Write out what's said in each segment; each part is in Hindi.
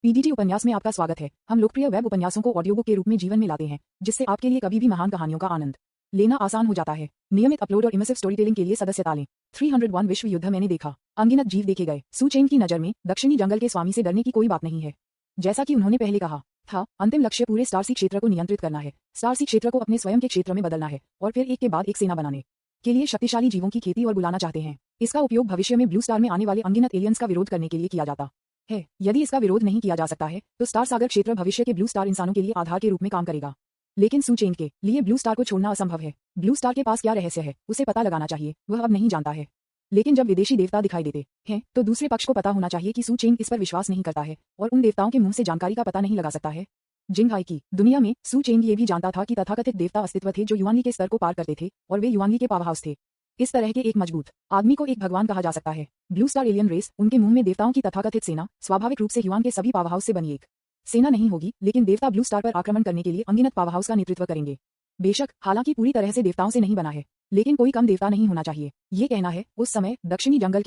पीडीटी उपन्यास में आपका स्वागत है। हम लोकप्रिय वेब उपन्यासों को ऑडियो बुक के रूप में जीवन में लाते हैं, जिससे आपके लिए कभी भी महान कहानियों का आनंद लेना आसान हो जाता है। नियमित अपलोड और इमर्सिव स्टोरी टेलिंग के लिए सदस्यता लें। 301 विश्व युद्ध मैंने देखा, अनगिनत जीव देखे गए। सू चेन की नज़र में दक्षिणी जंगल के स्वामी से डरने की कोई बात नहीं है। जैसा कि उन्होंने पहले कहा था, अंतिम लक्ष्य पूरे स्टारसी क्षेत्र को नियंत्रित करना है। स्टारसी क्षेत्र को अपने स्वयं के क्षेत्र में बदलना है और फिर एक के बाद एक सेना बनाने के लिए शक्तिशाली जीवों की खेती और बुलाना चाहते हैं। इसका उपयोग भविष्य में ब्लू स्टार में आने वाले अनगिनत एलियंस का विरोध करने के लिए किया जाता है। यदि इसका विरोध नहीं किया जा सकता है तो स्टार सागर क्षेत्र भविष्य के ब्लू स्टार इंसानों के लिए आधार के रूप में काम करेगा। लेकिन सू चेन के लिए ब्लू स्टार को छोड़ना असंभव है। ब्लू स्टार के पास क्या रहस्य है उसे पता लगाना चाहिए, वह अब नहीं जानता है। लेकिन जब विदेशी देवता दिखाई देते हैं तो दूसरे पक्ष को पता होना चाहिए कि सू चेन इस पर विश्वास नहीं करता है और उन देवताओं के मुंह से जानकारी का पता नहीं लगा सकता है। जिंगहाई की दुनिया में सू चेन ये भी जानता था कि तथाकथित देवता अस्तित्व थे जो युआनली के स्तर को पार करते थे और वे युआनली के पावर हाउस थे। इस तरह के एक मजबूत आदमी को एक भगवान कहा जा सकता है। ब्लू स्टार एलियन रेस, उनके मुंह में देवताओं की तथाकथित सेना स्वाभाविक रूप से युआन के सभी पावर हाउस से बनी एक सेना नहीं होगी, लेकिन देवता ब्लू स्टार पर आक्रमण करने के लिए अनगिनत पावर हाउस का नेतृत्व करेंगे। बेशक हालांकि पूरी तरह से देवताओं से नहीं बना है, लेकिन कोई कम देवता नहीं होना चाहिए। ये कहना है उस समय दक्षिणी जंगल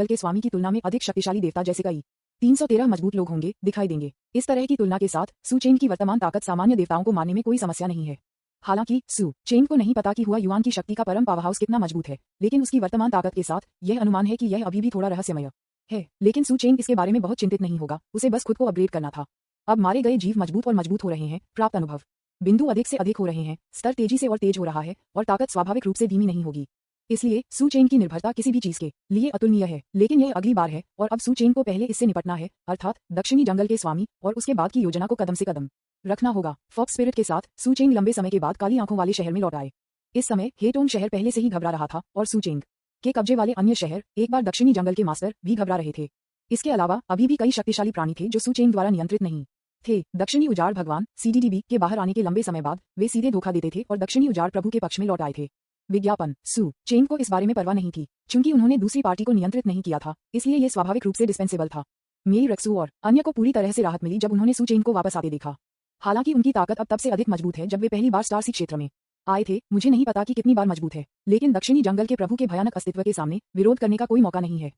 के स्वामी की तुलना में अधिक शक्तिशाली देवता जैसे कई 313 मजबूत लोग होंगे दिखाई देंगे। इस तरह की तुलना के साथ सू चेन की वर्तमान ताकत सामान्य देवताओं को मारने में कोई समस्या नहीं है। हालांकि सू चेन को नहीं पता कि हुआ युआन की शक्ति का परम पावर हाउस कितना मजबूत है, लेकिन उसकी वर्तमान ताकत के साथ यह अनुमान है कि यह अभी भी थोड़ा रहस्यमय है। लेकिन सू चेन इसके बारे में बहुत चिंतित नहीं होगा, उसे बस खुद को अपग्रेड करना था। अब मारे गए जीव मजबूत और मजबूत हो रहे हैं, प्राप्त अनुभव बिंदु अधिक से अधिक हो रहे हैं, स्तर तेजी से और तेज हो रहा है और ताकत स्वाभाविक रूप से धीमी नहीं होगी। इसलिए सू चेन की निर्भरता किसी भी चीज के लिए अतुलनीय है। लेकिन यह अगली बार है और अब सू चेन को पहले इससे निपटना है, अर्थात दक्षिणी जंगल के स्वामी, और उसके बाद की योजना को कदम से कदम रखना होगा। फॉक्स स्पिरिट के साथ सू चेन लंबे समय के बाद काली आंखों वाले शहर में लौट आए। इस समय हेटोन शहर पहले से ही घबरा रहा था और सू चेन के कब्जे वाले अन्य शहर, एक बार दक्षिणी जंगल के मास्टर, भी घबरा रहे थे। इसके अलावा अभी भी कई शक्तिशाली प्राणी थे जो सू चेन द्वारा नियंत्रित नहीं थे। दक्षिणी उजाड़ भगवान CDDB के बाहर आने के लंबे समय बाद वे सीधे धोखा देते थे और दक्षिणी उजाड़ प्रभु के पक्ष में लौट आए थे। विज्ञापन सू चेन को इस बारे में परवाह नहीं थी, चूंकि उन्होंने दूसरी पार्टी को नियंत्रित नहीं किया था, इसलिए यह स्वाभाविक रूप से डिस्पेंसेबल था। मेई रेक्सू और अन्य को पूरी तरह से राहत मिली जब उन्होंने सू चेन को वापस आते देखा। हालांकि उनकी ताकत अब तब से अधिक मजबूत है जब वे पहली बार स्टारसी क्षेत्र में आए थे। मुझे नहीं पता कि कितनी बार मजबूत है, लेकिन दक्षिणी जंगल के प्रभु के भयानक अस्तित्व के सामने विरोध करने का कोई मौका नहीं है।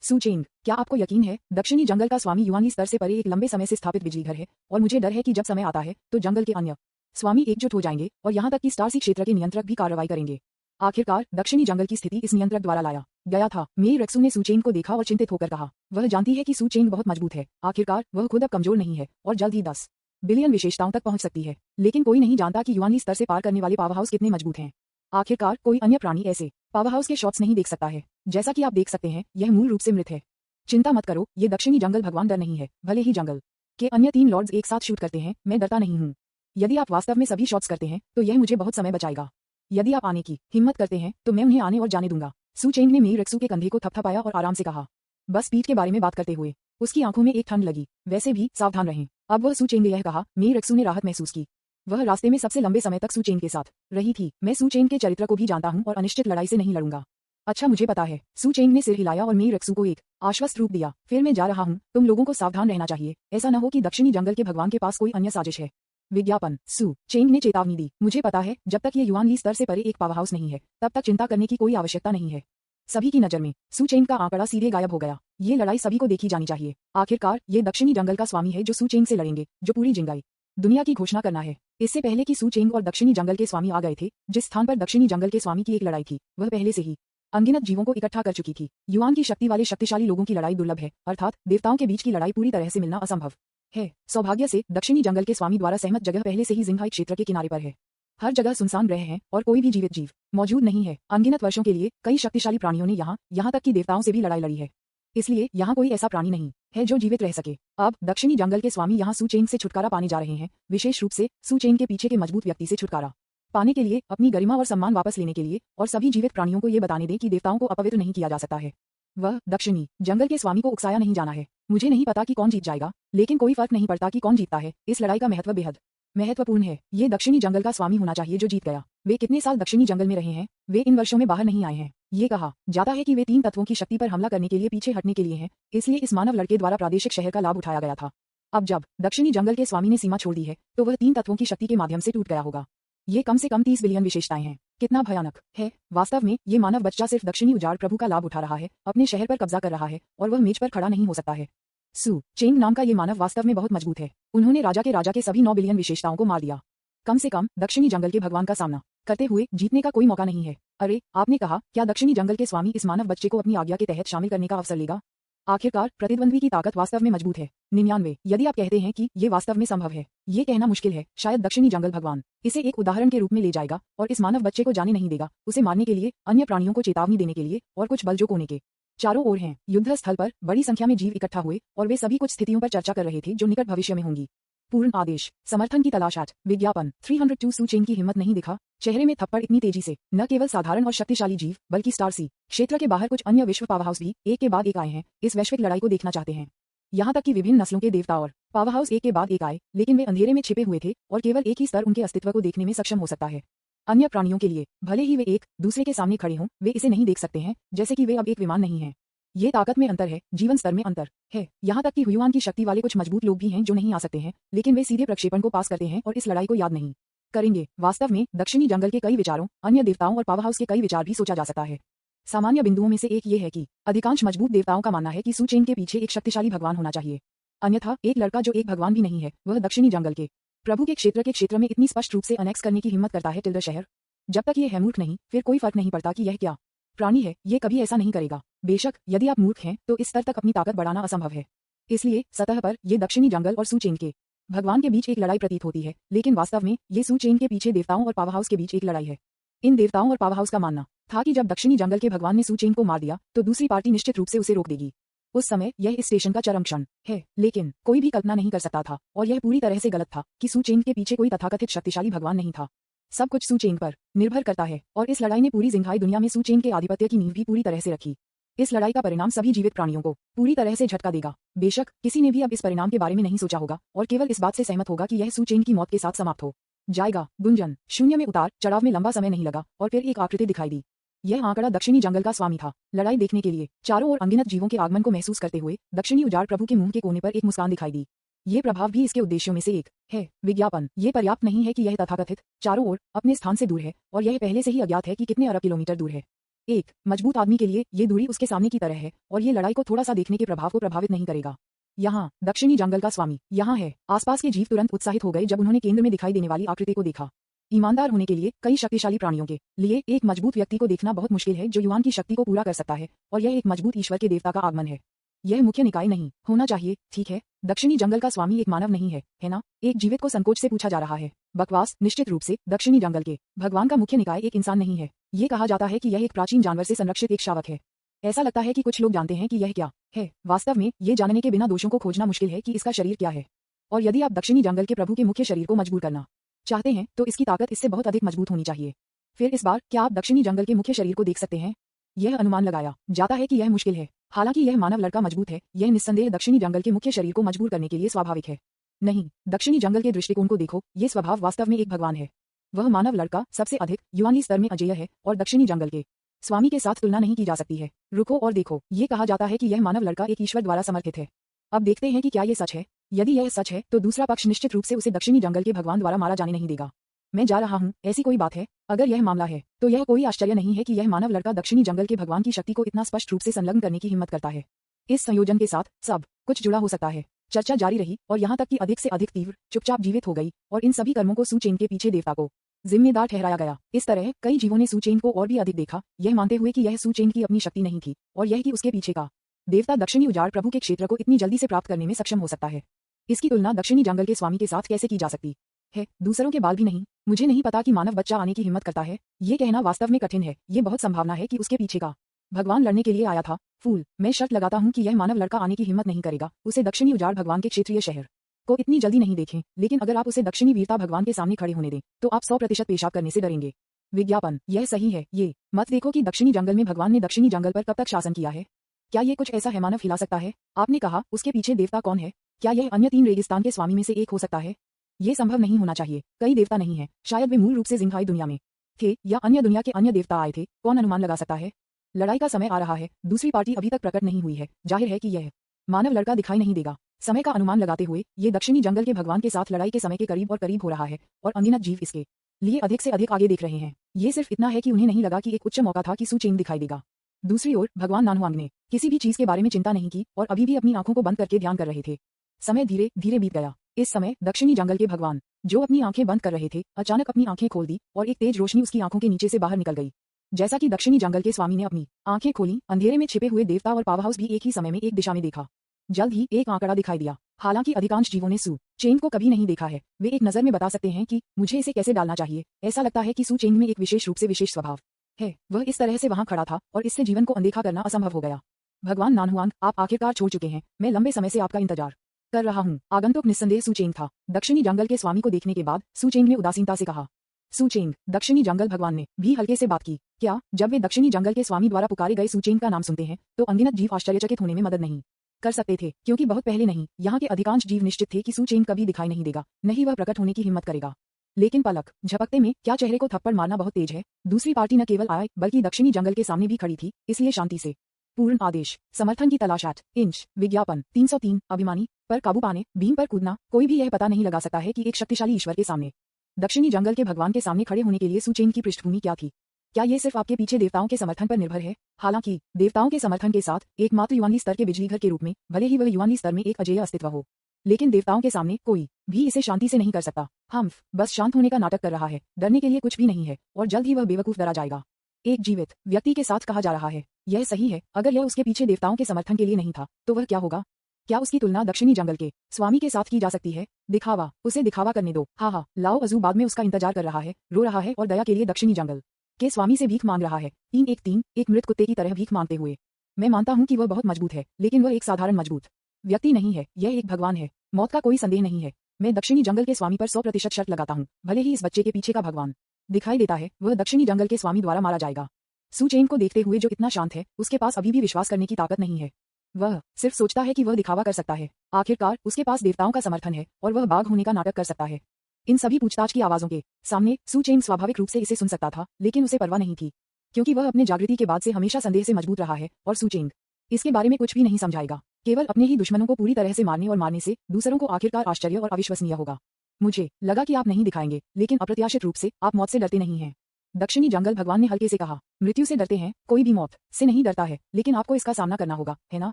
सू चेन, क्या आपको यकीन है दक्षिणी जंगल का स्वामी युआनली स्तर से परे एक लंबे समय से स्थापित बिजली घर है, और मुझे डर है कि जब समय आता है तो जंगल के अन्य स्वामी एकजुट हो जाएंगे और यहाँ तक कि स्टारसी क्षेत्र के नियंत्रक भी कार्रवाई करेंगे। आखिरकार दक्षिणी जंगल की स्थिति इस नियंत्रक द्वारा लाया गया था। मेई रेक्सू ने सू चेन को देखा और चिंतित होकर कहा, वह जानती है कि सू चेन बहुत मजबूत है। आखिरकार वह खुद अब कमजोर नहीं है और जल्द ही 10 बिलियन विशेषताओं तक पहुंच सकती है, लेकिन कोई नहीं जानता कि युआनली स्तर से पार करने वाले पावर हाउस कितने मजबूत हैं। आखिरकार कोई अन्य प्राणी ऐसे पावर हाउस के शॉट्स नहीं देख सकता है। जैसा कि आप देख सकते हैं, यह मूल रूप से मृत है। चिंता मत करो, ये दक्षिणी जंगल भगवान डर नहीं है। भले ही जंगल के अन्य 3 लॉर्ड्स एक साथ शूट करते हैं, मैं डरता नहीं हूँ। यदि आप वास्तव में सभी शॉट्स करते हैं तो यह मुझे बहुत समय बचाएगा। यदि आप आने की हिम्मत करते हैं तो मैं उन्हें आने और जाने दूंगा। सू चेन ने मेई रेक्सू के कंधे को थपथपाया और आराम से कहा, बस पीठ के बारे में बात करते हुए उसकी आंखों में एक ठंड लगी। वैसे भी सावधान रहें। अब वह सू चेन ने यह कहा। मेई रेक्सू ने राहत महसूस की। वह रास्ते में सबसे लंबे समय तक सू चेन के साथ रही थी। मैं सू चेन के चरित्र को भी जानता हूँ और अनिश्चित लड़ाई से नहीं लड़ूंगा। अच्छा, मुझे पता है। सू चेन ने सिर हिलाया और मेई रेक्सू को एक आश्वस्त रूप दिया। फिर मैं जा रहा हूँ, तुम लोगों को सावधान रहना चाहिए। ऐसा न हो कि दक्षिणी जंगल के भगवान के पास कोई अन्य साजिश है। विज्ञापन सू चेन ने चेतावनी दी, मुझे पता है जब तक ये युआनली स्तर से परे एक पावर हाउस नहीं है तब तक चिंता करने की कोई आवश्यकता नहीं है। सभी की नजर में सू चेन का आंकड़ा सीधे गायब हो गया। ये लड़ाई सभी को देखी जानी चाहिए। आखिरकार ये दक्षिणी जंगल का स्वामी है जो सू चेन से लड़ेंगे, जो पूरी जिंगाई दुनिया की घोषणा करना है। इससे पहले कि सू चेन और दक्षिणी जंगल के स्वामी आ गए थे, जिस स्थान पर दक्षिणी जंगल के स्वामी की एक लड़ाई थी, वह पहले से ही अनगिनत जीवों को इकट्ठा कर चुकी थी। युआन की शक्ति वाले शक्तिशाली लोगों की लड़ाई दुर्लभ है, अर्थात देवताओं के बीच की लड़ाई पूरी तरह से मिलना असंभव है। सौभाग्य से दक्षिणी जंगल के स्वामी द्वारा सहमत जगह पहले से ही जिंगहाई क्षेत्र के किनारे पर है। हर जगह सुनसान रहे हैं और कोई भी जीवित जीव मौजूद नहीं है। अनगिनत वर्षों के लिए कई शक्तिशाली प्राणियों ने यहाँ तक कि देवताओं से भी लड़ाई लड़ी है, इसलिए यहाँ कोई ऐसा प्राणी नहीं है जो जीवित रह सके। अब दक्षिणी जंगल के स्वामी यहाँ सू चेन से छुटकारा पाने जा रहे हैं, विशेष रूप से सू चेन के पीछे के मजबूत व्यक्ति से छुटकारा पाने के लिए, अपनी गरिमा और सम्मान वापस लेने के लिए, और सभी जीवित प्राणियों को ये बताने दें कि देवताओं को अपवित्र नहीं किया जा सकता है। वह दक्षिणी जंगल के स्वामी को उकसाया नहीं जाना है। मुझे नहीं पता कि कौन जीत जाएगा, लेकिन कोई फर्क नहीं पड़ता कि कौन जीतता है। इस लड़ाई का महत्व बेहद महत्वपूर्ण है। ये दक्षिणी जंगल का स्वामी होना चाहिए जो जीत गया। वे कितने साल दक्षिणी जंगल में रहे हैं, वे इन वर्षों में बाहर नहीं आए हैं। ये कहा जाता है कि वे 3 तत्वों की शक्ति पर हमला करने के लिए पीछे हटने के लिए हैं, इसलिए इस मानव लड़के द्वारा प्रादेशिक शहर का लाभ उठाया गया था। अब जब दक्षिणी जंगल के स्वामी ने सीमा छोड़ दी है तो वह 3 तत्वों की शक्ति के माध्यम से टूट गया होगा। ये कम से कम 30 बिलियन विशेषताएं हैं। कितना भयानक है। वास्तव में ये मानव बच्चा सिर्फ दक्षिणी उजाड़ प्रभु का लाभ उठा रहा है, अपने शहर पर कब्जा कर रहा है, और वह मेज पर खड़ा नहीं हो सकता है। सू चेंग नाम का ये मानव वास्तव में बहुत मजबूत है। उन्होंने राजा के सभी 9 बिलियन विशेषताओं को मार दिया। कम से कम दक्षिणी जंगल के भगवान का सामना करते हुए जीतने का कोई मौका नहीं है। अरे आपने कहा, क्या दक्षिणी जंगल के स्वामी इस मानव बच्चे को अपनी आज्ञा के तहत शामिल करने का अवसर लेगा? आखिरकार प्रतिद्वंद्वी की ताकत वास्तव में मजबूत है। 99 यदि आप कहते हैं कि ये वास्तव में संभव है, ये कहना मुश्किल है। शायद दक्षिणी जंगल भगवान इसे एक उदाहरण के रूप में ले जाएगा और इस मानव बच्चे को जाने नहीं देगा, उसे मारने के लिए, अन्य प्राणियों को चेतावनी देने के लिए और कुछ बल जो कोने के चारों ओर हैं। युद्ध स्थल पर बड़ी संख्या में जीव इकट्ठा हुए और वे सभी कुछ स्थितियों पर चर्चा कर रहे थे जो निकट भविष्य में होंगी। पूर्ण आदेश, समर्थन की तलाश। विज्ञापन 302 सू चेन की हिम्मत नहीं दिखा, चेहरे में थप्पड़ इतनी तेजी से। न केवल साधारण और शक्तिशाली जीव बल्कि स्टार सी क्षेत्र के बाहर कुछ अन्य विश्व पावरहाउस भी एक के बाद एक आए हैं, इस वैश्विक लड़ाई को देखना चाहते हैं। यहाँ तक कि विभिन्न नस्लों के देवता और पावरहाउस एक के बाद एक आए, लेकिन वे अंधेरे में छिपे हुए थे और केवल एक ही स्तर उनके अस्तित्व को देखने में सक्षम हो सकता है। अन्य प्राणियों के लिए भले ही वे एक दूसरे के सामने खड़े हों, वे इसे नहीं देख सकते हैं, जैसे कि वे अब एक विमान नहीं है। ये ताकत में अंतर है, जीवन स्तर में अंतर है। यहाँ तक कि हुयुआन की शक्ति वाले कुछ मजबूत लोग भी हैं जो नहीं आ सकते हैं, लेकिन वे सीधे प्रक्षेपण को पास करते हैं और इस लड़ाई को याद नहीं करेंगे। वास्तव में दक्षिणी जंगल के कई विचारों, अन्य देवताओं और पावरहाउस के कई विचार भी सोचा जा सकता है। सामान्य बिंदुओं में से एक ये है कि अधिकांश मजबूत देवताओं का मानना है कि सू चेन के पीछे एक शक्तिशाली भगवान होना चाहिए। अन्यथा एक लड़का जो एक भगवान भी नहीं है, वह दक्षिणी जंगल के प्रभु के क्षेत्र में इतनी स्पष्ट रूप से अनेक्स करने की हिम्मत करता है टिल्डर शहर। जब तक ये है मूर्ख नहीं, फिर कोई फर्क नहीं पड़ता कि यह क्या प्राणी है, ये कभी ऐसा नहीं करेगा। बेशक यदि आप मूर्ख हैं तो इस स्तर तक अपनी ताकत बढ़ाना असंभव है। इसलिए सतह पर ये दक्षिणी जंगल और सू चेन के भगवान के बीच एक लड़ाई प्रतीत होती है, लेकिन वास्तव में ये सू चेन के पीछे देवताओं और पावरहाउस के बीच एक लड़ाई है। इन देवताओं और पावरहाउस का मानना था कि जब दक्षिणी जंगल के भगवान ने सू चेन को मार दिया तो दूसरी पार्टी निश्चित रूप से उसे रोक देगी। उस समय यह इस स्टेशन का चरम क्षण है, लेकिन कोई भी कल्पना नहीं कर सकता था, और यह पूरी तरह से गलत था, कि सू चेन के पीछे कोई तथाकथित शक्तिशाली भगवान नहीं था। सब कुछ सू चेन पर निर्भर करता है, और इस लड़ाई ने पूरी जिंघाई दुनिया में सू चेन के आधिपत्य की नींव भी पूरी तरह से रखी। इस लड़ाई का परिणाम सभी जीवित प्राणियों को पूरी तरह से झटका देगा। बेशक किसी ने भी अब इस परिणाम के बारे में नहीं सोचा होगा और केवल इस बात से सहमत होगा कि यह सू चेन की मौत के साथ समाप्त हो जाएगा। गुंजन शून्य में उतार चढ़ाव में लंबा समय नहीं लगा और फिर एक आकृति दिखाई दी। यह आंकड़ा दक्षिणी जंगल का स्वामी था। लड़ाई देखने के लिए चारों ओर अनगिनत जीवों के आगमन को महसूस करते हुए दक्षिणी उजाड़ प्रभु के मुंह के कोने पर एक मुस्कान दिखाई दी। ये प्रभाव भी इसके उद्देश्यों में से एक है। विज्ञापन, ये पर्याप्त नहीं है कि यह तथाकथित चारों ओर अपने स्थान से दूर है, और यह पहले से ही अज्ञात है कि कितने अरब किलोमीटर दूर है। एक मजबूत आदमी के लिए ये दूरी उसके सामने की तरह है, और ये लड़ाई को थोड़ा सा देखने के प्रभाव को प्रभावित नहीं करेगा। यहाँ दक्षिणी जंगल का स्वामी यहाँ है। आसपास के जीव तुरंत उत्साहित हो गए जब उन्होंने केंद्र में दिखाई देने वाली आकृति को देखा। ईमानदार होने के लिए कई शक्तिशाली प्राणियों के लिए एक मजबूत व्यक्ति को देखना बहुत मुश्किल है जो युवान की शक्ति को पूरा कर सकता है, और यह एक मजबूत ईश्वर के देवता का आगमन है। यह मुख्य निकाय नहीं होना चाहिए, ठीक है? दक्षिणी जंगल का स्वामी एक मानव नहीं है ना? एक जीवित को संकोच से पूछा जा रहा है। बकवास। निश्चित रूप से दक्षिणी जंगल के भगवान का मुख्य निकाय एक इंसान नहीं है। ये कहा जाता है कि यह एक प्राचीन जानवर से संरक्षित एक शावक है। ऐसा लगता है कि कुछ लोग जानते हैं कि यह क्या है। वास्तव में ये जानने के बिना दोषों को खोजना मुश्किल है कि इसका शरीर क्या है। और यदि आप दक्षिणी जंगल के प्रभु के मुख्य शरीर को मजबूर करना चाहते हैं तो इसकी ताकत इससे बहुत अधिक मजबूत होनी चाहिए। फिर इस बार क्या आप दक्षिणी जंगल के मुख्य शरीर को देख सकते हैं? यह अनुमान लगाया जाता है कि यह मुश्किल है। हालांकि यह मानव लड़का मजबूत है, यह निस्संदेह दक्षिणी जंगल के मुख्य शरीर को मजबूर करने के लिए स्वाभाविक है। नहीं, दक्षिणी जंगल के दृष्टिकोण को देखो, ये स्वभाव वास्तव में एक भगवान है। वह मानव लड़का सबसे अधिक युवानी स्तर में अजेय है और दक्षिणी जंगल के स्वामी के साथ तुलना नहीं की जा सकती है। रुको और देखो, ये कहा जाता है कि यह मानव लड़का एक ईश्वर द्वारा समर्थित है। अब देखते हैं कि क्या ये सच है। यदि यह सच है तो दूसरा पक्ष निश्चित रूप से उसे दक्षिणी जंगल के भगवान द्वारा मारा जाने नहीं देगा। मैं जा रहा हूँ, ऐसी कोई बात है? अगर यह मामला है तो यह कोई आश्चर्य नहीं है कि यह मानव लड़का दक्षिणी जंगल के भगवान की शक्ति को इतना स्पष्ट रूप से संलग्न करने की हिम्मत करता है। इस संयोजन के साथ सब कुछ जुड़ा हो सकता है। चर्चा जारी रही और यहाँ तक कि अधिक से अधिक तीव्र चुपचाप जीवित हो गई, और इन सभी कर्मों को सू चेन के पीछे देवता को जिम्मेदार ठहराया गया। इस तरह कई जीवों ने सू चेन को और भी अधिक देखा, यह मानते हुए कि यह सू चेन की अपनी शक्ति नहीं थी, और यह कि उसके पीछे का देवता दक्षिणी उजाड़ प्रभु के क्षेत्र को इतनी जल्दी से प्राप्त करने में सक्षम हो सकता है। इसकी तुलना दक्षिणी जंगल के स्वामी के साथ कैसे की जा सकती है? दूसरों के बाल भी नहीं। मुझे नहीं पता कि मानव बच्चा आने की हिम्मत करता है। ये कहना वास्तव में कठिन है। ये बहुत संभावना है कि उसके पीछे का भगवान लड़ने के लिए आया था। फूल, मैं शर्त लगाता हूँ कि यह मानव लड़का आने की हिम्मत नहीं करेगा। उसे दक्षिणी उजाड़ भगवान के क्षेत्रीय शहर को इतनी जल्दी नहीं देखें, लेकिन अगर आप उसे दक्षिणी वीरता भगवान के सामने खड़े होने दें तो आप 100% पेशाब करने से डरेंगे। विज्ञापन, यह सही है। ये मत देखो कि दक्षिणी जंगल में भगवान ने दक्षिणी जंगल पर कब तक शासन किया है। क्या ये कुछ ऐसा है मानव हिला सकता है? आपने कहा उसके पीछे देवता कौन है? क्या यह अन्य 3 रेगिस्तान के स्वामी में से एक हो सकता है? ये संभव नहीं होना चाहिए। कई देवता नहीं है। शायद वे मूल रूप से जिंघाई दुनिया में थे या अन्य दुनिया के अन्य देवता आए थे। कौन अनुमान लगा सकता है? लड़ाई का समय आ रहा है। दूसरी पार्टी अभी तक प्रकट नहीं हुई है। जाहिर है कि यह मानव लड़का दिखाई नहीं देगा। समय का अनुमान लगाते हुए ये दक्षिणी जंगल के भगवान के साथ लड़ाई के समय के करीब और करीब हो रहा है, और अनगिनत जीव इसके लिए अधिक से अधिक आगे देख रहे हैं। ये सिर्फ इतना है कि उन्हें नहीं लगा कि एक उच्च मौका था कि सू चेन दिखाई देगा। दूसरी ओर भगवान नानहुआंग ने किसी भी चीज के बारे में चिंता नहीं की और अभी भी अपनी आंखों को बंद करके ध्यान कर रहे थे। समय धीरे धीरे बीत गया। इस समय दक्षिणी जंगल के भगवान, जो अपनी आंखें बंद कर रहे थे, अचानक अपनी आंखें खोल दी और एक तेज रोशनी उसकी आंखों के नीचे से बाहर निकल गई। जैसा कि दक्षिणी जंगल के स्वामी ने अपनी आंखें खोली, अंधेरे में छिपे हुए देवता और पावर हाउस भी एक ही समय में एक दिशा में देखा। जल्द ही एक आंकड़ा दिखाई दिया। हालांकि अधिकांश जीवों ने सू चेंग को कभी नहीं देखा है, वे एक नजर में बता सकते हैं कि मुझे इसे कैसे डालना चाहिए। ऐसा लगता है कि सू चेंग में एक विशेष रूप से विशेष स्वभाव है। वह इस तरह से वहां खड़ा था और इससे जीवन को अनदेखा करना असंभव हो गया। भगवान नानहुआंग, आप आखिरकार छोड़ चुके हैं। मैं लंबे समय से आपका इंतजार कर रहा हूँ। आगंतुक निस्संदेह सू चेंग था। दक्षिणी जंगल के स्वामी को देखने के बाद सू चेंग ने उदासीनता से कहा। सू चेंग, दक्षिणी जंगल भगवान ने भी हल्के से बात की। क्या जब वे दक्षिणी जंगल के स्वामी द्वारा पुकारे गए सू चेंग का नाम सुनते हैं तो अनगिनत जीव आश्चर्यचकित होने में मदद नहीं कर सकते थे, क्योंकि बहुत पहले नहीं, यहाँ के अधिकांश जीव निश्चित थे कि सू चेंग कभी दिखाई नहीं देगा, नहीं वह प्रकट होने की हिम्मत करेगा। लेकिन पलक झपकते में क्या चेहरे को थप्पड़ मारना बहुत तेज है। दूसरी पार्टी न केवल आए बल्कि दक्षिणी जंगल के सामने भी खड़ी थी, इसलिए शांति से पूर्ण आदेश, समर्थन की तलाश 8 इंच, विज्ञापन 303, अभिमानी पर काबू पाने, भीम पर कूदना। कोई भी यह पता नहीं लगा सकता है कि एक शक्तिशाली ईश्वर के सामने, दक्षिणी जंगल के भगवान के सामने खड़े होने के लिए सू चेंग की पृष्ठभूमि क्या थी। क्या ये सिर्फ आपके पीछे देवताओं के समर्थन पर निर्भर है? हालांकि देवताओं के समर्थन के साथ एकमात्र युवानी स्तर के बिजली घर के रूप में, भले ही वह युवानी स्तर में एक अजेय अस्तित्व हो, लेकिन देवताओं के सामने कोई भी इसे शांति से नहीं कर सकता। हम बस शांत होने का नाटक कर रहा है, डरने के लिए कुछ भी नहीं है और जल्द ही वह बेवकूफ डरा जाएगा। एक जीवित व्यक्ति के साथ कहा जा रहा है, यह सही है। अगर यह उसके पीछे देवताओं के समर्थन के लिए नहीं था तो वह क्या होगा? क्या उसकी तुलना दक्षिणी जंगल के स्वामी के साथ की जा सकती है? दिखावा, उसे दिखावा करने दो। हाँ, लाओ अजू बाद में उसका इंतजार कर रहा है, रो रहा है और दया के लिए दक्षिणी जंगल के स्वामी से भीख मांग रहा है। 313, एक मृत कुत्ते की तरह भीख मांगते हुए। मैं मानता हूँ कि वह बहुत मजबूत है, लेकिन वह एक साधारण मजबूत व्यक्ति नहीं है, यह एक भगवान है। मौत का कोई संदेह नहीं है। मैं दक्षिणी जंगल के स्वामी पर 100% शर्त लगाता हूँ, भले ही इस बच्चे के पीछे का भगवान दिखाई देता है, वह दक्षिणी जंगल के स्वामी द्वारा मारा जाएगा। सू चेंग को देखते हुए जो इतना शांत है, उसके पास अभी भी विश्वास करने की ताकत नहीं है। वह सिर्फ सोचता है कि वह दिखावा कर सकता है। आखिरकार उसके पास देवताओं का समर्थन है और वह बाघ होने का नाटक कर सकता है। इन सभी पूछताछ की आवाजों के सामने सू चेंग स्वाभाविक रूप से इसे सुन सकता था, लेकिन उसे परवाह नहीं थी, क्योंकि वह अपने जागृति के बाद से हमेशा संदेह से मजबूत रहा है और सू चेंग इसके बारे में कुछ भी नहीं समझाएगा। केवल अपने ही दुश्मनों को पूरी तरह से मारने और मारने से दूसरों को आखिरकार आश्चर्य और अविश्वसनीय होगा। मुझे लगा कि आप नहीं दिखाएंगे, लेकिन अप्रत्याशित रूप से आप मौत से डरते नहीं हैं। दक्षिणी जंगल भगवान ने हल्के से कहा। मृत्यु से डरते हैं, कोई भी मौत से नहीं डरता है, लेकिन आपको इसका सामना करना होगा, है ना?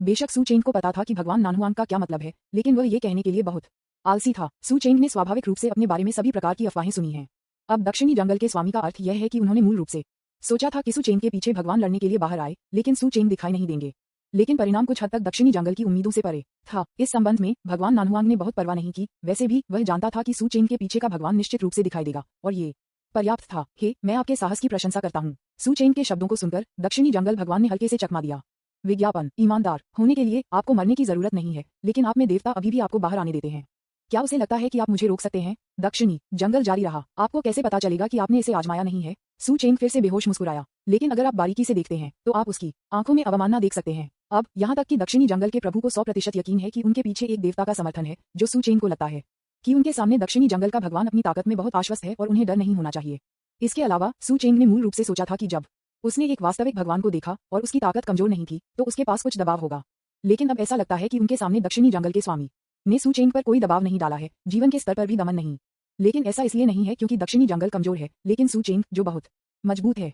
बेशक सू चेंग को पता था कि भगवान नानहुआंग का क्या मतलब है, लेकिन वह ये कहने के लिए बहुत आलसी था। सू चेंग ने स्वाभाविक रूप से अपने बारे में सभी प्रकार की अफवाहें सुनी हैं। अब दक्षिणी जंगल के स्वामी का अर्थ यह है कि उन्होंने मूल रूप से सोचा था कि सू चेंग के पीछे भगवान लड़ने के लिए बाहर आए, लेकिन सू चेंग दिखाई नहीं देंगे। लेकिन परिणाम कुछ हद तक दक्षिणी जंगल की उम्मीदों से परे था। इस संबंध में भगवान नानहुआंग ने बहुत परवाह नहीं की। वैसे भी वह जानता था कि सू चेंग के पीछे का भगवान निश्चित रूप से दिखाई देगा और ये पर्याप्त था। हे, मैं आपके साहस की प्रशंसा करता हूँ। सू चेंग के शब्दों को सुनकर दक्षिणी जंगल भगवान ने हल्के से चकमा दिया। विज्ञापन, ईमानदार होने के लिए आपको मरने की जरूरत नहीं है, लेकिन आप में देवता अभी भी आपको बाहर आने देते हैं। क्या उसे लगता है कि आप मुझे रोक सकते हैं? दक्षिणी जंगल जारी रहा। आपको कैसे पता चलेगा कि आपने इसे आजमाया नहीं है? सू चेंग फिर से बेहोश मुस्कुराया, लेकिन अगर आप बारीकी से देखते हैं तो आप उसकी आंखों में अवमानना देख सकते हैं। अब यहाँ तक कि दक्षिणी जंगल के प्रभु को 100% यकीन है कि उनके पीछे एक देवता का समर्थन है, जो सू चेंग को लगता है कि उनके सामने दक्षिणी जंगल का भगवान अपनी ताकत में बहुत आश्वस्त है और उन्हें डर नहीं होना चाहिए। इसके अलावा सू चेंग ने मूल रूप से सोचा था कि जब उसने एक वास्तविक भगवान को देखा और उसकी ताकत कमजोर नहीं थी, तो उसके पास कुछ दबाव होगा। लेकिन अब ऐसा लगता है कि उनके सामने दक्षिणी जंगल के स्वामी ने सू चेंग पर कोई दबाव नहीं डाला है, जीवन के स्तर पर भी दमन नहीं। लेकिन ऐसा इसलिए नहीं है क्योंकि दक्षिणी जंगल कमजोर है, लेकिन सू चेंग जो बहुत मजबूत है।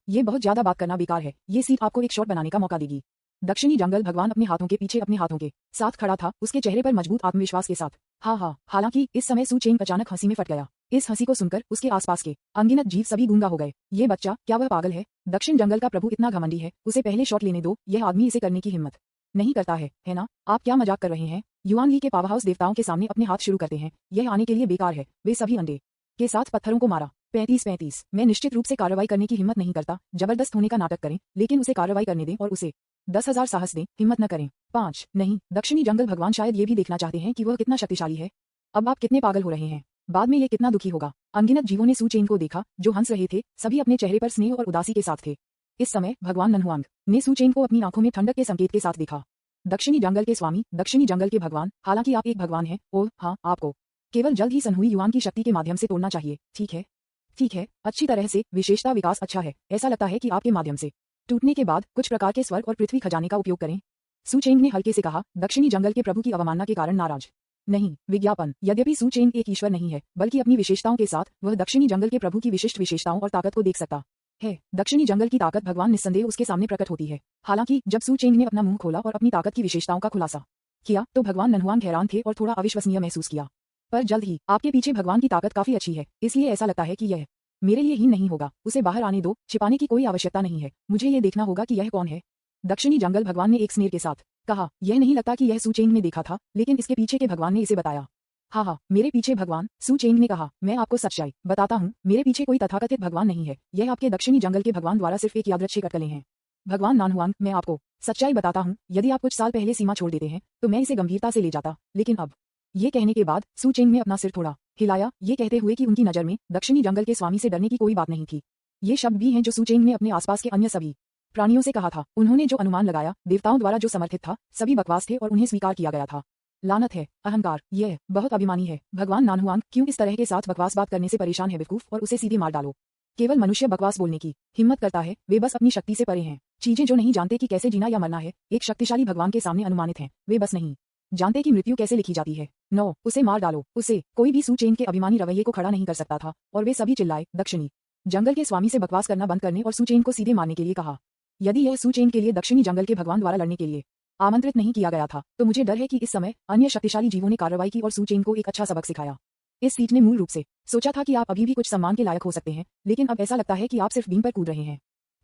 ये बहुत ज्यादा बात करना बेकार है, ये सीट आपको एक शॉट बनाने का मौका देगी। दक्षिणी जंगल भगवान अपने हाथों के पीछे अपने हाथों के साथ खड़ा था, उसके चेहरे पर मजबूत आत्मविश्वास के साथ। हाँ, हालांकि इस समय सू चेंग अचानक हंसी में फट गया। इस हंसी को सुनकर उसके आसपास के अनगिनत जीव सभी गूंगा हो गए। ये बच्चा, क्या वह पागल है? दक्षिण जंगल का प्रभु इतना घमंडी है, उसे पहले शॉट लेने दो। यह आदमी इसे करने की हिम्मत नहीं करता है ना? आप क्या मजाक कर रहे हैं? युआन ली के पावर हाउस देवताओं के सामने अपने हाथ शुरू करते हैं, यह आने के लिए बेकार है। वे सभी अंडे के साथ पत्थरों को मारा। 35-35। मैं निश्चित रूप से कार्रवाई करने की हिम्मत नहीं करता। जबरदस्त होने का नाटक करें, लेकिन उसे कार्रवाई करने दें और उसे 10,000 साहस दें, हिम्मत न करें। 5 नहीं। दक्षिणी जंगल भगवान शायद ये भी देखना चाहते हैं कि वह कितना शक्तिशाली है। अब आप कितने पागल हो रहे हैं, बाद में ये कितना दुखी होगा। अनगिनत जीवों ने सू चेंग को देखा, जो हंस रहे थे, सभी अपने चेहरे पर स्नेह और उदासी के साथ थे। इस समय भगवान नानहुआंग ने सू चेंग को अपनी आंखों में ठंडक के संकेत के साथ देखा। दक्षिणी जंगल के स्वामी, दक्षिणी जंगल के भगवान, हालांकि आप एक भगवान हैं। ओह हाँ, आपको केवल जल्द ही सनहुई युआन की शक्ति के माध्यम से तोड़ना चाहिए। ठीक है, अच्छी तरह से। विशेषता विकास अच्छा है। ऐसा लगता है कि आपके माध्यम से टूटने के बाद कुछ प्रकार के स्वर्ग और पृथ्वी खजाने का उपयोग करें। सू चेंग ने हल्के से कहा। दक्षिणी जंगल के प्रभु की अवमानना के कारण नाराज नहीं। विज्ञापन, यद्यपि सू चेंग एक ईश्वर नहीं है, बल्कि अपनी विशेषताओं के साथ वह दक्षिणी जंगल के प्रभु की विशिष्ट विशेषताओं और ताकत को देख सकता है। दक्षिणी जंगल की ताकत भगवान निस्संदेह उसके सामने प्रकट होती है। हालांकि जब सू चेंग ने अपना मुंह खोला और अपनी ताकत की विशेषताओं का खुलासा किया तो भगवान नन्हुआंग हैरान थे और थोड़ा अविश्वसनीय महसूस किया। पर जल्द ही आपके पीछे भगवान की ताकत काफी अच्छी है, इसलिए ऐसा लगता है कि यह मेरे लिए ही नहीं होगा। उसे बाहर आने दो, छिपाने की कोई आवश्यकता नहीं है। मुझे ये देखना होगा कि यह कौन है। दक्षिणी जंगल भगवान ने एक स्नेर के साथ कहा। यह नहीं लगता कि यह सू चेंग ने देखा था, लेकिन इसके पीछे के भगवान ने इसे बताया। हाँ, मेरे पीछे भगवान, सू चेंग ने कहा। मैं आपको सच्चाई बताता हूँ, मेरे पीछे कोई तथाकथित भगवान नहीं है। यह आपके दक्षिणी जंगल के भगवान द्वारा सिर्फ एक यादृच्छिक अटकलें हैं। भगवान नानहुआंग, मैं आपको सच्चाई बताता हूँ, यदि आप कुछ साल पहले सीमा छोड़ देते हैं तो मैं इसे गंभीरता से ले जाता, लेकिन अब। ये कहने के बाद सू चेंग ने अपना सिर थोड़ा हिलाया, ये कहते हुए कि उनकी नजर में दक्षिणी जंगल के स्वामी से डरने की कोई बात नहीं थी। ये शब्द भी हैं जो सू चेंग ने अपने आसपास के अन्य सभी प्राणियों से कहा था। उन्होंने जो अनुमान लगाया, देवताओं द्वारा जो समर्थित था, सभी बकवास थे और उन्हें स्वीकार किया गया था। लानत है, अहंकार, यह बहुत अभिमानी है। भगवान नानहुआंग, क्यों इस तरह के साथ बकवास बात करने से परेशान है बेवकूफ, और उसे सीधे मार डालो। केवल मनुष्य बकवास बोलने की हिम्मत करता है, वे बस अपनी शक्ति से परे हैं। चीजें जो नहीं जानते कि कैसे जीना या मरना है, एक शक्तिशाली भगवान के सामने अनुमानित हैं। वे बस नहीं जानते कि मृत्यु कैसे लिखी जाती है। 9, उसे मार डालो, उसे। कोई भी सू चेंग के अभिमानी रवैये को खड़ा नहीं कर सकता था, और वे सभी चिल्लाए, दक्षिणी जंगल के स्वामी से बकवास करना बंद करने और सू चेंग को सीधे मारने के लिए कहा। यदि यह सू चेंग के लिए दक्षिणी जंगल के भगवान द्वारा लड़ने के लिए आमंत्रित नहीं किया गया था, तो मुझे डर है कि इस समय अन्य शक्तिशाली जीवों ने कार्रवाई की और सू चेंग को एक अच्छा सबक सिखाया। इस सीट ने मूल रूप से सोचा था कि आप अभी भी कुछ सम्मान के लायक हो सकते हैं, लेकिन अब ऐसा लगता है कि आप सिर्फ बीम पर कूद रहे हैं।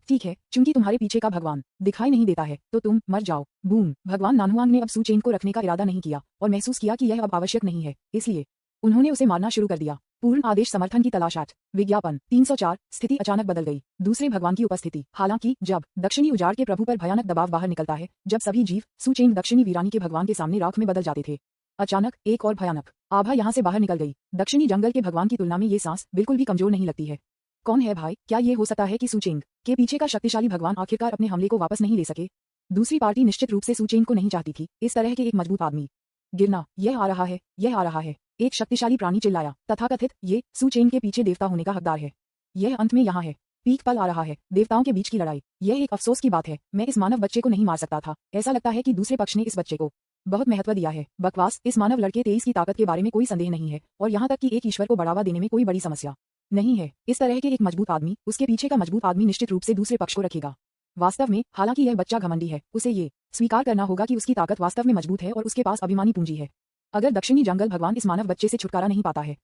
ठीक है, चूंकि तुम्हारे पीछे का भगवान दिखाई नहीं देता है, तो तुम मर जाओ। बूम। भगवान नानहुआंग ने अब सू चेंग को रखने का इरादा नहीं किया और महसूस किया कि यह अब आवश्यक नहीं है, इसलिए उन्होंने उसे मारना शुरू कर दिया। पूर्ण आदेश समर्थन की तलाश। विज्ञापन 304। स्थिति अचानक बदल गई। दूसरे भगवान की उपस्थिति। हालांकि जब दक्षिणी उजाड़ के प्रभु पर भयानक दबाव बाहर निकलता है, जब सभी जीव सू चेंग दक्षिणी वीरानी के भगवान के सामने राख में बदल जाते थे, अचानक एक और भयानक आभा यहाँ से बाहर निकल गई। दक्षिणी जंगल के भगवान की तुलना में ये सांस बिल्कुल भी कमजोर नहीं लगती है। कौन है भाई? क्या ये हो सकता है कि सू चेंग के पीछे का शक्तिशाली भगवान आखिरकार अपने हमले को वापस नहीं ले सके? दूसरी पार्टी निश्चित रूप से सू चेंग को नहीं चाहती थी। इस तरह के एक मजबूत आदमी गिरना, यह आ रहा है, यह आ रहा है। एक शक्तिशाली प्राणी चिल्लाया, तथाकथित ये सू चेंग के पीछे देवता होने का हकदार है। यह अंत में यहाँ है। पीक पल आ रहा है, देवताओं के बीच की लड़ाई। यह एक अफसोस की बात है, मैं इस मानव बच्चे को नहीं मार सकता था। ऐसा लगता है कि दूसरे पक्ष ने इस बच्चे को बहुत महत्व दिया है। बकवास। इस मानव लड़के 23 की ताकत के बारे में कोई संदेह नहीं है, और यहाँ तक कि एक ईश्वर को बढ़ावा देने में कोई बड़ी समस्या नहीं है। इस तरह के एक मजबूत आदमी, उसके पीछे का मजबूत आदमी निश्चित रूप से दूसरे पक्ष को रखेगा। वास्तव में, हालांकि यह बच्चा घमंडी है, उसे ये स्वीकार करना होगा कि उसकी ताकत वास्तव में मजबूत है और उसके पास अभिमानी पूंजी है। अगर दक्षिणी जंगल भगवान इस मानव बच्चे से छुटकारा नहीं पाता है,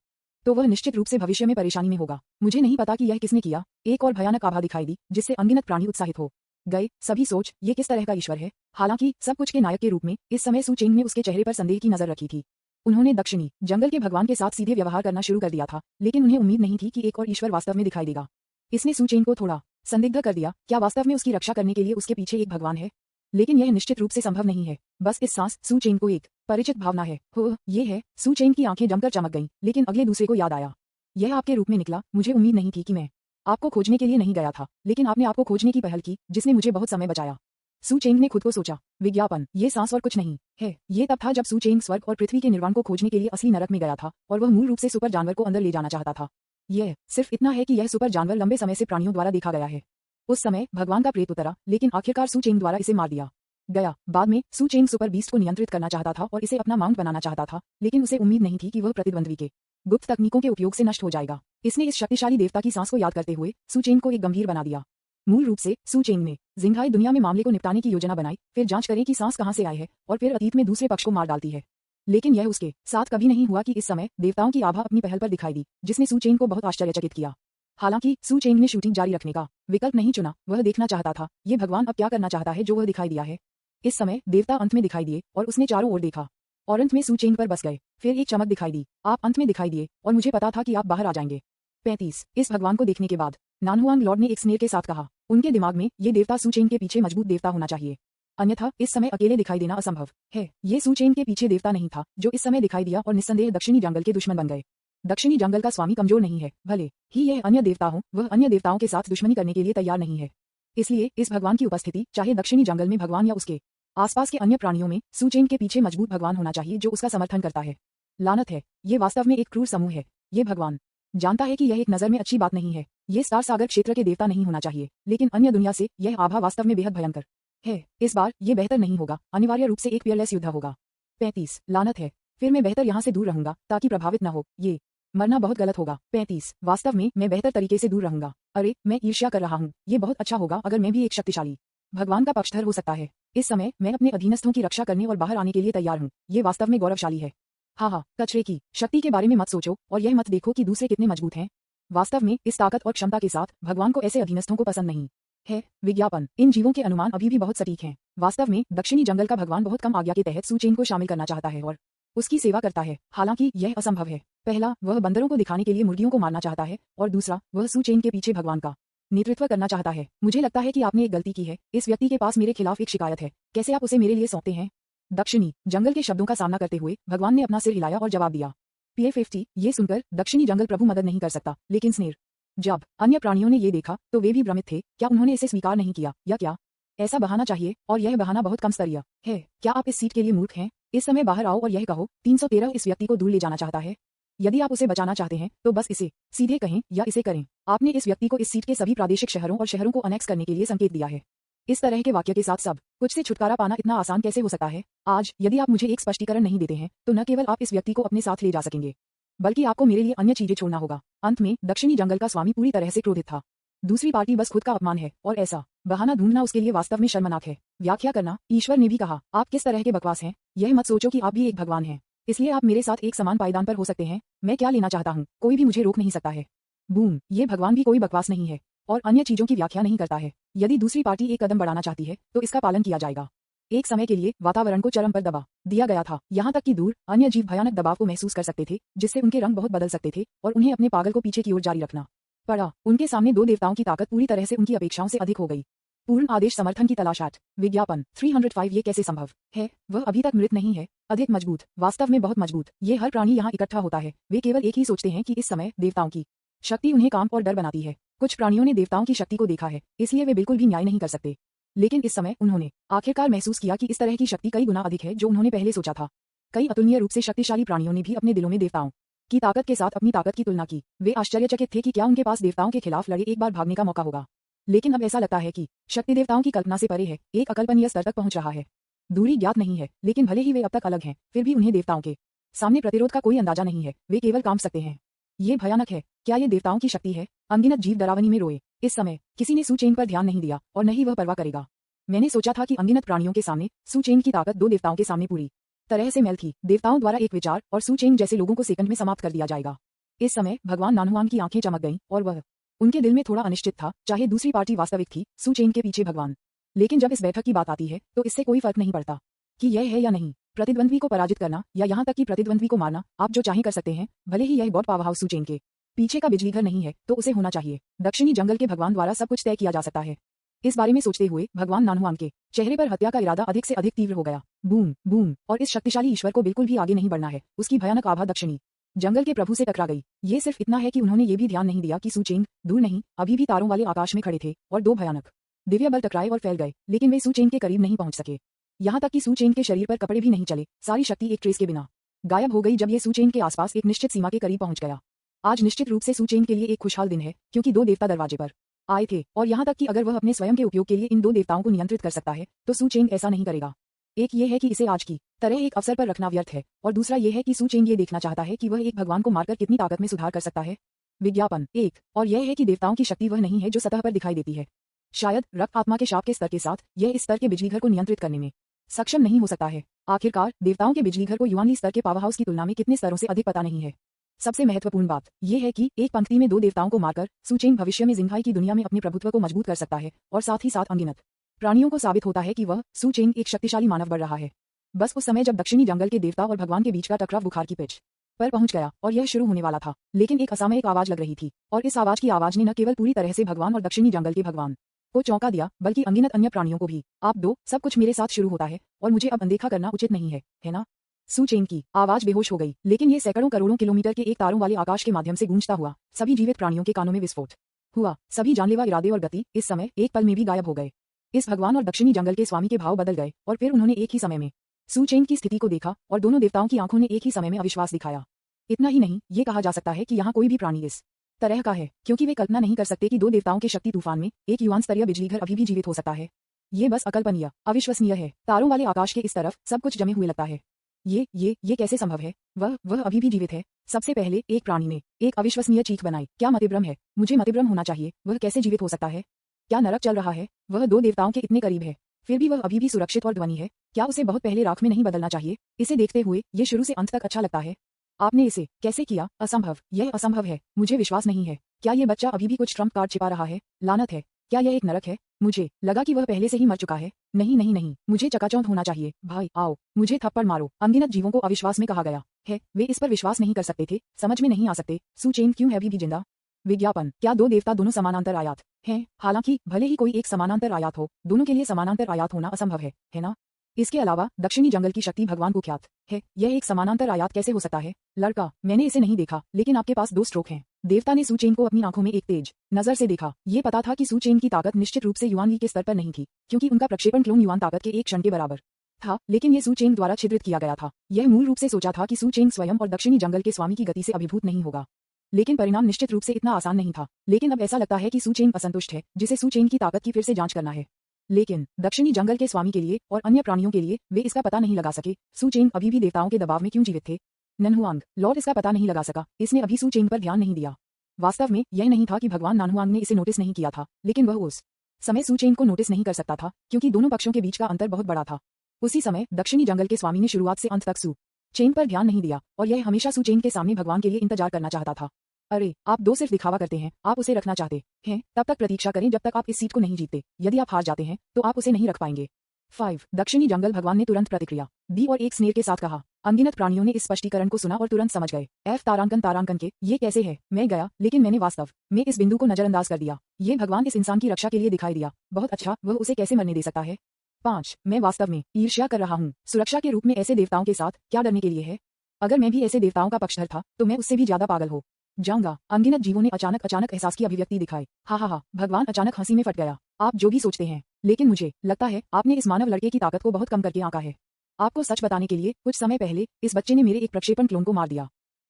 तो वह निश्चित रूप से भविष्य में परेशानी में होगा। मुझे नहीं पता कि यह किसने किया। एक और भयानक आभा दिखाई दी, जिससे अनगिनत प्राणी उत्साहित हो गए। सभी सोच, ये किस तरह का ईश्वर है? हालांकि सब कुछ के नायक के रूप में इस समय सू चेंग ने उसके चेहरे पर संदेह की नजर रखी थी। उन्होंने दक्षिणी जंगल के भगवान के साथ सीधे व्यवहार करना शुरू कर दिया था, लेकिन उन्हें उम्मीद नहीं थी कि एक और ईश्वर वास्तव में दिखाई देगा। इसने सू चेंग को थोड़ा संदिग्ध कर दिया। क्या वास्तव में उसकी रक्षा करने के लिए उसके पीछे एक भगवान है? लेकिन यह निश्चित रूप से संभव नहीं है। बस इस सांस सू चेंग को एक परिचित भावना है। हो, ये है। सू चेंग की आंखें जमकर चमक गईं, लेकिन अगले दूसरे को याद आया। यह आपके रूप में निकला। मुझे उम्मीद नहीं थी कि मैं आपको खोजने के लिए नहीं गया था, लेकिन आपने आपको खोजने की पहल की, जिसने मुझे बहुत समय बचाया। सू चेंग ने खुद को सोचा। विज्ञापन। ये सांस और कुछ नहीं है। ये तब था जब सू चेंग स्वर्ग और पृथ्वी के निर्वाण को खोजने के लिए असली नरक में गया था, और वह मूल रूप से सुपर जानवर को अंदर ले जाना चाहता था। यह सिर्फ इतना है कि यह सुपर जानवर लंबे समय से प्राणियों द्वारा देखा गया है। उस समय भगवान का प्रेत उतरा, लेकिन आखिरकार सू चेंग द्वारा इसे मार दिया गया। बाद में सू चेंग सुपर बीस्ट को नियंत्रित करना चाहता था और इसे अपना माउंट बनाना चाहता था, लेकिन उसे उम्मीद नहीं थी कि वह प्रतिद्वंद्वी के गुप्त तकनीकों के उपयोग से नष्ट हो जाएगा। इसने इस शक्तिशाली देवता की सांस को याद करते हुए सू चेंग को एक गंभीर बना दिया। मूल रूप से सू चेंग ने जिंघाई दुनिया में मामले को निपटाने की योजना बनाई, फिर जांच करें कि सांस कहां से आई है, और फिर अतीत में दूसरे पक्ष को मार डालती है। लेकिन यह उसके साथ कभी नहीं हुआ कि इस समय देवताओं की आभा अपनी पहल पर दिखाई दी, जिसने सू चेंग को बहुत आश्चर्यचकित किया। हालांकि सू चेंग ने शूटिंग जारी रखने का विकल्प नहीं चुना। वह देखना चाहता था, ये भगवान अब क्या करना चाहता है जो वह दिखाई दिया है। इस समय देवता अंत में दिखाई दिए और उसने चारों ओर देखा, और अंत में सू चेंग पर बस गए। फिर एक चमक दिखाई दी। आप अंत में दिखाई दिए, और मुझे पता था कि आप बाहर आ जाएंगे। 35। इस भगवान को देखने के बाद नानहुआंग लॉर्ड ने एक स्नेर के साथ कहा। उनके दिमाग में ये देवता सू चेंग के पीछे मजबूत देवता होना चाहिए, अन्यथा इस समय अकेले दिखाई देना असंभव है। ये सू चेंग के पीछे देवता नहीं था जो इस समय दिखाई दिया, और निस्संदेह दक्षिणी जंगल के दुश्मन बन गए। दक्षिणी जंगल का स्वामी कमजोर नहीं है, भले ही यह अन्य देवता हो, वह अन्य देवताओं के साथ दुश्मनी करने के लिए तैयार नहीं है। इसलिए इस भगवान की उपस्थिति, चाहे दक्षिणी जंगल में भगवान या उसके आसपास के अन्य प्राणियों में, सू चेंग के पीछे मजबूत भगवान होना चाहिए जो उसका समर्थन करता है। लानत है, ये वास्तव में एक क्रूर समूह है। ये भगवान जानता है कि यह एक नजर में अच्छी बात नहीं है। ये स्टार सागर क्षेत्र के देवता नहीं होना चाहिए, लेकिन अन्य दुनिया से यह आभा वास्तव में बेहद भयंकर है। इस बार ये बेहतर नहीं होगा, अनिवार्य रूप से एक पीयरलेस युद्ध होगा। 35। लानत है, फिर मैं बेहतर यहाँ से दूर रहूंगा ताकि प्रभावित न हो। ये मरना बहुत गलत होगा। 35 वास्तव में मैं बेहतर तरीके से दूर रहूंगा। अरे मैं ईर्ष्या कर रहा हूँ। ये बहुत अच्छा होगा अगर मैं भी एक शक्तिशाली भगवान का पक्षधर हो सकता है। इस समय मैं अपने अधीनस्थों की रक्षा करने और बाहर आने के लिए तैयार हूँ। ये वास्तव में गौरवशाली है। हाँ, कचरे की शक्ति के बारे में मत सोचो और यह मत देखो कि दूसरे कितने मजबूत हैं। वास्तव में इस ताकत और क्षमता के साथ भगवान को ऐसे अधीनस्थों को पसंद नहीं है। विज्ञापन इन जीवों के अनुमान अभी भी बहुत सटीक हैं। वास्तव में दक्षिणी जंगल का भगवान बहुत कम आज्ञा के तहत सूचेन को शामिल करना चाहता है और उसकी सेवा करता है। हालांकि यह असंभव है। पहला, वह बंदरों को दिखाने के लिए मुर्गियों को मारना चाहता है और दूसरा, वह सूचेन के पीछे भगवान का नेतृत्व करना चाहता है। मुझे लगता है कि आपने एक गलती की है। इस व्यक्ति के पास मेरे खिलाफ एक शिकायत है। कैसे आप उसे मेरे लिए सौंपते हैं? दक्षिणी जंगल के शब्दों का सामना करते हुए भगवान ने अपना सिर हिलाया और जवाब दिया। PA50 ये सुनकर दक्षिणी जंगल प्रभु मदद नहीं कर सकता, लेकिन स्नेर जब अन्य प्राणियों ने ये देखा तो वे भी भ्रमित थे। क्या उन्होंने इसे स्वीकार नहीं किया या क्या ऐसा बहाना चाहिए? और यह बहाना बहुत कम स्तरीय है। क्या आप इस सीट के लिए मूर्ख हैं? इस समय बाहर आओ और यह कहो 313 इस व्यक्ति को दूर ले जाना चाहता है। यदि आप उसे बचाना चाहते हैं तो बस इसे सीधे कहें या इसे करें। आपने इस व्यक्ति को इस सीट के सभी प्रादेशिक शहरों और शहरों को अनेक्स करने के लिए संकेत दिया है। इस तरह के वाक्य के साथ सब कुछ से छुटकारा पाना इतना आसान कैसे हो सकता है? आज यदि आप मुझे एक स्पष्टीकरण नहीं देते हैं तो न केवल आप इस व्यक्ति को अपने साथ ले जा सकेंगे, बल्कि आपको मेरे लिए अन्य चीजें छोड़ना होगा। अंत में दक्षिणी जंगल का स्वामी पूरी तरह से क्रोधित था। दूसरी पार्टी बस खुद का अपमान है और ऐसा बहाना ढूंढना उसके लिए वास्तव में शर्मनाक है। व्याख्या करना, ईश्वर ने भी कहा, आप किस तरह के बकवास हैं। यह मत सोचो कि आप भी एक भगवान हैं, इसलिए आप मेरे साथ एक समान पायदान पर हो सकते हैं। मैं क्या लेना चाहता हूँ कोई भी मुझे रोक नहीं सकता है। बूम, ये भगवान भी कोई बकवास नहीं है और अन्य चीजों की व्याख्या नहीं करता है। यदि दूसरी पार्टी एक कदम बढ़ाना चाहती है तो इसका पालन किया जाएगा। एक समय के लिए वातावरण को चरम पर दबा दिया गया था, यहाँ तक कि दूर अन्य जीव भयानक दबाव को महसूस कर सकते थे, जिससे उनके रंग बहुत बदल सकते थे और उन्हें अपने पागल को पीछे की ओर जारी रखना पड़ा। उनके सामने दो देवताओं की ताकत पूरी तरह से उनकी अपेक्षाओं से अधिक हो गई। पूर्ण आदेश समर्थन की तलाश। विज्ञापन 305 ये कैसे संभव है? वह अभी तक मृत नहीं है, अधिक मजबूत, वास्तव में बहुत मजबूत। ये हर प्राणी यहाँ इकट्ठा होता है। वे केवल एक ही सोचते हैं कि इस समय देवताओं की शक्ति उन्हें काम और डर बनाती है। कुछ प्राणियों ने देवताओं की शक्ति को देखा है, इसलिए वे बिल्कुल भी न्याय नहीं कर सकते। लेकिन इस समय उन्होंने आखिरकार महसूस किया कि इस तरह की शक्ति कई गुना अधिक है जो उन्होंने पहले सोचा था। कई अतुलनीय रूप से शक्तिशाली प्राणियों ने भी अपने दिलों में देवताओं की ताकत के साथ अपनी ताकत की तुलना की। वे आश्चर्यचकित थे कि क्या उनके पास देवताओं के खिलाफ लड़े एक बार भागने का मौका होगा। लेकिन अब ऐसा लगता है कि शक्ति देवताओं की कल्पना से परे है, एक अकल्पनीय स्तर तक पहुंच रहा है। दूरी ज्ञात नहीं है, लेकिन भले ही वे अब तक अलग हैं, फिर भी उन्हें देवताओं के सामने प्रतिरोध का कोई अंदाजा नहीं है। वे केवल कांप सकते हैं। ये भयानक है। क्या ये देवताओं की शक्ति है? अनगिनत जीव डरावनी में रोए। इस समय किसी ने सूचेन पर ध्यान नहीं दिया और न ही वह परवाह करेगा। मैंने सोचा था कि अनगिनत प्राणियों के सामने सूचेन की ताकत दो देवताओं के सामने पूरी तरह से मेल थी। देवताओं द्वारा एक विचार और सूचेन जैसे लोगों को सेकंड में समाप्त कर दिया जाएगा। इस समय भगवान नानुआन की आंखें चमक गईं और वह उनके दिल में थोड़ा अनिश्चित था, चाहे दूसरी पार्टी वास्तविक थी, सूचेन के पीछे भगवान। लेकिन जब इस बैठक की बात आती है तो इससे कोई फर्क नहीं पड़ता कि यह है या नहीं। प्रतिद्वंद्वी को पराजित करना या यहाँ तक कि प्रतिद्वंद्वी को मारना, आप जो चाहे कर सकते हैं, भले ही यह गॉड पावर हाउस सूचेन के पीछे का बिजली घर नहीं है तो उसे होना चाहिए। दक्षिणी जंगल के भगवान द्वारा सब कुछ तय किया जा सकता है। इस बारे में सोचते हुए भगवान नानुआन के चेहरे पर हत्या का इरादा अधिक से अधिक तीव्र हो गया। बूम बूम, और इस शक्तिशाली ईश्वर को बिल्कुल भी आगे नहीं बढ़ना है। उसकी भयानक आभा दक्षिणी जंगल के प्रभु से टकरा गई। ये सिर्फ इतना है कि उन्होंने ये भी ध्यान नहीं दिया कि सूचेन दूर नहीं, अभी भी तारों वाले आकाश में खड़े थे और दो भयानक दिव्य बल टकराए और फैल गए, लेकिन वे सूचेन के करीब नहीं पहुंच सके। यहाँ तक कि सूचेन के शरीर पर कपड़े भी नहीं चले। सारी शक्ति एक ट्रेस के बिना गायब हो गई जब ये सूचेन के आसपास एक निश्चित सीमा के करीब पहुंच गया। आज निश्चित रूप से सूचेन के लिए एक खुशहाल दिन है, क्योंकि दो देवता दरवाजे पर आए थे और यहाँ तक कि अगर वह अपने स्वयं के उपयोग के लिए इन दो देवताओं को नियंत्रित कर सकता है तो सूचेन ऐसा नहीं करेगा। एक ये है कि इसे आज की तरह एक अवसर पर रखना व्यर्थ है और दूसरा ये है कि सूचेन ये देखना चाहता है कि वह एक भगवान को मारकर कितनी ताकत में सुधार कर सकता है। विज्ञापन 1 और यह है कि देवताओं की शक्ति वह नहीं है जो सतह पर दिखाई देती है। शायद रक्त आत्मा के शाप के स्तर के साथ यह इस स्तर के बिजली घर को नियंत्रित करने में सक्षम नहीं हो सकता है। आखिरकार देवताओं के बिजली घर को युवानी स्तर के पावर हाउस की तुलना में कितने स्तरों से अधिक पता नहीं है। सबसे महत्वपूर्ण बात यह है कि एक पंक्ति में दो देवताओं को मारकर सूचेन भविष्य में जिंघाई की दुनिया में अपने प्रभुत्व को मजबूत कर सकता है और साथ ही साथ अनगिनत प्राणियों को साबित होता है कि वह सूचेन एक शक्तिशाली मानव बढ़ रहा है। बस उस समय जब दक्षिणी जंगल के देवता और भगवान के बीच का टकराव बुखार की पिच पर पहुंच गया और यह शुरू होने वाला था, लेकिन एक असामयिक आवाज लग रही थी और इस आवाज की आवाज ने न केवल पूरी तरह से भगवान और दक्षिणी जंगल के भगवान को चौंका दिया, बल्कि अनगिनत अन्य प्राणियों को भी। आप दो, सब कुछ मेरे साथ शुरू होता है और मुझे अब अनदेखा करना उचित नहीं है ना? सूचेन की आवाज बेहोश हो गई, लेकिन ये सैकड़ों करोड़ों किलोमीटर के एक तारों वाले आकाश के माध्यम से गूंजता हुआ सभी जीवित प्राणियों के कानों में विस्फोट हुआ। सभी जानलेवा इरादे और गति इस समय एक पल में भी गायब हो गए। इस भगवान और दक्षिणी जंगल के स्वामी के भाव बदल गए और फिर उन्होंने एक ही समय में सूचेन की स्थिति को देखा और दोनों देवताओं की आंखों ने एक ही समय में अविश्वास दिखाया। इतना ही नहीं, ये कहा जा सकता है कि यहाँ कोई भी प्राणी इस तरह का है, क्योंकि वे कल्पना नहीं कर सकते कि दो देवताओं के शक्ति तूफान में एक युवान स्तरीय बिजली घर अभी भी जीवित हो सकता है। ये बस अकल्पनीय, अविश्वसनीय है। तारों वाले आकाश के इस तरफ सब कुछ जमे हुए लगता है। ये कैसे संभव है? वह अभी भी जीवित है। सबसे पहले एक प्राणी ने एक अविश्वसनीय चीख बनाई। क्या मतिभ्रम है? मुझे मतिभ्रम होना चाहिए। वह कैसे जीवित हो सकता है? क्या नरक चल रहा है? वह दो देवताओं के इतने करीब है, फिर भी वह अभी भी सुरक्षित और ध्वनि है। क्या उसे बहुत पहले राख में नहीं बदलना चाहिए? इसे देखते हुए ये शुरू से अंत तक अच्छा लगता है। आपने इसे कैसे किया? असंभव, यह असंभव है। मुझे विश्वास नहीं है। क्या ये बच्चा अभी भी कुछ ट्रम्प कार्ड छिपा रहा है? लानत है। क्या यह एक नरक है? मुझे लगा कि वह पहले से ही मर चुका है। नहीं नहीं नहीं, मुझे चकाचौंध होना चाहिए। भाई आओ, मुझे थप्पड़ मारो। अनगिनत जीवों को अविश्वास में कहा गया है, वे इस पर विश्वास नहीं कर सकते थे। समझ में नहीं आ सकते सु चेन क्यों है अभी भी जिंदा। विज्ञापन, क्या दो देवता दोनों समानांतर आयात हैं? हालांकि भले ही कोई एक समानांतर आयात हो, दोनों के लिए समानांतर आयात होना असंभव है ना? इसके अलावा दक्षिणी जंगल की शक्ति भगवान को ख्यात है। यह एक समानांतर आयात कैसे हो सकता है? लड़का, मैंने इसे नहीं देखा, लेकिन आपके पास 2 स्ट्रोक हैं। देवता ने सु चेन को अपनी आंखों में एक तेज नजर से देखा। ये पता था कि सु चेन की ताकत निश्चित रूप से युआन ली के स्तर पर नहीं थी, क्योंकि उनका प्रक्षेपण क्लोन युआन ताकत के एक क्षण के बराबर था, लेकिन ये सु चेन द्वारा छिद्रित किया गया था। यह मूल रूप से सोचा था कि सु चेन स्वयं और दक्षिणी जंगल के स्वामी की गति से अभिभूत नहीं होगा, लेकिन परिणाम निश्चित रूप से इतना आसान नहीं था। लेकिन अब ऐसा लगता है कि सु चेन असंतुष्ट है, जिसे सु चेन की ताकत की फिर से जांच करना है। लेकिन दक्षिणी जंगल के स्वामी के लिए और अन्य प्राणियों के लिए वे इसका पता नहीं लगा सके सु चेन अभी भी देवताओं के दबाव में क्यों जीवित थे। ननहुआंग लॉर्ड इसका पता नहीं लगा सका। इसने अभी सु चेन पर ध्यान नहीं दिया। वास्तव में यह नहीं था कि भगवान नानहुआंग ने इसे नोटिस नहीं किया था, लेकिन वह उस समय सु चेन को नोटिस नहीं कर सकता था, क्योंकि दोनों पक्षों के बीच का अंतर बहुत बड़ा था। उसी समय दक्षिणी जंगल के स्वामी ने शुरुआत से अंत तक सु चेन पर ध्यान नहीं दिया, और यह हमेशा सु चेन के सामने भगवान के लिए इंतजार करना चाहता था। अरे आप दो सिर्फ दिखावा करते हैं। आप उसे रखना चाहते हैं, तब तक प्रतीक्षा करें जब तक आप इस सीट को नहीं जीतते। यदि आप हार जाते हैं तो आप उसे नहीं रख पाएंगे। 5 दक्षिणी जंगल भगवान ने तुरंत प्रतिक्रिया दी और एक स्नेर के साथ कहा। अनगिनत प्राणियों ने इस स्पष्टीकरण को सुना और तुरंत समझ गए। F तारांकन के ये कैसे है? मैं गया, लेकिन मैंने वास्तव में इस बिंदु को नजरअंदाज कर दिया। ये भगवान इस इंसान की रक्षा के लिए दिखाई दिया। बहुत अच्छा, वह उसे कैसे मरने दे सकता है? 5 मैं वास्तव में ईर्ष्या कर रहा हूँ। सुरक्षा के रूप में ऐसे देवताओं के साथ क्या डरने के लिए है? अगर मैं भी ऐसे देवताओं का पक्षधर था तो मैं उससे भी ज्यादा पागल हो जाऊंगा। अनगिनत जीवों ने अचानक एहसास की अभिव्यक्ति दिखाई। हा, भगवान अचानक हंसी में फट गया। आप जो भी सोचते हैं, लेकिन मुझे लगता है आपने इस मानव लड़के की ताकत को बहुत कम करके आंका है। आपको सच बताने के लिए कुछ समय पहले इस बच्चे ने मेरे एक प्रक्षेपण क्लोन को मार दिया,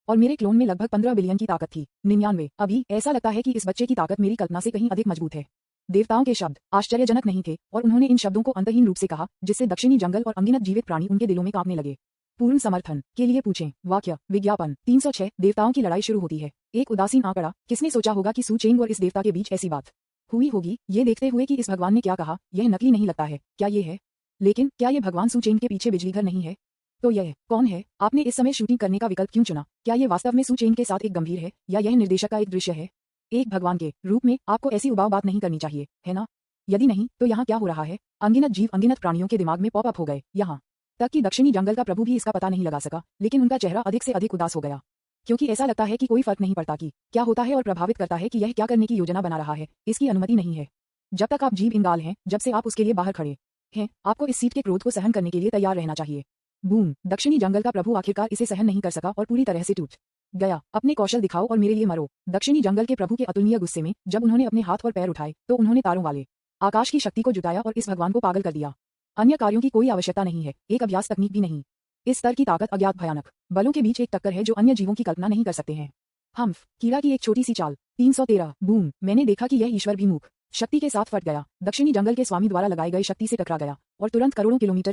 और मेरे क्लोन में लगभग 15 बिलियन की ताकत थी। 99। अभी ऐसा लगता है कि इस बच्चे की ताकत मेरी कल्पना से कहीं अधिक मजबूत है। देवताओं के शब्द आश्चर्यजनक नहीं थे, और उन्होंने इन शब्दों को अंतहीन रूप से कहा, जिससे दक्षिणी जंगल और अनगिनत जीवित प्राणी उनके दिलों में कांपने लगे। पूर्ण समर्थन के लिए पूछें। वाक्य विज्ञापन 306 देवताओं की लड़ाई शुरू होती है। एक उदासीन आंकड़ा। किसने सोचा होगा कि सु चेंग और इस देवता के बीच ऐसी बात हुई होगी? ये देखते हुए कि इस भगवान ने क्या कहा, यह नकली नहीं लगता है। क्या ये है? लेकिन क्या ये भगवान सु चेंग के पीछे बिजलीघर नहीं है? तो यह कौन है? आपने इस समय शूटिंग करने का विकल्प क्यों चुना? क्या ये वास्तव में सु चेंग के साथ एक गंभीर है, या यह निर्देशक का एक दृश्य है? एक भगवान के रूप में आपको ऐसी उबाऊ बात नहीं करनी चाहिए, है ना? यदि नहीं तो यहाँ क्या हो रहा है? अनगिनत जीव अनगिनत प्राणियों के दिमाग में पॉप अप हो गए। यहाँ तक कि दक्षिणी जंगल का प्रभु भी इसका पता नहीं लगा सका, लेकिन उनका चेहरा अधिक से अधिक उदास हो गया, क्योंकि ऐसा लगता है कि कोई फर्क नहीं पड़ता कि क्या होता है और प्रभावित करता है कि यह क्या करने की योजना बना रहा है। इसकी अनुमति नहीं है। जब तक आप जीव इंगाल हैं, जब से आप उसके लिए बाहर खड़े हैं, आपको इस सीट के क्रोध को सहन करने के लिए तैयार रहना चाहिए। बूम। दक्षिणी जंगल का प्रभु आखिरकार इसे सहन नहीं कर सका और पूरी तरह से टूट गया। अपने कौशल दिखाओ और मेरे लिए मरो। दक्षिणी जंगल के प्रभु के अतुलनीय गुस्से में जब उन्होंने अपने हाथ और पैर उठाए तो उन्होंने तारों वाले आकाश की शक्ति को जुटाया और इस भगवान को पागल कर दिया। अन्य कार्यों की कोई आवश्यकता नहीं है, एक अभ्यास तकनीक भी नहीं। इस स्तर की ताकत अज्ञात भयानक बलों के बीच एक टक्कर है जो अन्य जीवों की कल्पना नहीं कर सकते हैं। हम्फ कीड़ा की एक छोटी सी चाल। 313 बूम। मैंने देखा कि यह ईश्वर भी मूक शक्ति के साथ फट गया। दक्षिणी जंगल के स्वामी द्वारा लगाई गई शक्ति से टकरा गया और तुरंत करोड़ों किलोमीटर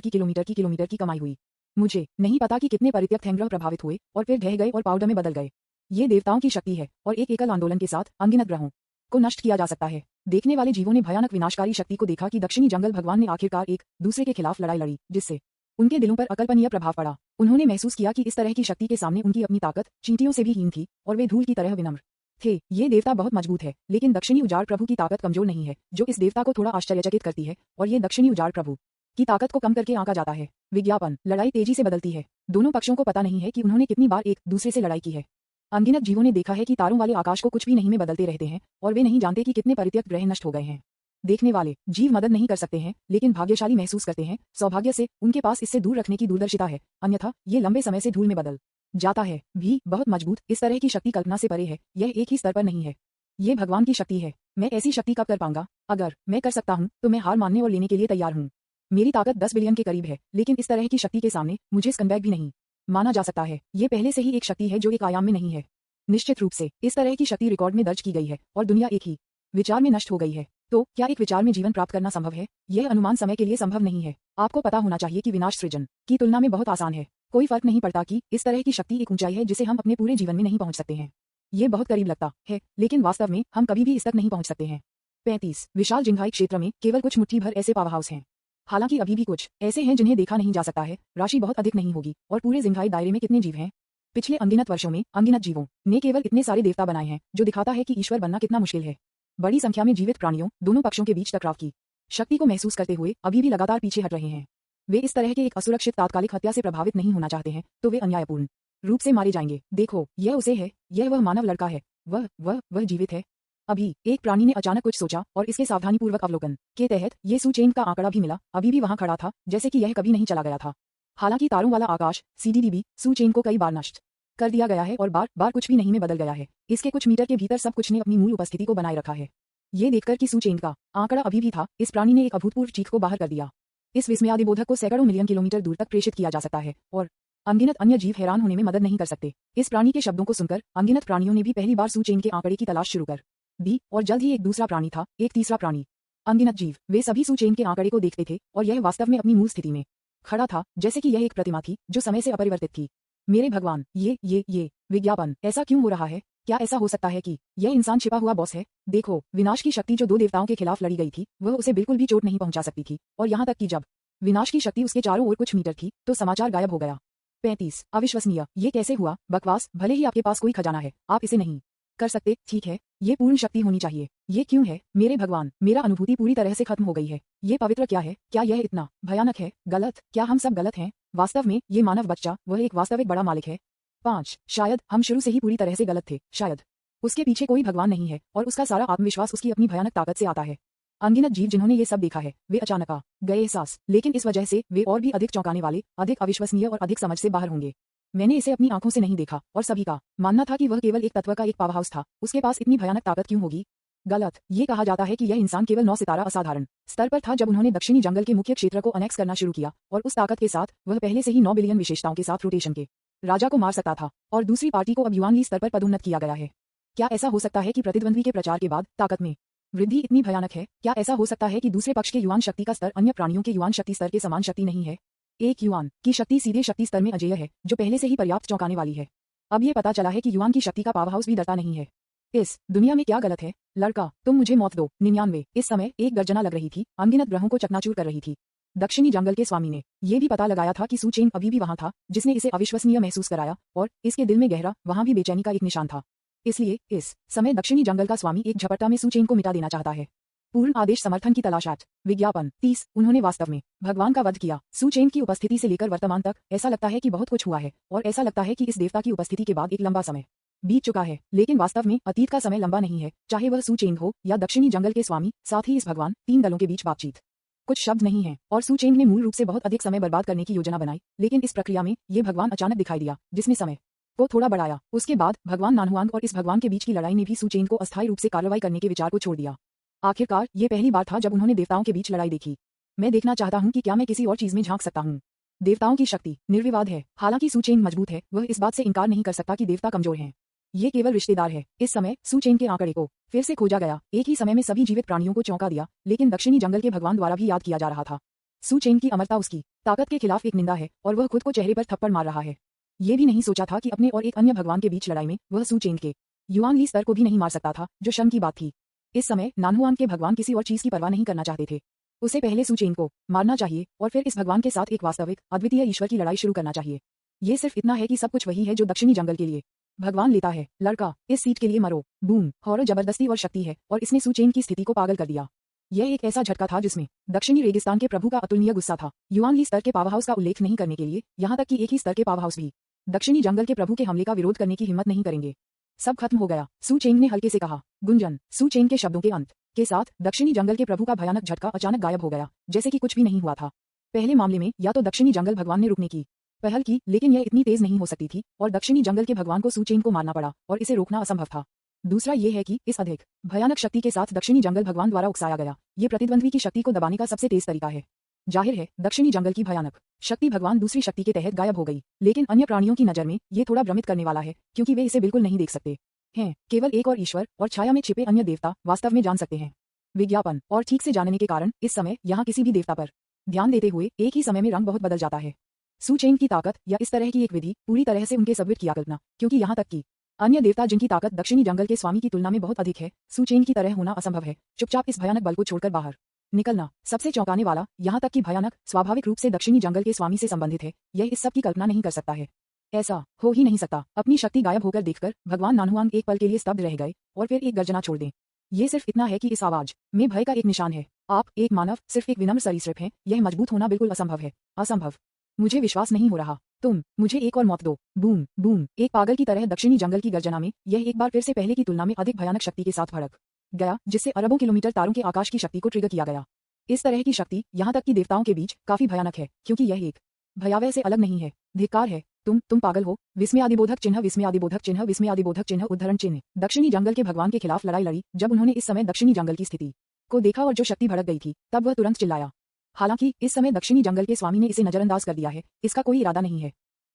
की कमाई हुई। मुझे नहीं पता कि कितने परित्यक्त हैंग्रह प्रभावित हुए और फिर ढह गए और पाउडर में बदल गए। ये देवताओं की शक्ति है और एक एकल आंदोलन के साथ अनगिनत ग्रहों को नष्ट किया जा सकता है। देखने वाले जीवों ने भयानक विनाशकारी शक्ति को देखा कि दक्षिणी जंगल भगवान ने आखिरकार एक दूसरे के खिलाफ लड़ाई लड़ी, जिससे उनके दिलों पर अकल्पनीय प्रभाव पड़ा। उन्होंने महसूस किया कि इस तरह की शक्ति के सामने उनकी अपनी ताकत चींटियों से भी हीन थी और वे धूल की तरह विनम्र थे। ये देवता बहुत मजबूत है, लेकिन दक्षिणी उजाड़ प्रभु की ताकत कमजोर नहीं है, जो इस देवता को थोड़ा आश्चर्यचकित करती है, और ये दक्षिणी उजाड़ प्रभु की ताकत को कम करके आंका जाता है। विज्ञापन। लड़ाई तेजी से बदलती है। दोनों पक्षों को पता नहीं है कि उन्होंने कितनी बार एक दूसरे से लड़ाई की है। अनगिनत जीवों ने देखा है कि तारों वाले आकाश को कुछ भी नहीं में बदलते रहते हैं, और वे नहीं जानते कि कितने परित्यक्त ग्रह नष्ट हो गए हैं। देखने वाले जीव मदद नहीं कर सकते हैं, लेकिन भाग्यशाली महसूस करते हैं। सौभाग्य से उनके पास इससे दूर रखने की दूरदर्शिता है, अन्यथा ये लंबे समय से धूल में बदल जाता है। भी बहुत मजबूत। इस तरह की शक्ति कल्पना से परे है। यह एक ही स्तर पर नहीं है। ये भगवान की शक्ति है। मैं ऐसी शक्ति कब कर पाऊंगा? अगर मैं कर सकता हूँ तो मैं हार मानने और लेने के लिए तैयार हूँ। मेरी ताकत 10 बिलियन के करीब है, लेकिन इस तरह की शक्ति के सामने मुझे स्कंबैग भी नहीं माना जा सकता है। ये पहले से ही एक शक्ति है जो एक आयाम में नहीं है। निश्चित रूप से इस तरह की शक्ति रिकॉर्ड में दर्ज की गई है और दुनिया एक ही विचार में नष्ट हो गई है। तो क्या एक विचार में जीवन प्राप्त करना संभव है? यह अनुमान समय के लिए संभव नहीं है। आपको पता होना चाहिए कि विनाश सृजन की तुलना में बहुत आसान है। कोई फर्क नहीं पड़ता कि इस तरह की शक्ति एक ऊंचाई है जिसे हम अपने पूरे जीवन में नहीं पहुंच सकते हैं। ये बहुत करीब लगता है, लेकिन वास्तव में हम कभी भी इस तक नहीं पहुंच सकते हैं। 35 विशाल जिंघाई क्षेत्र में केवल कुछ मुट्ठी भर ऐसे पावर हाउस हैं। हालांकि अभी भी कुछ ऐसे हैं जिन्हें देखा नहीं जा सकता है। राशि बहुत अधिक नहीं होगी। और पूरे जिंघाई दायरे में कितने जीव हैं? पिछले अनगिनत वर्षों में अनगिनत जीवों ने केवल इतने सारे देवता बनाए हैं, जो दिखाता है कि ईश्वर बनना कितना मुश्किल है। बड़ी संख्या में जीवित प्राणियों दोनों पक्षों के बीच टकराव की शक्ति को महसूस करते हुए अभी भी लगातार पीछे हट रहे हैं। वे इस तरह के एक असुरक्षित तात्कालिक हत्या से प्रभावित नहीं होना चाहते हैं, तो वे अन्यायपूर्ण रूप से मारे जाएंगे। देखो, यह उसे है, यह वह मानव लड़का है, वह जीवित है। अभी एक प्राणी ने अचानक कुछ सोचा और इसके सावधानीपूर्वक अवलोकन के तहत ये सूचेन का आंकड़ा भी मिला, अभी भी वहां खड़ा था, जैसे कि यह कभी नहीं चला गया था। हालांकि तारों वाला आकाश CDDB सूचेन को कई बार नष्ट कर दिया गया है और बार बार कुछ भी नहीं में बदल गया है। इसके कुछ मीटर के भीतर सब कुछ ने अपनी मूल उपस्थिति को बनाए रखा है। ये देखकर कि सूचेन का आंकड़ा अभी भी था, इस प्राणी ने एक अभूतपूर्व चीख को बाहर कर दिया। इस विस्मयादिबोधक को सैकड़ों मिलियन किलोमीटर दूर तक प्रेषित किया जा सकता है और अनगिनत अन्य जीव हैरान होने में मदद नहीं कर सकते। इस प्राणी के शब्दों को सुनकर अनगिनत प्राणियों ने भी पहली बार सूचेन के आंकड़े की तलाश शुरू कर दी और जल्द ही एक दूसरा प्राणी था, एक तीसरा प्राणी। अनगिनत जीव वे सभी सूचेन के आंकड़े को देखते थे और यह वास्तव में अपनी मूल स्थिति में खड़ा था, जैसे कि यह एक प्रतिमा थी जो समय से अपरिवर्तित थी। मेरे भगवान, ये विज्ञापन ऐसा क्यों हो रहा है? क्या ऐसा हो सकता है कि यह इंसान छिपा हुआ बॉस है? देखो, विनाश की शक्ति जो दो देवताओं के खिलाफ लड़ी गई थी, वह उसे बिल्कुल भी चोट नहीं पहुंचा सकती थी, और यहाँ तक कि जब विनाश की शक्ति उसके चारों ओर कुछ मीटर थी, तो समाचार गायब हो गया। 35 अविश्वसनीय, ये कैसे हुआ? बकवास, भले ही आपके पास कोई खजाना है, आप इसे नहीं कर सकते, ठीक है, ये पूर्ण शक्ति होनी चाहिए। ये क्यों है? मेरे भगवान, मेरा अनुभूति पूरी तरह से खत्म हो गई है। ये पवित्र क्या है? क्या यह इतना भयानक है? गलत? क्या हम सब गलत हैं? वास्तव में ये मानव बच्चा वह एक वास्तविक बड़ा मालिक है। 5 शायद हम शुरू से ही पूरी तरह से गलत थे। शायद उसके पीछे कोई भगवान नहीं है और उसका सारा आत्मविश्वास उसकी अपनी भयानक ताकत से आता है। अनगिनत जीव जिन्होंने ये सब देखा है, वे अचानक आ गए एहसास, लेकिन इस वजह से वे और भी अधिक चौंकाने वाले, अधिक अविश्वसनीय और अधिक समझ से बाहर होंगे। मैंने इसे अपनी आंखों से नहीं देखा और सभी का मानना था कि वह केवल एक तत्व का एक पावर हाउस था। उसके पास इतनी भयानक ताकत क्यों होगी? गलत। ये कहा जाता है कि यह इंसान केवल 9 सितारा असाधारण स्तर पर था जब उन्होंने दक्षिणी जंगल के मुख्य क्षेत्र को अनेक्स करना शुरू किया, और उस ताकत के साथ वह पहले से ही 9 बिलियन विशेषताओं के साथ रोटेशन के राजा को मार सकता था, और दूसरी पार्टी को अब युआनली स्तर पर पदोन्नत किया गया है। क्या ऐसा हो सकता है कि प्रतिद्वंद्वी के प्रचार के बाद ताकत में वृद्धि इतनी भयानक है? क्या ऐसा हो सकता है कि दूसरे पक्ष के युआन शक्ति का स्तर अन्य प्राणियों के युआन शक्ति स्तर के समान शक्ति नहीं है? एक युआन की शक्ति सीधे शक्ति स्तर में अजेय है, जो पहले से ही पर्याप्त चौंकाने वाली है। अब ये पता चला है कि युआन की शक्ति का पावर हाउस भी डरता नहीं है। इस दुनिया में क्या गलत है? लड़का, तुम मुझे मौत दो। 99 इस समय एक गर्जना लग रही थी, अनगिनत ग्रहों को चकनाचूर कर रही थी। दक्षिणी जंगल के स्वामी ने यह भी पता लगाया था कि सूचेन अभी भी वहां था, जिसने इसे अविश्वसनीय महसूस कराया, और इसके दिल में गहरा वहां भी बेचैनी का एक निशान था। इसलिए इस समय दक्षिणी जंगल का स्वामी एक झपट्टा में सूचेन को मिटा देना चाहता है। पूर्ण आदेश समर्थन की तलाश। विज्ञापन 30 उन्होंने वास्तव में भगवान का वध किया। सूचेन की उपस्थिति से लेकर वर्तमान तक ऐसा लगता है कि बहुत कुछ हुआ है, और ऐसा लगता है कि इस देवता की उपस्थिति के बाद एक लंबा समय बीत चुका है, लेकिन वास्तव में अतीत का समय लंबा नहीं है, चाहे वह सूचेन हो या दक्षिणी जंगल के स्वामी। साथ ही इस भगवान 3 दलों के बीच बातचीत कुछ शब्द नहीं है, और सूचेन ने मूल रूप से बहुत अधिक समय बर्बाद करने की योजना बनाई, लेकिन इस प्रक्रिया में ये भगवान अचानक दिखाई दिया, जिसने समय को थोड़ा बढ़ाया। उसके बाद भगवान नानहुआंग और इस भगवान के बीच की लड़ाई ने भी सूचेन को अस्थायी रूप से कार्रवाई करने के विचार को छोड़ दिया। आखिरकार ये पहली बार था जब उन्होंने देवताओं के बीच लड़ाई देखी। मैं देखना चाहता हूं कि क्या मैं किसी और चीज में झांक सकता हूं। देवताओं की शक्ति निर्विवाद है, हालांकि सूचेन मजबूत है, वह इस बात से इनकार नहीं कर सकता कि देवता कमजोर हैं। ये केवल रिश्तेदार है। इस समय सूचेन के आंकड़े को फिर से खोजा गया, एक ही समय में सभी जीवित प्राणियों को चौंका दिया, लेकिन दक्षिणी जंगल के भगवान द्वारा भी याद किया जा रहा था। सूचेन की अमरता उसकी ताकत के खिलाफ एक निंदा है, और वह खुद को चेहरे पर थप्पड़ मार रहा है। ये भी नहीं सोचा था कि अपने और एक अन्य भगवान के बीच लड़ाई में वह सूचेन के युआनली स्तर को भी नहीं मार सकता था, जो शर्म की बात थी। इस समय नानहुआंग के भगवान किसी और चीज की परवाह नहीं करना चाहते थे। उसे पहले सूचेन को मारना चाहिए, और फिर इस भगवान के साथ एक वास्तविक अद्वितीय ईश्वर की लड़ाई शुरू करना चाहिए। ये सिर्फ इतना है कि सब कुछ वही है जो दक्षिणी जंगल के लिए भगवान लेता है। लड़का, इस सीट के लिए मरो। बूम, हॉरर जबरदस्ती और शक्ति है, और इसने सूचेन की स्थिति को पागल कर दिया। यह एक ऐसा झटका था जिसमें दक्षिणी रेगिस्तान के प्रभु का अतुलनीय गुस्सा था। युआनली स्तर के पावर हाउस का उल्लेख नहीं करने के लिए, यहाँ तक कि एक ही स्तर के पावर हाउस भी दक्षिणी जंगल के प्रभु के हमले का विरोध करने की हिम्मत नहीं करेंगे। सब खत्म हो गया, सूचेन ने हल्के से कहा। गुंजन। सूचेन के शब्दों के अंत के साथ दक्षिणी जंगल के प्रभु का भयानक झटका अचानक गायब हो गया, जैसे कि कुछ भी नहीं हुआ था। पहले मामले में या तो दक्षिणी जंगल भगवान ने रुकने की पहल की, लेकिन यह इतनी तेज नहीं हो सकती थी, और दक्षिणी जंगल के भगवान को सूचेन को मारना पड़ा, और इसे रोकना असंभव था। दूसरा ये है कि इस अधिक भयानक शक्ति के साथ दक्षिणी जंगल भगवान द्वारा उकसाया गया। ये प्रतिद्वंद्वी की शक्ति को दबाने का सबसे तेज तरीका है। जाहिर है दक्षिणी जंगल की भयानक शक्ति भगवान दूसरी शक्ति के तहत गायब हो गई, लेकिन अन्य प्राणियों की नजर में ये थोड़ा भ्रमित करने वाला है, क्योंकि वे इसे बिल्कुल नहीं देख सकते हैं। केवल एक और ईश्वर और छाया में छिपे अन्य देवता वास्तव में जान सकते हैं। विज्ञापन और ठीक से जानने के कारण इस समय यहाँ किसी भी देवता पर ध्यान देते हुए एक ही समय में रंग बहुत बदल जाता है। सू चेंग की ताकत या इस तरह की एक विधि पूरी तरह से उनके सबविट किया कल्पना, क्योंकि यहाँ तक कि अन्य देवता जिनकी ताकत दक्षिणी जंगल के स्वामी की तुलना में बहुत अधिक है, सू चेंग की तरह होना असंभव है। चुपचाप इस भयानक बल को छोड़कर बाहर निकलना सबसे चौंकाने वाला, यहाँ तक कि भयानक, स्वाभाविक रूप से दक्षिणी जंगल के स्वामी से संबंधित है। यह इस सब की कल्पना नहीं कर सकता है। ऐसा हो ही नहीं सकता। अपनी शक्ति गायब होकर देखकर भगवान नानहुआंग एक पल के लिए स्तब्ध रह गए और फिर एक गर्जना छोड़ दें। ये सिर्फ इतना है कि इस आवाज में भय का एक निशान है। आप एक मानव, सिर्फ एक विनम्र सरीसृप हैं। यह मजबूत होना बिल्कुल असंभव है। असंभव। मुझे विश्वास नहीं हो रहा। तुम मुझे एक और मौत दो। Boom boom. एक पागल की तरह दक्षिणी जंगल की गर्जना में यह एक बार फिर से पहले की तुलना में अधिक भयानक शक्ति के साथ भड़क गया, जिससे अरबों किलोमीटर तारों के आकाश की शक्ति को ट्रिगर किया गया। इस तरह की शक्ति यहाँ तक कि देवताओं के बीच काफी भयानक है, क्योंकि यह एक भयावह से अलग नहीं है। धिक्कार है। तुम पागल हो। विस्मयादिबोधक चिन्ह, विस्मयादिबोधक चिन्ह, विस्मयादिबोधक चिन्ह, उद्धरण चिन्ह। दक्षिणी जंगल के भगवान के खिलाफ लड़ाई लड़ी। जब उन्होंने इस समय दक्षिणी जंगल की स्थिति को देखा और जो शक्ति भड़क गई थी, तब वह तुरंत चिल्लाया। हालांकि इस समय दक्षिणी जंगल के स्वामी ने इसे नजरअंदाज कर दिया है। इसका कोई इरादा नहीं है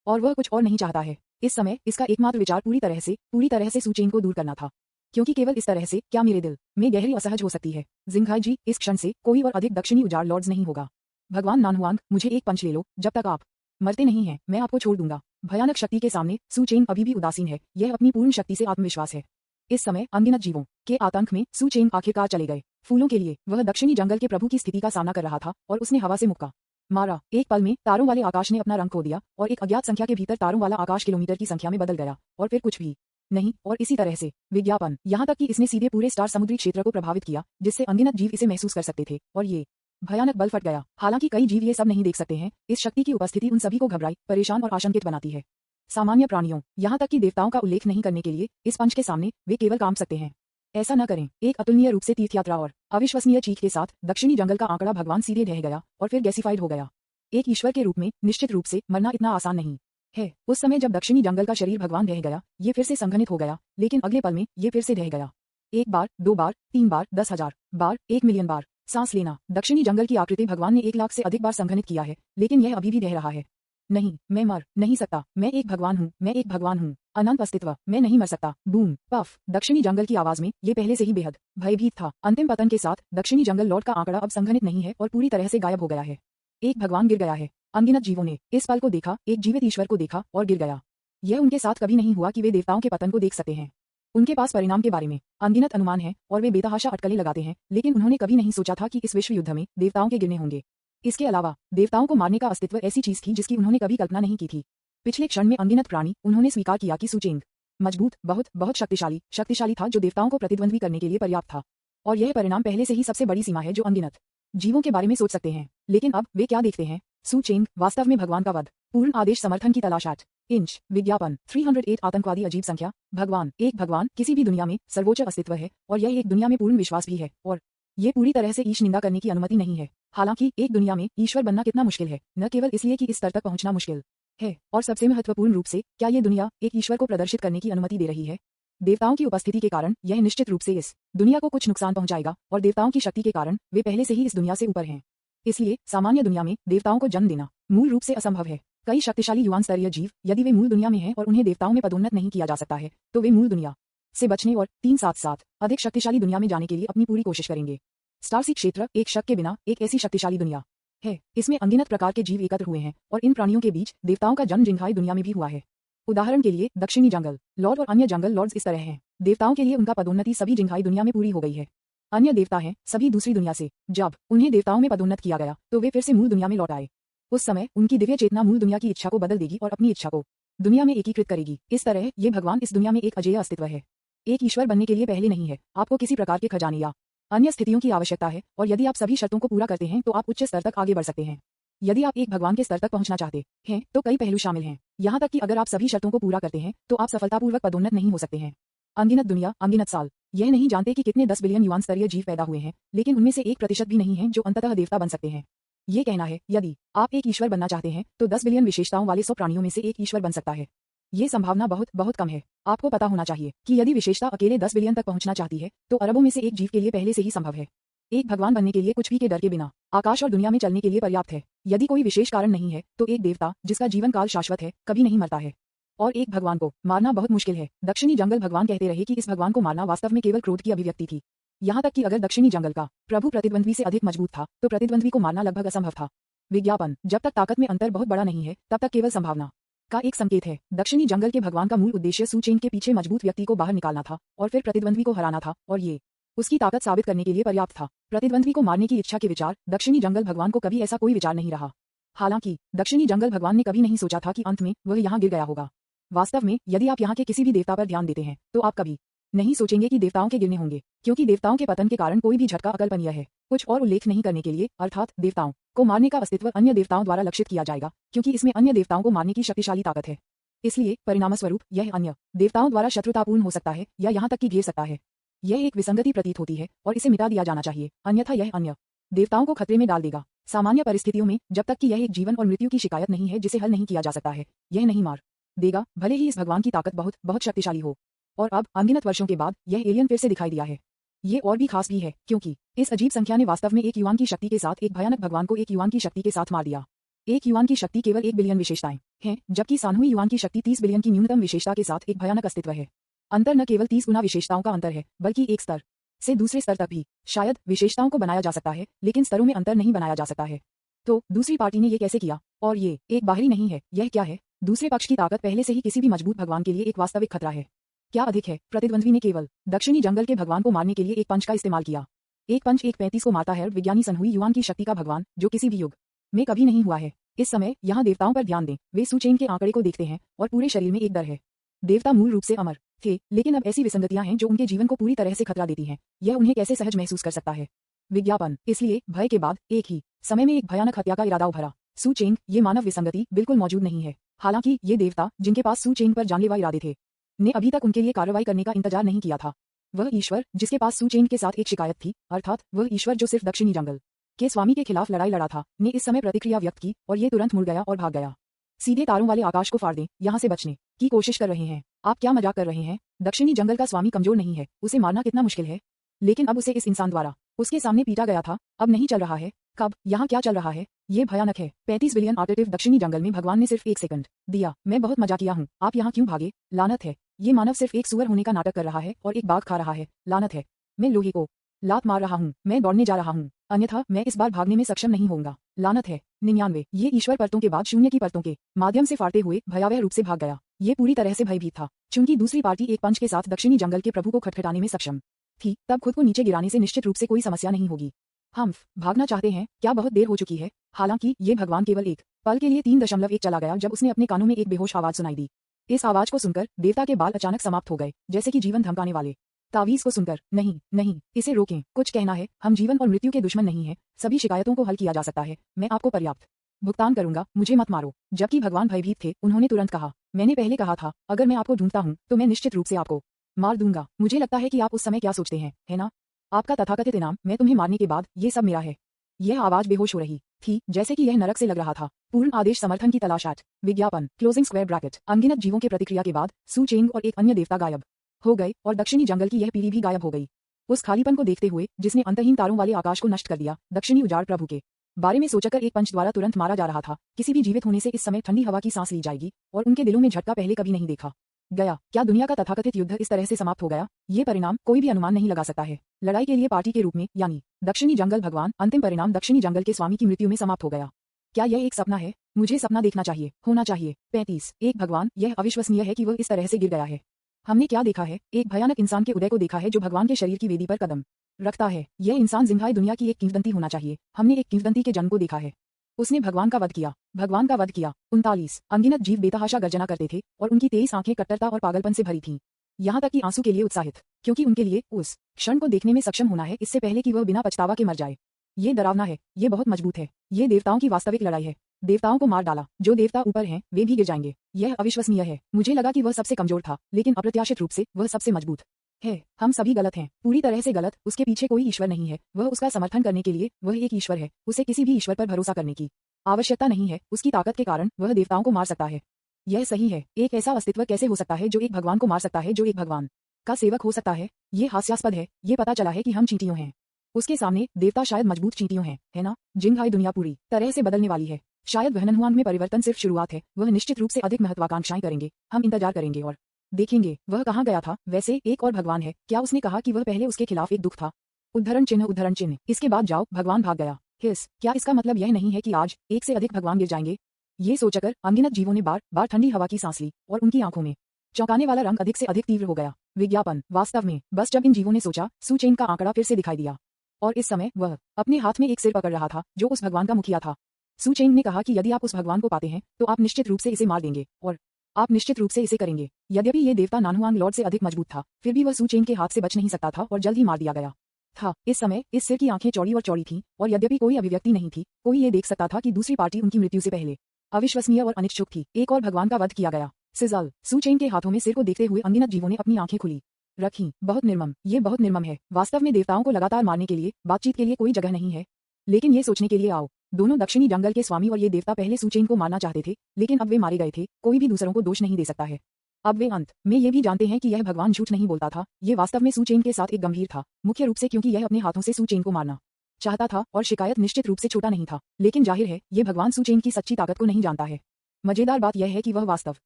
और वह कुछ और नहीं चाहता है। इस समय इसका एकमात्र विचार पूरी तरह से सू चेंग को दूर करना था, क्योंकि केवल इस तरह से क्या मेरे दिल में गहरी असहज हो सकती है। जिंघाई जी, इस क्षण से कोई और अधिक दक्षिणी उजाड़ लॉर्ड्स नहीं होगा। भगवान नानहुआंग, मुझे एक पंच ले लो। जब तक आप मरते नहीं हैं, मैं आपको छोड़ दूंगा। भयानक शक्ति के सामने सू चेंग अभी भी उदासीन है। यह अपनी पूर्ण शक्ति से आत्मविश्वास है। इस समय अनगिनत जीवों के आतंक में सू चेंग आखिरकार चले गए। फूलों के लिए वह दक्षिणी जंगल के प्रभु की स्थिति का सामना कर रहा था और उसने हवा से मुक्का मारा। एक पल में तारों वाले आकाश ने अपना रंग खो दिया और एक अज्ञात संख्या के भीतर तारों वाला आकाश किलोमीटर की संख्या में बदल गया और फिर कुछ भी नहीं। और इसी तरह से विज्ञापन, यहाँ तक कि इसने सीधे पूरे स्टार समुद्री क्षेत्र को प्रभावित किया, जिससे अनगिनत जीव इसे महसूस कर सकते थे और ये भयानक बल फट गया। हालांकि कई जीव ये सब नहीं देख सकते हैं। इस शक्ति की उपस्थिति उन सभी को घबराई, परेशान और आशंकित बनाती है। सामान्य प्राणियों, यहाँ तक कि देवताओं का उल्लेख नहीं करने के लिए इस पंच के सामने वे केवल कांप सकते हैं। ऐसा न करें। एक अतुलनीय रूप से तीर्थयात्रा और अविश्वसनीय चीख के साथ दक्षिणी जंगल का आंकड़ा भगवान सीधे ढह गया और फिर गैसिफाइड हो गया। एक ईश्वर के रूप में निश्चित रूप से मरना इतना आसान नहीं है। उस समय जब दक्षिणी जंगल का शरीर भगवान ढह गया, ये फिर से संघनित हो गया, लेकिन अगले पल में ये फिर से ढह गया। एक बार, 2 बार, 3 बार, 10,000 बार, 1 मिलियन बार। सांस लेना। दक्षिणी जंगल की आकृति भगवान ने 1 लाख से अधिक बार संघनित किया है, लेकिन यह अभी भी ढह रहा है। नहीं, मैं मर नहीं सकता। मैं एक भगवान हूँ। मैं एक भगवान हूँ। अनंत अस्तित्व। मैं नहीं मर सकता। Boom puff. दक्षिणी जंगल की आवाज में ये पहले से ही बेहद भयभीत था। अंतिम पतन के साथ दक्षिणी जंगल लॉर्ड का आंकड़ा अब संघनित नहीं है और पूरी तरह से गायब हो गया है। एक भगवान गिर गया है। अनगिनत जीवों ने इस पल को देखा, एक जीवित ईश्वर को देखा और गिर गया। यह उनके साथ कभी नहीं हुआ कि वे देवताओं के पतन को देख सकते हैं। उनके पास परिणाम के बारे में अनगिनत अनुमान है और वे बेतहाशा अटकलें लगाते हैं, लेकिन उन्होंने कभी नहीं सोचा था कि इस विश्व युद्ध में देवताओं के गिरने होंगे। इसके अलावा देवताओं को मारने का अस्तित्व ऐसी चीज थी जिसकी उन्होंने कभी कल्पना नहीं की थी। पिछले क्षण में अनगिनत प्राणी, उन्होंने स्वीकार किया कि सू चेंग मजबूत, बहुत शक्तिशाली था, जो देवताओं को प्रतिद्वंद्वी करने के लिए पर्याप्त था। और यह परिणाम पहले से ही सबसे बड़ी सीमा है जो अनगिनत जीवों के बारे में सोच सकते हैं। लेकिन अब वे क्या देखते हैं? सू चेंग वास्तव में भगवान का वध, पूर्ण आदेश समर्थन की तलाश 8 इंच विज्ञापन 308 आतंकवादी अजीब संख्या। भगवान, एक भगवान किसी भी दुनिया में सर्वोच्च अस्तित्व है और यह एक दुनिया में पूर्ण विश्वास भी है और ये पूरी तरह से ईश निंदा करने की अनुमति नहीं है। हालांकि एक दुनिया में ईश्वर बनना कितना मुश्किल है, न केवल इसलिए कि इस स्तर तक पहुंचना मुश्किल है, और सबसे महत्वपूर्ण रूप से क्या ये दुनिया एक ईश्वर को प्रदर्शित करने की अनुमति दे रही है। देवताओं की उपस्थिति के कारण यह निश्चित रूप से इस दुनिया को कुछ नुकसान पहुंचाएगा और देवताओं की शक्ति के कारण वे पहले से ही इस दुनिया से ऊपर हैं। इसलिए सामान्य दुनिया में देवताओं को जन्म देना मूल रूप से असंभव है। कई शक्तिशाली युवान स्तरीय जीव, यदि वे मूल दुनिया में हैं और उन्हें देवताओं में पदोन्नत नहीं किया जा सकता है, तो वे मूल दुनिया से बचने और 377 अधिक शक्तिशाली दुनिया में जाने के लिए अपनी पूरी कोशिश करेंगे। स्टारसी क्षेत्र एक शक के बिना एक ऐसी शक्तिशाली दुनिया है। इसमें अनगिनत प्रकार के जीव एकत्र हुए हैं और इन प्राणियों के बीच देवताओं का जन्म जिंघाई दुनिया में भी हुआ है। उदाहरण के लिए दक्षिणी जंगल लॉर्ड और अन्य जंगल लॉर्ड्स इस तरह हैं। देवताओं के लिए उनका पदोन्नति सभी जिंघाई दुनिया में पूरी हो गई है। अन्य देवता हैं सभी दूसरी दुनिया से। जब उन्हें देवताओं में पदोन्नत किया गया तो वे फिर से मूल दुनिया में लौट आए। उस समय उनकी दिव्य चेतना मूल दुनिया की इच्छा को बदल देगी और अपनी इच्छा को दुनिया में एकीकृत करेगी। इस तरह ये भगवान इस दुनिया में एक अजेय अस्तित्व है। एक ईश्वर बनने के लिए पहले नहीं है, आपको किसी प्रकार के खजाने या अन्य स्थितियों की आवश्यकता है, और यदि आप सभी शर्तों को पूरा करते हैं तो आप उच्च स्तर तक आगे बढ़ सकते हैं। यदि आप एक भगवान के स्तर तक पहुंचना चाहते हैं तो कई पहलू शामिल हैं। यहाँ तक कि अगर आप सभी शर्तों को पूरा करते हैं तो आप सफलतापूर्वक पदोन्नत नहीं हो सकते हैं। अनगिनत दुनिया, अनगिनत साल, यह नहीं जानते कि कितने 10 बिलियन युवान स्तरीय जीव पैदा हुए हैं, लेकिन उनमें से 1% भी नहीं है जो अंततः देवता बन सकते हैं। ये कहना है, यदि आप एक ईश्वर बनना चाहते हैं तो 10 बिलियन विशेषताओं वाले 100 प्राणियों में से एक ईश्वर बन सकता है। ये संभावना बहुत बहुत कम है। आपको पता होना चाहिए कि यदि विशेषता अकेले 10 बिलियन तक पहुंचना चाहती है तो अरबों में से एक जीव के लिए पहले से ही संभव है। एक भगवान बनने के लिए कुछ भी के डर के बिना आकाश और दुनिया में चलने के लिए पर्याप्त है। यदि कोई विशेष कारण नहीं है तो एक देवता जिसका जीवन काल शाश्वत है कभी नहीं मरता है, और एक भगवान को मारना बहुत मुश्किल है। दक्षिणी जंगल भगवान कहते रहे कि इस भगवान को मारना वास्तव में केवल क्रोध की अभिव्यक्ति थी। यहाँ तक कि अगर दक्षिणी जंगल का प्रभु प्रतिद्वंद्वी से अधिक मजबूत था तो प्रतिद्वंद्वी को मारना लगभग असंभव था। विज्ञापन, जब तक ताकत में अंतर बहुत बड़ा नहीं है तब तक केवल संभावना का एक संकेत है। दक्षिणी जंगल के भगवान का मूल उद्देश्य सू चेंग के पीछे मजबूत व्यक्ति को बाहर निकालना था और फिर प्रतिद्वंद्वी को हराना था, और ये उसकी ताकत साबित करने के लिए पर्याप्त था। प्रतिद्वंद्वी को मारने की इच्छा के विचार दक्षिणी जंगल भगवान को कभी ऐसा कोई विचार नहीं रहा। हालांकि दक्षिणी जंगल भगवान ने कभी नहीं सोचा था कि अंत में वह यहाँ गिर गया होगा। वास्तव में यदि आप यहाँ के किसी भी देवता पर ध्यान देते हैं तो आप कभी नहीं सोचेंगे कि देवताओं के गिरने होंगे, क्योंकि देवताओं के पतन के कारण कोई भी झटका अकल्पनीय है। कुछ और उल्लेख नहीं करने के लिए, अर्थात देवताओं को मारने का अस्तित्व अन्य देवताओं द्वारा लक्षित किया जाएगा, क्योंकि इसमें अन्य देवताओं को मारने की शक्तिशाली ताकत है। इसलिए परिणामस्वरूप यह अन्य देवताओं द्वारा शत्रुतापूर्ण हो सकता है या यहाँ तक कि घेर सकता है। यह एक विसंगति प्रतीत होती है और इसे मिटा दिया जाना चाहिए, अन्यथा यह अन्य देवताओं को खतरे में डाल देगा। सामान्य परिस्थितियों में जब तक कि यह एक जीवन और मृत्यु की शिकायत नहीं है जिसे हल नहीं किया जा सकता है, यह नहीं मार देगा, भले ही इस भगवान की ताकत बहुत बहुत शक्तिशाली हो। और अब अनगिनत वर्षों के बाद यह एलियन फिर से दिखाई दिया है। ये और भी खास भी है क्योंकि इस अजीब संख्या ने वास्तव में एक युवान की शक्ति के साथ एक भयानक भगवान को एक युवान की शक्ति के साथ मार दिया। एक युवान की शक्ति केवल 1 बिलियन विशेषताएं हैं, जबकि सानहुई युवान की शक्ति 30 बिलियन की न्यूनतम विशेषता के साथ एक भयानक अस्तित्व है। अंतर न केवल 30 गुना विशेषताओं का अंतर है, बल्कि एक स्तर से दूसरे स्तर तक भी। शायद विशेषताओं को बनाया जा सकता है, लेकिन स्तरों में अंतर नहीं बनाया जा सकता है। तो दूसरी पार्टी ने ये कैसे किया? और ये एक बाहरी नहीं है, यह क्या है? दूसरे पक्ष की ताकत पहले से ही किसी भी मजबूत भगवान के लिए एक वास्तविक खतरा है। क्या अधिक है, प्रतिद्वंद्वी ने केवल दक्षिणी जंगल के भगवान को मारने के लिए एक पंच का इस्तेमाल किया। एक पंच 1:35 को मारता है और विज्ञानी सनहुई युवान की शक्ति का भगवान, जो किसी भी युग में कभी नहीं हुआ है। इस समय यहाँ देवताओं पर ध्यान दें, वे सू चेंग के आंकड़े को देखते हैं और पूरे शरीर में एक डर है। देवता मूल रूप से अमर थे, लेकिन अब ऐसी विसंगतियां हैं जो उनके जीवन को पूरी तरह से खतरा देती हैं। यह उन्हें कैसे सहज महसूस कर सकता है? विज्ञापन, इसलिए भय के बाद एक ही समय में एक भयानक हत्या का इरादा उभरा। सू चेंग, ये मानव विसंगति बिल्कुल मौजूद नहीं है। हालांकि ये देवता जिनके पास सू चेंग पर जानलेवा इरादे थे ने अभी तक उनके लिए कार्रवाई करने का इंतजार नहीं किया था। वह ईश्वर जिसके पास सू चेंग के साथ एक शिकायत थी, अर्थात वह ईश्वर जो सिर्फ दक्षिणी जंगल के स्वामी के खिलाफ लड़ाई लड़ा था, ने इस समय प्रतिक्रिया व्यक्त की और ये तुरंत मुड़ गया और भाग गया। सीधे तारों वाले आकाश को फाड़ दें, यहाँ से बचने की कोशिश कर रहे हैं। आप क्या मजाक कर रहे हैं? दक्षिणी जंगल का स्वामी कमजोर नहीं है, उसे मारना कितना मुश्किल है। लेकिन अब उसे इस इंसान द्वारा उसके सामने पीटा गया था, अब नहीं चल रहा है। कब? यहाँ क्या चल रहा है? ये भयानक है। 35 बिलियन ऑल्टरनेटिव दक्षिणी जंगल में भगवान ने सिर्फ 1 सेकंड दिया। मैं बहुत मजाकिया हूँ, आप यहाँ क्यों भागे? लानत है। ये मानव सिर्फ एक सुअर होने का नाटक कर रहा है और एक बाघ खा रहा है। लानत है। मैं लोहे को लात मार रहा हूँ, मैं दौड़ने जा रहा हूँ, अन्यथा मैं इस बार भागने में सक्षम नहीं होऊंगा। लानत है। 99। ये ईश्वर परतों के बाद शून्य की परतों के माध्यम से फाड़ते हुए भयावह रूप से भाग गया। ये पूरी तरह से भयभीत था, चूंकि दूसरी पार्टी एक पंच के साथ दक्षिणी जंगल के प्रभु को खटखटाने में सक्षम थी। तब खुद को नीचे गिराने से निश्चित रूप से कोई समस्या नहीं होगी। हम भागना चाहते हैं, क्या बहुत देर हो चुकी है? हालांकि ये भगवान केवल एक पल के लिए 3.1 चला गया जब उसने अपने कानों में एक बेहोश आवाज सुनाई दी। इस आवाज को सुनकर देवता के बाल अचानक समाप्त हो गए, जैसे कि जीवन धमकाने वाले तावीज को सुनकर। नहीं नहीं, इसे रोकें, कुछ कहना है। हम जीवन और मृत्यु के दुश्मन नहीं हैं, सभी शिकायतों को हल किया जा सकता है। मैं आपको पर्याप्त भुगतान करूंगा, मुझे मत मारो। जबकि भगवान भयभीत थे, उन्होंने तुरंत कहा, मैंने पहले कहा था, अगर मैं आपको ढूंढता हूं तो मैं निश्चित रूप से आपको मार दूंगा। मुझे लगता है कि आप उस समय क्या सोचते हैं, है ना? आपका तथाकथित इनाम, मैं तुम्हें मारने के बाद ये सब मेरा है। यह आवाज बेहोश हो रही थी, जैसे कि यह नरक से लग रहा था। पूर्ण आदेश समर्थन की तलाश एट विज्ञापन क्लोजिंग स्क्वायर ब्रैकेट। अनगिनत जीवों के प्रतिक्रिया के बाद सू चेंग और एक अन्य देवता गायब हो गए और दक्षिणी जंगल की यह पीढ़ी भी गायब हो गई। उस खालीपन को देखते हुए जिसने अंतहीन तारों वाले आकाश को नष्ट कर दिया, दक्षिणी उजाड़ प्रभु के बारे में सोचकर एक पंच द्वारा तुरंत मारा जा रहा था। किसी भी जीवित होने से इस समय ठंडी हवा की सांस ली जाएगी और उनके दिलों में झटका पहले कभी नहीं देखा गया। क्या दुनिया का तथाकथित युद्ध इस तरह से समाप्त हो गया? ये परिणाम कोई भी अनुमान नहीं लगा सकता है। लड़ाई के लिए पार्टी के रूप में, यानी दक्षिणी जंगल भगवान, अंतिम परिणाम दक्षिणी जंगल के स्वामी की मृत्यु में समाप्त हो गया। क्या यह एक सपना है? मुझे सपना देखना चाहिए, होना चाहिए। 35। एक भगवान, यह अविश्वसनीय है कि वह इस तरह से गिर गया है। हमने क्या देखा है? एक भयानक इंसान के उदय को देखा है जो भगवान के शरीर की वेदी पर कदम रखता है। यह इंसान जिंदाई दुनिया की एक किंवदंती होना चाहिए। हमने एक किंवदंती के जन्म को देखा है। उसने भगवान का वध किया, भगवान का वध किया। 39। अनगिनत जीव बेतहाशा गर्जना करते थे और उनकी 23 आंखें कट्टरता और पागलपन से भरी थीं। यहाँ तक कि आंसू के लिए उत्साहित, क्योंकि उनके लिए उस क्षण को देखने में सक्षम होना है इससे पहले कि वह बिना पछतावा के मर जाए। ये डरावना है, ये बहुत मजबूत है। ये देवताओं की वास्तविक लड़ाई है। देवताओं को मार डाला, जो देवता ऊपर हैं वे भी गिर जाएंगे। यह अविश्वसनीय है। मुझे लगा कि वह सबसे कमजोर था, लेकिन अप्रत्याशित रूप से वह सबसे मजबूत है। हम सभी गलत हैं, पूरी तरह से गलत। उसके पीछे कोई ईश्वर नहीं है, वह उसका समर्थन करने के लिए वह एक ईश्वर है। उसे किसी भी ईश्वर पर भरोसा करने की आवश्यकता नहीं है। उसकी ताकत के कारण वह देवताओं को मार सकता है। यह सही है। एक ऐसा अस्तित्व कैसे हो सकता है जो एक भगवान को मार सकता है, जो एक भगवान का सेवक हो सकता है? ये हास्यास्पद है। ये पता चला है कि हम चींटियों हैं। उसके सामने देवता शायद मजबूत चींटियों हैं, है ना? जिंघाई दुनिया पूरी तरह से बदलने वाली है। शायद वहनहुआंग में परिवर्तन सिर्फ शुरुआत है। वह निश्चित रूप से अधिक महत्वाकांक्षाएं करेंगे। हम इंतजार करेंगे और देखेंगे वह कहाँ गया था। वैसे एक और भगवान है। क्या उसने कहा कि वह पहले उसके खिलाफ एक दुख था? उद्धरण चिन्ह, उद्धरण चिन्ह। इसके बाद जाओ, भगवान भाग गया। क्या इसका मतलब यह नहीं है कि आज एक से अधिक भगवान गिर जाएंगे? ये सोचकर अनगिनत जीवों ने बार बार ठंडी हवा की सांस ली और उनकी आंखों में चौंकाने वाला रंग अधिक से अधिक तीव्र हो गया। विज्ञापन। वास्तव में बस जब इन जीवों ने सोचा, सू चेन का आंकड़ा फिर से दिखाई दिया और इस समय वह अपने हाथ में एक सिर पकड़ रहा था जो उस भगवान का मुखिया था। सू चेन ने कहा कि यदि आप उस भगवान को पाते हैं तो आप निश्चित रूप से इसे मार देंगे और आप निश्चित रूप से इसे करेंगे। यद्यपि ये देवता नानहुआंग लॉर्ड से अधिक मजबूत था, फिर भी वह सू चेन के हाथ से बच नहीं सकता था और जल्द ही मार दिया गया था। इस समय इस सिर की आंखें चौड़ी और चौड़ी थीं और यद्यपि कोई अभिव्यक्ति नहीं थी, कोई ये देख सकता था कि दूसरी पार्टी उनकी मृत्यु से पहले अविश्वसनीय और अनिच्छुक थी। एक और भगवान का वध किया गया। सिजल। सू चेन के हाथों में सिर को देखते हुए अनगिनत जीवों ने अपनी आंखें खुली रखी। बहुत निर्मम, ये बहुत निर्मम है। वास्तव में देवताओं को लगातार मारने के लिए, बातचीत के लिए कोई जगह नहीं है। लेकिन ये सोचने के लिए आओ, दोनों दक्षिणी जंगल के स्वामी और ये देवता पहले सू चेन को मारना चाहते थे, लेकिन अब वे मारे गए थे। कोई भी दूसरों को दोष नहीं दे सकता है। अब वे अंत में ये भी जानते हैं कि यह भगवान झूठ नहीं बोलता था। ये वास्तव में सू चेन के साथ एक गंभीर था, मुख्य रूप से क्योंकि यह अपने हाथों से सू चेन को मारना चाहता था और शिकायत निश्चित रूप से छोटा नहीं था। लेकिन जाहिर है ये भगवान सू चेन की सच्ची ताकत को नहीं जानता है। मजेदार बात यह है कि वह वास्तव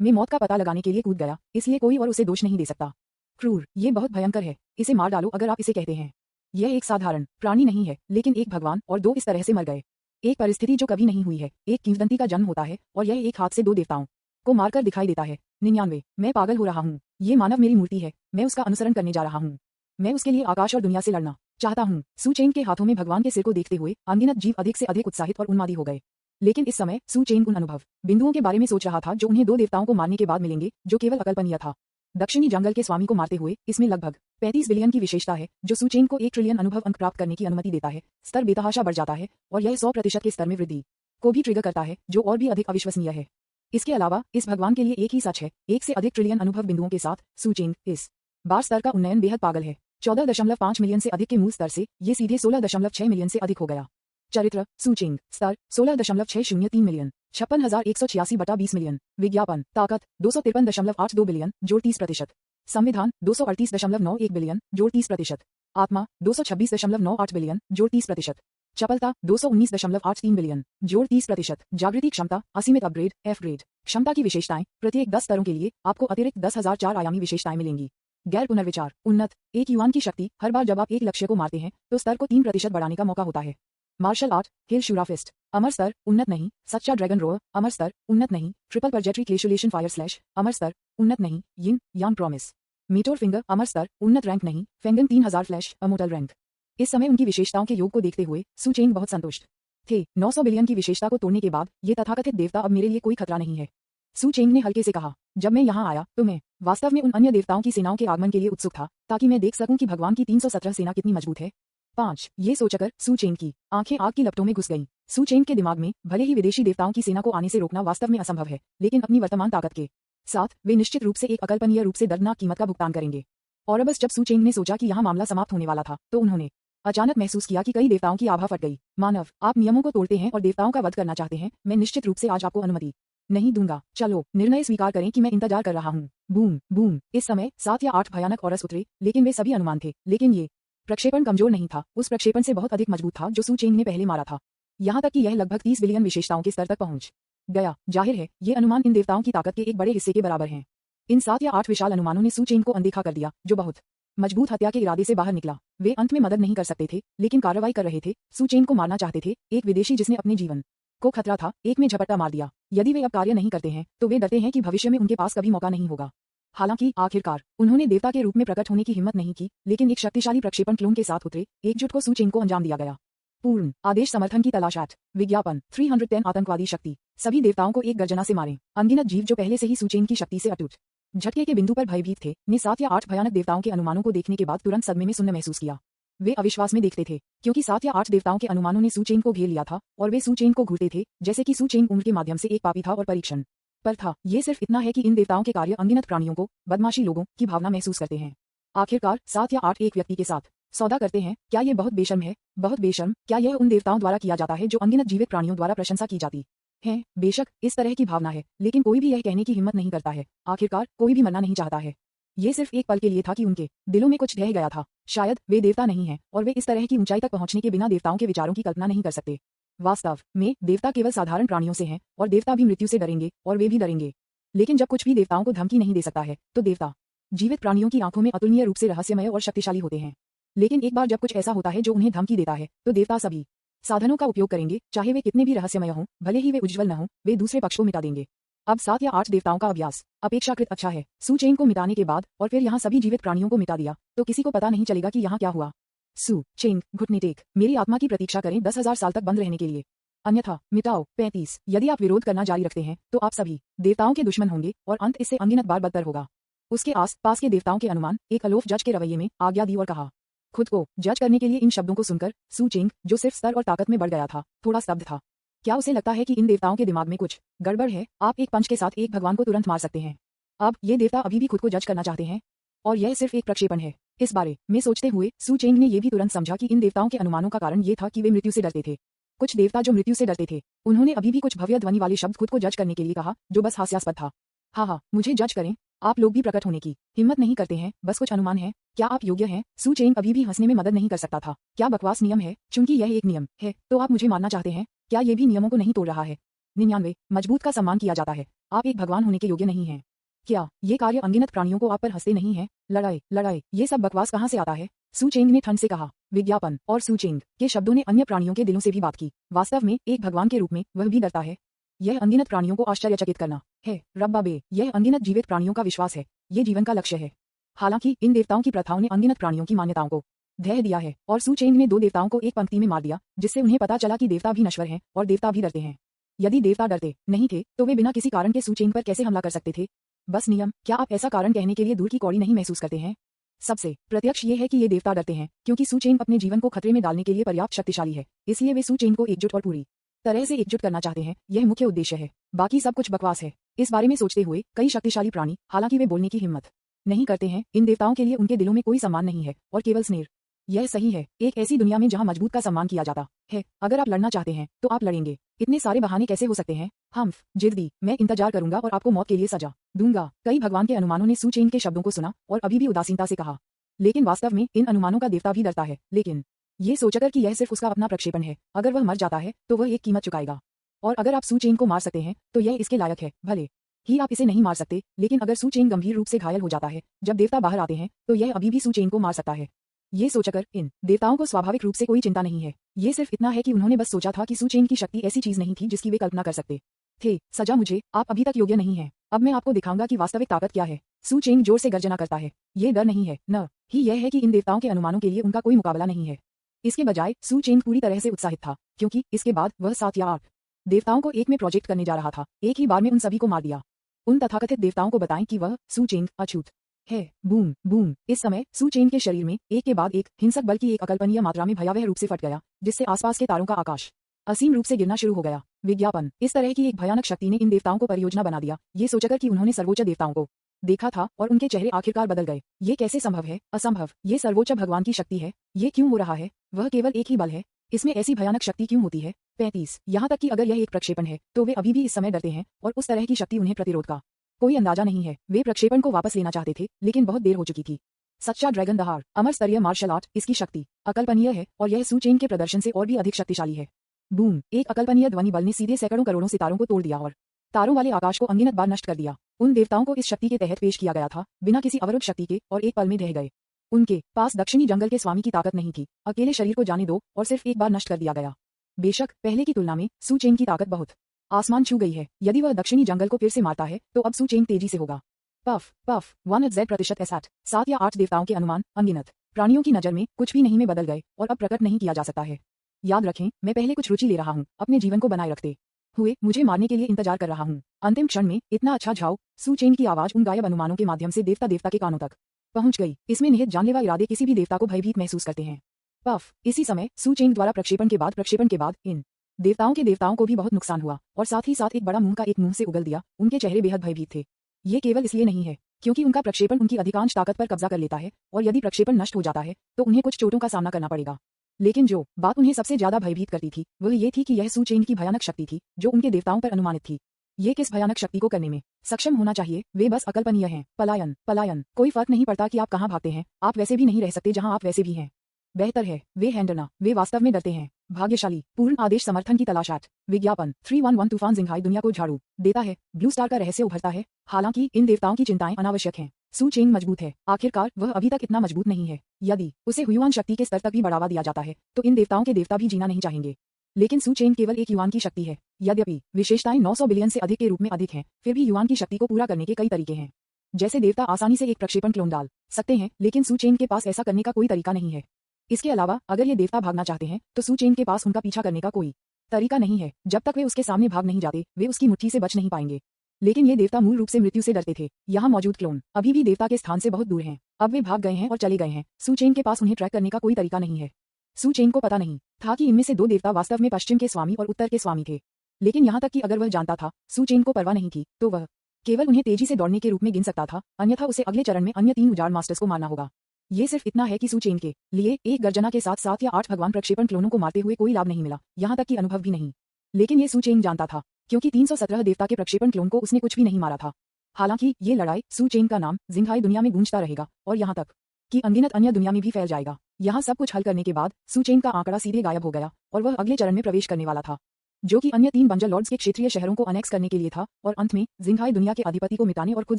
में मौत का पता लगाने के लिए कूद गया, इसलिए कोई और उसे दोष नहीं दे सकता। क्रूर, ये बहुत भयंकर है। इसे मार डालो अगर आप इसे कहते हैं। यह एक साधारण प्राणी नहीं है, लेकिन एक भगवान और दो इस तरह से मर गए। एक परिस्थिति जो कभी नहीं हुई है। एक किंवदंती का जन्म होता है और यह एक हाथ से दो देवताओं को मारकर दिखाई देता है। 99। मैं पागल हो रहा हूँ। ये मानव मेरी मूर्ति है, मैं उसका अनुसरण करने जा रहा हूँ। मैं उसके लिए आकाश और दुनिया से लड़ना चाहता हूँ। सू चेन के हाथों में भगवान के सिर को देखते हुए अनगिनत जीव अधिक से अधिक उत्साहित और उन्मादी हो गए। लेकिन इस समय सू चेन उन अनुभव बिंदुओं के बारे में सोच रहा था जो उन्हें दो देवताओं को मारने के बाद मिलेंगे, जो केवल अकल्पनीय था। दक्षिणी जंगल के स्वामी को मारते हुए इसमें लगभग 35 बिलियन की विशेषता है, जो सू चेन को 1 ट्रिलियन अनुभव अंक प्राप्त करने की अनुमति देता है। स्तर बेतहाशा बढ़ जाता है और यह 100% के स्तर में वृद्धि को भी ट्रिगर करता है, जो और भी अधिक अविश्वसनीय है। इसके अलावा इस भगवान के लिए एक ही सच है, 1 से अधिक ट्रिलियन अनुभव बिंदुओं के साथ सू चेन इस बार स्तर का उन्नयन बेहद पागल है। 14.5 मिलियन से अधिक के मूल स्तर से ये सीधे 16.6 मिलियन से अधिक हो गया। चरित्र। सू चेन। स्तर 16.603 मिलियन, 56,186/20 मिलियन। विज्ञापन। ताकत 253.82 बिलियन जोड़ 30%। संविधान 238.91 बिलियन जोड़ 30%। आत्मा 226.98 बिलियन जोड़ 30%। चपलता 219.83 बिलियन जोड़ 30%। जागृति क्षमता असीमित अपग्रेड F ग्रेड। क्षमता की विशेषताएं। प्रत्येक 10 स्तरों के लिए आपको अतिरिक्त 10,000 4 आयामी विशेषताएं मिलेंगी। गैर पुनर्विचार। उन्नत। 1 युआन की शक्ति। हर बार जब आप एक लक्ष्य को मारते हैं तो स्तर को 3% बढ़ाने का मौका होता है। Martial art. हिल शूराफिस्ट। अमर स्तर उन्नत नहीं। सच्चा ड्रैगन रोअर। अमर स्तर उन्नत नहीं। ट्रिपल परजेट्री क्लेशुलेशन फायर स्लैश। अमर स्तर उन्नत नहीं। यिन यान प्रॉमिस। मीटोर फिंगर। अमर स्तर उन्नत रैंक नहीं। फेंगन 3000 फ्लैश अमोटल रैंक। इस समय उनकी विशेषताओं के योग को देखते हुए सू चेन बहुत संतुष्ट थे। 900 बिलियन की विशेषता को तोड़ने के बाद ये तथाकथित देवता अब मेरे लिए कोई खतरा नहीं है। सू चेन ने हल्के से कहा, जब मैं यहाँ आया तो मैं वास्तव में उन अन्य देवताओं की सेनाओं के आगमन के लिए उत्सुक था, ताकि मैं देख सकूं कि भगवान की 317 सेना कितनी मजबूत है। 5। ये सोचकर सू चेन की आंखें आग की लपटों में घुस गईं। सू चेन के दिमाग में भले ही विदेशी देवताओं की सेना को आने से रोकना वास्तव में असंभव है, लेकिन अपनी वर्तमान ताकत के साथ वे निश्चित रूप से एक अकल्पनीय रूप से दर्दनाक कीमत का भुगतान करेंगे। और बस जब सू चेन ने सोचा कि यहाँ मामला समाप्त होने वाला था, तो उन्होंने अचानक महसूस किया कि कई देवताओं की आभा फट गई। मानव, आप नियमों को तोड़ते हैं और देवताओं का वध करना चाहते हैं। मैं निश्चित रूप से आज आपको अनुमति नहीं दूंगा। चलो निर्णय स्वीकार करें कि मैं इंतजार कर रहा हूँ। Boom boom. इस समय 7 या 8 भयानक औरस उतरे, लेकिन वे सभी अनुमान थे। लेकिन ये प्रक्षेपण कमजोर नहीं था, उस प्रक्षेपण से बहुत अधिक मजबूत था जो सू चेन ने पहले मारा था। यहाँ तक कि यह लगभग 30 बिलियन विशेषताओं के स्तर तक पहुंच गया। जाहिर है ये अनुमान इन देवताओं की ताकत के एक बड़े हिस्से के बराबर हैं। इन 7 या 8 विशाल अनुमानों ने सू चेन को अनदेखा कर दिया, जो बहुत मजबूत हत्या के इरादे से बाहर निकला। वे अंत में मदद नहीं कर सकते थे, लेकिन कार्रवाई कर रहे थे। सू चेन को मारना चाहते थे, एक विदेशी जिसने अपने जीवन को खतरा था, एक में झपट्टा मार दिया। यदि वे अब कार्य नहीं करते हैं तो वे डरते हैं कि भविष्य में उनके पास कभी मौका नहीं होगा। हालांकि आखिरकार उन्होंने देवता के रूप में प्रकट होने की हिम्मत नहीं की, लेकिन एक शक्तिशाली प्रक्षेपण क्लोन के साथ उतरे। एकजुट को सू चेन को अंजाम दिया गया। पूर्ण आदेश समर्थन की तलाश। विज्ञापन 310 आतंकवादी शक्ति। सभी देवताओं को एक गर्जना से मारें। अनगिनत जीव जो पहले से ही सू चेन की शक्ति से अटूट झटके के बिंदु पर भयभीत थे, ने 7 या 8 भयानक देवताओं के अनुमानों को देखने के बाद तुरंत सदमे में सुन्न महसूस किया। वे अविश्वास में देखते थे, क्योंकि 7 या 8 देवताओं के अनुमानों ने सू चेन को घेर लिया था और वे सू चेन को घूरते थे, जैसे कि सू चेन उम्र के माध्यम से एक पापी था और परीक्षण पर था। ये सिर्फ इतना है कि इन देवताओं के कार्य अनगिनत प्राणियों को, बदमाशी लोगों की भावना महसूस करते हैं। आखिरकार 7 या 8 एक व्यक्ति के साथ सौदा करते हैं। क्या ये बहुत बेशर्म है? बहुत बेशर्म। क्या यह उन देवताओं द्वारा किया जाता है जो अनगिनत जीवित प्राणियों द्वारा प्रशंसा की जाती है? बेशक इस तरह की भावना है, लेकिन कोई भी यह कहने की हिम्मत नहीं करता है। आखिरकार कोई भी मरना नहीं चाहता है। ये सिर्फ एक पल के लिए था कि उनके दिलों में कुछ ढह गया था। शायद वे देवता नहीं हैं और वे इस तरह की ऊंचाई तक पहुंचने के बिना देवताओं के विचारों की कल्पना नहीं कर सकते। वास्तव में देवता केवल साधारण प्राणियों से हैं और देवता भी मृत्यु से डरेंगे और वे भी डरेंगे। लेकिन जब कुछ भी देवताओं को धमकी नहीं दे सकता है, तो देवता जीवित प्राणियों की आंखों में अतुलनीय रूप से रहस्यमय और शक्तिशाली होते हैं। लेकिन एक बार जब कुछ ऐसा होता है जो उन्हें धमकी देता है, तो देवता सभी साधनों का उपयोग करेंगे, चाहे वे कितने भी रहस्यमय हों, भले ही वे उज्ज्वल न हों, वे दूसरे पक्ष को मिटा देंगे। अब 7 या 8 देवताओं का अभ्यास अपेक्षाकृत अच्छा है। सू चेंग को मिटाने के बाद और फिर यहाँ सभी जीवित प्राणियों को मिटा दिया तो किसी को पता नहीं चलेगा कि यहाँ क्या हुआ। सू चेंग घुटने टेक, मेरी आत्मा की प्रतीक्षा करें 10,000 साल तक बंद रहने के लिए, अन्यथा मिटाओ। 35 यदि आप विरोध करना जारी रखते हैं तो आप सभी देवताओं के दुश्मन होंगे और अंत इससे अनगिनत बार बदतर होगा। उसके आस पास के देवताओं के अनुमान एक अलोफ जज के रवैये में आज्ञा दी और कहा। खुद को जज करने के लिए इन शब्दों को सुनकर सू चेंग, जो सिर्फ स्तर और ताकत में बढ़ गया था, थोड़ा स्तब्ध था। क्या उसे लगता है कि इन देवताओं के दिमाग में कुछ गड़बड़ है? आप एक पंच के साथ एक भगवान को तुरंत मार सकते हैं। अब ये देवता अभी भी खुद को जज करना चाहते हैं और यह सिर्फ एक प्रक्षेपण है। इस बारे में सोचते हुए सू चेंग ने यह भी तुरंत समझा कि इन देवताओं के अनुमानों का कारण ये था कि वे मृत्यु से डरते थे। कुछ देवता जो मृत्यु से डरते थे, उन्होंने अभी भी कुछ भव्य ध्वनि वाले शब्द खुद को जज करने के लिए कहा, जो बस हास्यास्पद था। हाँ, मुझे जज करें। आप लोग भी प्रकट होने की हिम्मत नहीं करते हैं, बस कुछ अनुमान है। क्या आप योग्य हैं? सू चेंग अभी भी हंसने में मदद नहीं कर सकता था। क्या बकवास नियम है? चूंकि यह एक नियम है तो आप मुझे मानना चाहते हैं। क्या ये भी नियमों को नहीं तोड़ रहा है? 99 मजबूत का सम्मान किया जाता है। आप एक भगवान होने के योग्य नहीं हैं। क्या ये कार्य अनगिनत प्राणियों को आप पर हंसते नहीं है? लड़ाई, ये सब बकवास कहाँ से आता है? सू चेंग ने ठंड से कहा। विज्ञापन और सू चेंग के शब्दों ने अन्य प्राणियों के दिलों से भी बात की। वास्तव में एक भगवान के रूप में वह भी डरता है। यह अनगिनत प्राणियों को आश्चर्यचकित करना है। रब्बा बे, यह अनगिनत जीवित प्राणियों का विश्वास है। ये जीवन का लक्ष्य है। हालांकि इन देवताओं की प्रथाओं ने अनगिनत प्राणियों की मान्यताओं को ढह दिया है और सू चेंग ने 2 देवताओं को एक पंक्ति में मार दिया, जिससे उन्हें पता चला कि देवता भी नश्वर हैं और देवता भी डरते हैं। यदि देवता डरते नहीं थे तो वे बिना किसी कारण के सू चेंग पर कैसे हमला कर सकते थे? बस नियम। क्या आप ऐसा कारण कहने के लिए दूर की कौड़ी नहीं महसूस करते हैं? सबसे प्रत्यक्ष ये है कि ये देवता डरते हैं क्योंकि सू चेंग अपने जीवन को खतरे में डालने के लिए पर्याप्त शक्तिशाली है। इसलिए वे सू चेंग को एकजुट और पूरी तरह से एकजुट करना चाहते हैं। यह मुख्य उद्देश्य है, बाकी सब कुछ बकवास है। इस बारे में सोचते हुए कई शक्तिशाली प्राणी, हालांकि वे बोलने की हिम्मत नहीं करते हैं, इन देवताओं के लिए उनके दिलों में कोई सम्मान नहीं है और केवल स्नेह। यह सही है, एक ऐसी दुनिया में जहां मजबूत का सम्मान किया जाता है। अगर आप लड़ना चाहते हैं तो आप लड़ेंगे। इतने सारे बहाने कैसे हो सकते हैं? हम्फ जिद्दी, मैं इंतजार करूंगा और आपको मौत के लिए सजा दूंगा। कई भगवान के अनुमानों ने सू चेंग के शब्दों को सुना और अभी भी उदासीनता से कहा, लेकिन वास्तव में इन अनुमानों का देवता भी डरता है। लेकिन ये सोचकर कि यह सिर्फ उसका अपना प्रक्षेपण है, अगर वह मर जाता है तो वह एक कीमत चुकाएगा। और अगर आप सू चेंग को मार सकते हैं तो यह इसके लायक है। भले ही आप इसे नहीं मार सकते, लेकिन अगर सू चेंग गंभीर रूप से घायल हो जाता है जब देवता बाहर आते हैं तो यह अभी भी सू चेंग को मार सकता है। ये सोचकर इन देवताओं को स्वाभाविक रूप से कोई चिंता नहीं है। ये सिर्फ इतना है कि उन्होंने बस सोचा था कि सू चेंग की शक्ति ऐसी चीज नहीं थी जिसकी वे कल्पना कर सकते थे। सजा मुझे, आप अभी तक योग्य नहीं हैं। अब मैं आपको दिखाऊंगा कि वास्तविक ताकत क्या है। सू चेंग जोर से गर्जना करता है। ये डर नहीं है, न ही यह है कि इन देवताओं के अनुमानों के लिए उनका कोई मुकाबला नहीं है। इसके बजाय सू चेंग पूरी तरह से उत्साहित था, क्योंकि इसके बाद वह 7 या 8 देवताओं को एक में प्रोजेक्ट करने जा रहा था। एक ही बार में उन सभी को मार दिया। उन तथाकथित देवताओं को बताएं कि वह सू चेंग अछूत है। Boom boom. इस समय सू चेंग के शरीर में एक के बाद एक हिंसक बल की एक अकल्पनीय मात्रा में भयावह रूप से फट गया, जिससे आसपास के तारों का आकाश असीम रूप से गिरना शुरू हो गया। विज्ञापन, इस तरह की एक भयानक शक्ति ने इन देवताओं को परियोजना बना दिया, ये सोचकर कि उन्होंने सर्वोच्च देवताओं को देखा था और उनके चेहरे आखिरकार बदल गए। ये कैसे संभव है? असंभव। ये सर्वोच्च भगवान की शक्ति है। ये क्यों हो रहा है? वह केवल एक ही बल है, इसमें ऐसी भयानक शक्ति क्यों होती है? 35 यहाँ तक कि अगर यह एक प्रक्षेपण है तो वे अभी भी इस समय डरते हैं और उस तरह की शक्ति उन्हें प्रतिरोध का कोई अंदाजा नहीं है। वे प्रक्षेपण को वापस लेना चाहते थे, लेकिन बहुत देर हो चुकी थी। सच्चा ड्रैगन दहाड़, अमर स्तरीय मार्शल आर्ट, इसकी शक्ति अकल्पनीय है और यह सू चेंग के प्रदर्शन से और भी अधिक शक्तिशाली है। बूम। एक अकल्पनीय ध्वनि बल ने सीधे सैकड़ों करोड़ों सितारों को तोड़ दिया और तारों वाले आकाश को अनगिनत बार नष्ट कर दिया। उन देवताओं को इस शक्ति के तहत पेश किया गया था, बिना किसी अवरुद्ध शक्ति के, और एक पल में ढह गए। उनके पास दक्षिणी जंगल के स्वामी की ताकत नहीं थी। अकेले शरीर को जाने दो और सिर्फ एक बार नष्ट कर दिया गया। बेशक पहले की तुलना में सू चेंग की ताकत बहुत आसमान छू गई है। यदि वह दक्षिणी जंगल को फिर से मारता है तो अब सू चेंग तेजी से होगा। Puff puff 1z% asset. 7 या 8 देवताओं के अनुमान अनगिनत प्राणियों की नजर में कुछ भी नहीं में बदल गए और अब प्रकट नहीं किया जा सकता है। याद रखें, मैं पहले कुछ रुचि ले रहा हूँ, अपने जीवन को बनाए रखते हुए मुझे मारने के लिए इंतजार कर रहा हूँ। अंतिम क्षण में इतना अच्छा झाओ। सू चेंग की आवाज उन गायब अनुमानों के माध्यम से देवता के कानों तक पहुंच गई। इसमें निहित जानलेवा इरादे किसी भी देवता को भयभीत महसूस करते हैं। पफ। इसी समय सू चेंग द्वारा प्रक्षेपण के बाद इन देवताओं को भी बहुत नुकसान हुआ और साथ ही साथ एक बड़ा मुंह का एक मुंह से उगल दिया। उनके चेहरे बेहद भयभीत थे। ये केवल इसलिए नहीं है क्योंकि उनका प्रक्षेपण उनकी अधिकांश ताकत पर कब्जा कर लेता है और यदि प्रक्षेपण नष्ट हो जाता है तो उन्हें कुछ चोटों का सामना करना पड़ेगा। लेकिन जो बात उन्हें सबसे ज्यादा भयभीत करती थी वह ये थी कि यह सू चेंग की भयानक शक्ति थी जो उनके देवताओं पर अनुमानित थी। ये किस भयानक शक्ति को करने में सक्षम होना चाहिए? वे बस अकल्पनीय हैं। पलायन। कोई फर्क नहीं पड़ता कि आप कहाँ भागते हैं, आप वैसे भी नहीं रह सकते जहाँ आप वैसे भी हैं। बेहतर है वे हैं डरना, वे वास्तव में डरते हैं। भाग्यशाली पूर्ण आदेश समर्थन की तलाश। विज्ञापन 311 तूफान जिंघाई दुनिया को झाड़ू देता है। ब्लू स्टार का रहस्य उभरता है। हालांकि इन देवताओं की चिंताएं अनावश्यक हैं। सू चेंग मजबूत है, आखिरकार वह अभी तक इतना मजबूत नहीं है। यदि उसे हुयुआन शक्ति के स्तर तक भी बढ़ावा दिया जाता है तो इन देवताओं के देवता भी जीना नहीं चाहेंगे। लेकिन सू चेन केवल 1 युआन की शक्ति है। यद्यपि विशेषताएं 900 बिलियन से अधिक के रूप में अधिक हैं, फिर भी युआन की शक्ति को पूरा करने के कई तरीके हैं। जैसे देवता आसानी से एक प्रक्षेपण क्लोन डाल सकते हैं, लेकिन सू चेन के पास ऐसा करने का कोई तरीका नहीं है। इसके अलावा अगर ये देवता भागना चाहते हैं तो सू चेन के पास उनका पीछा करने का कोई तरीका नहीं है। जब तक वे उसके सामने भाग नहीं जाते, वे उसकी मुट्ठी से बच नहीं पाएंगे। लेकिन ये देवता मूल रूप से मृत्यु से डरते थे। यहाँ मौजूद क्लोन अभी भी देवता के स्थान से बहुत दूर हैं। अब वे भाग गए हैं और चले गए हैं। सू चेन के पास उन्हें ट्रैक करने का कोई तरीका नहीं है। सू चेन को पता नहीं था कि इनमें से 2 देवता वास्तव में पश्चिम के स्वामी और उत्तर के स्वामी थे। लेकिन यहाँ तक कि अगर वह जानता था, सू चेन को परवाह नहीं थी, तो वह केवल उन्हें तेजी से दौड़ने के रूप में गिन सकता था, अन्यथा उसे अगले चरण में अन्य 3 उजाड़ मास्टर्स को मारना होगा। ये सिर्फ इतना है कि सू चेन के लिए एक गर्जना के साथ 7 या 8 भगवान प्रक्षेपण क्लोनों को मारते हुए कोई लाभ नहीं मिला, यहाँ तक कि अनुभव भी नहीं। लेकिन ये सू चेन जानता था, क्योंकि 317 देवता के प्रक्षेपण क्लोन को उसने कुछ भी नहीं मारा था। हालांकि ये लड़ाई सू चेन का नाम जिंघाई दुनिया में गूंजता रहेगा और यहाँ तक कि अनगिनत अन्य दुनिया में भी फैल जाएगा। यहाँ सब कुछ हल करने के बाद सू चेन का आंकड़ा सीधे गायब हो गया और वह अगले चरण में प्रवेश करने वाला था, जो कि अन्य 3 बंजर लॉर्ड्स के क्षेत्रीय शहरों को अनेक्स करने के लिए था और अंत में जिंघाई दुनिया के अधिपति को मिटाने और खुद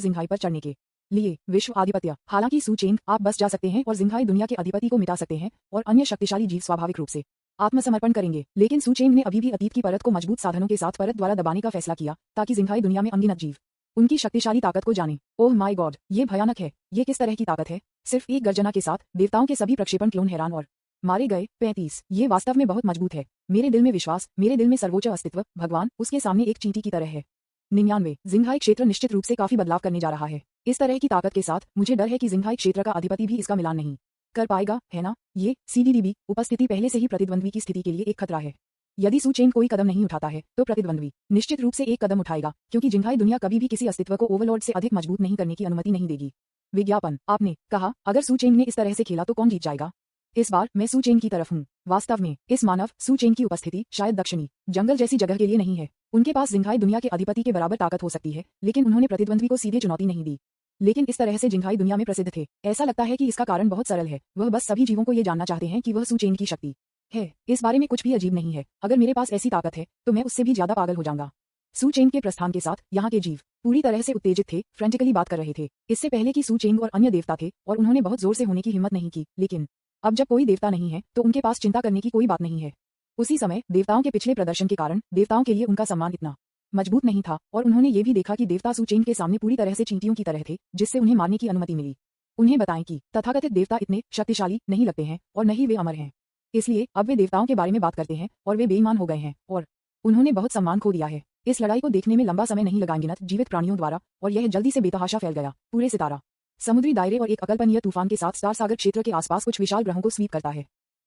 जिंघाई पर चढ़ने के लिए विश्व आधिपत्य। हालांकि सू चेन आप बस जा सकते हैं और जिंघाई दुनिया के अधिपति को मिटा सकते हैं और अन्य शक्तिशाली जीव स्वाभाविक रूप से आत्मसमर्पण करेंगे। लेकिन सू चेन ने अभी भी अतीत की परत को मजबूत साधनों के साथ परत द्वारा दबाने का फैसला किया, ताकि जिंघाई दुनिया में अनगिनत जीव उनकी शक्तिशाली ताकत को जाने। ओह माय गॉड, ये भयानक है। ये किस तरह की ताकत है? सिर्फ एक गर्जना के साथ देवताओं के सभी प्रक्षेपण क्लोन हैरान और मारे गए। 35 ये वास्तव में बहुत मजबूत है। मेरे दिल में विश्वास, मेरे दिल में सर्वोच्च अस्तित्व, भगवान उसके सामने एक चींटी की तरह है। 99 जिंघाई क्षेत्र निश्चित रूप से काफी बदलाव करने जा रहा है। इस तरह की ताकत के साथ मुझे डर है कि जिंघाई क्षेत्र का अधिपति भी इसका मिलान नहीं कर पाएगा, है ना? ये सीडीडीबी उपस्थिति पहले से ही प्रतिद्वंद्वी की स्थिति के लिए एक खतरा है। यदि सू चेन कोई कदम नहीं उठाता है, तो प्रतिद्वंद्वी निश्चित रूप से एक कदम उठाएगा, क्योंकि जिंघाई दुनिया कभी भी किसी अस्तित्व को ओवरलॉर्ड से अधिक मजबूत नहीं करने की अनुमति नहीं देगी। विज्ञापन आपने कहा, अगर सू चेन ने इस तरह से खेला तो कौन जीत जाएगा? इस बार मैं सू चेन की तरफ हूँ। वास्तव में इस मानव सू चेन की उपस्थिति शायद दक्षिणी जंगल जैसी जगह के लिए नहीं है। उनके पास जिंघाई दुनिया के अधिपति के बराबर ताकत हो सकती है, लेकिन उन्होंने प्रतिद्वंद्वी को सीधे चुनौती नहीं दी। लेकिन इस तरह से जिंघाई दुनिया में प्रसिद्ध थे। ऐसा लगता है कि इसका कारण बहुत सरल है। वह बस सभी जीवों को ये जानना चाहते हैं कि वह सू चेन की शक्ति है। इस बारे में कुछ भी अजीब नहीं है। अगर मेरे पास ऐसी ताकत है, तो मैं उससे भी ज्यादा पागल हो जाऊंगा। सू चेन के प्रस्थान के साथ यहाँ के जीव पूरी तरह से उत्तेजित थे, फ्रेंटिकली बात कर रहे थे। इससे पहले कि सू चेन और अन्य देवता थे और उन्होंने बहुत जोर से होने की हिम्मत नहीं की। लेकिन अब जब कोई देवता नहीं है, तो उनके पास चिंता करने की कोई बात नहीं है। उसी समय देवताओं के पिछले प्रदर्शन के कारण देवताओं के लिए उनका सम्मान इतना मजबूत नहीं था, और उन्होंने ये भी देखा कि देवता सू चेन के सामने पूरी तरह से चींटियों की तरह थे, जिससे उन्हें मारने की अनुमति मिली। उन्हें बताएं कि तथाकथित देवता इतने शक्तिशाली नहीं लगते हैं और न ही वे अमर हैं। इसलिए अब वे देवताओं के बारे में बात करते हैं और वे बेईमान हो गए हैं और उन्होंने बहुत सम्मान खो दिया है। इस लड़ाई को देखने में लंबा समय नहीं लगा अनगिनत जीवित प्राणियों द्वारा, और यह जल्दी से बेतहाशा फैल गया। पूरे सितारा समुद्री दायरे और एक अकल्पनीय तूफान के साथ स्टार सागर क्षेत्र के आसपास कुछ विशाल ग्रहों को स्वीप करता है।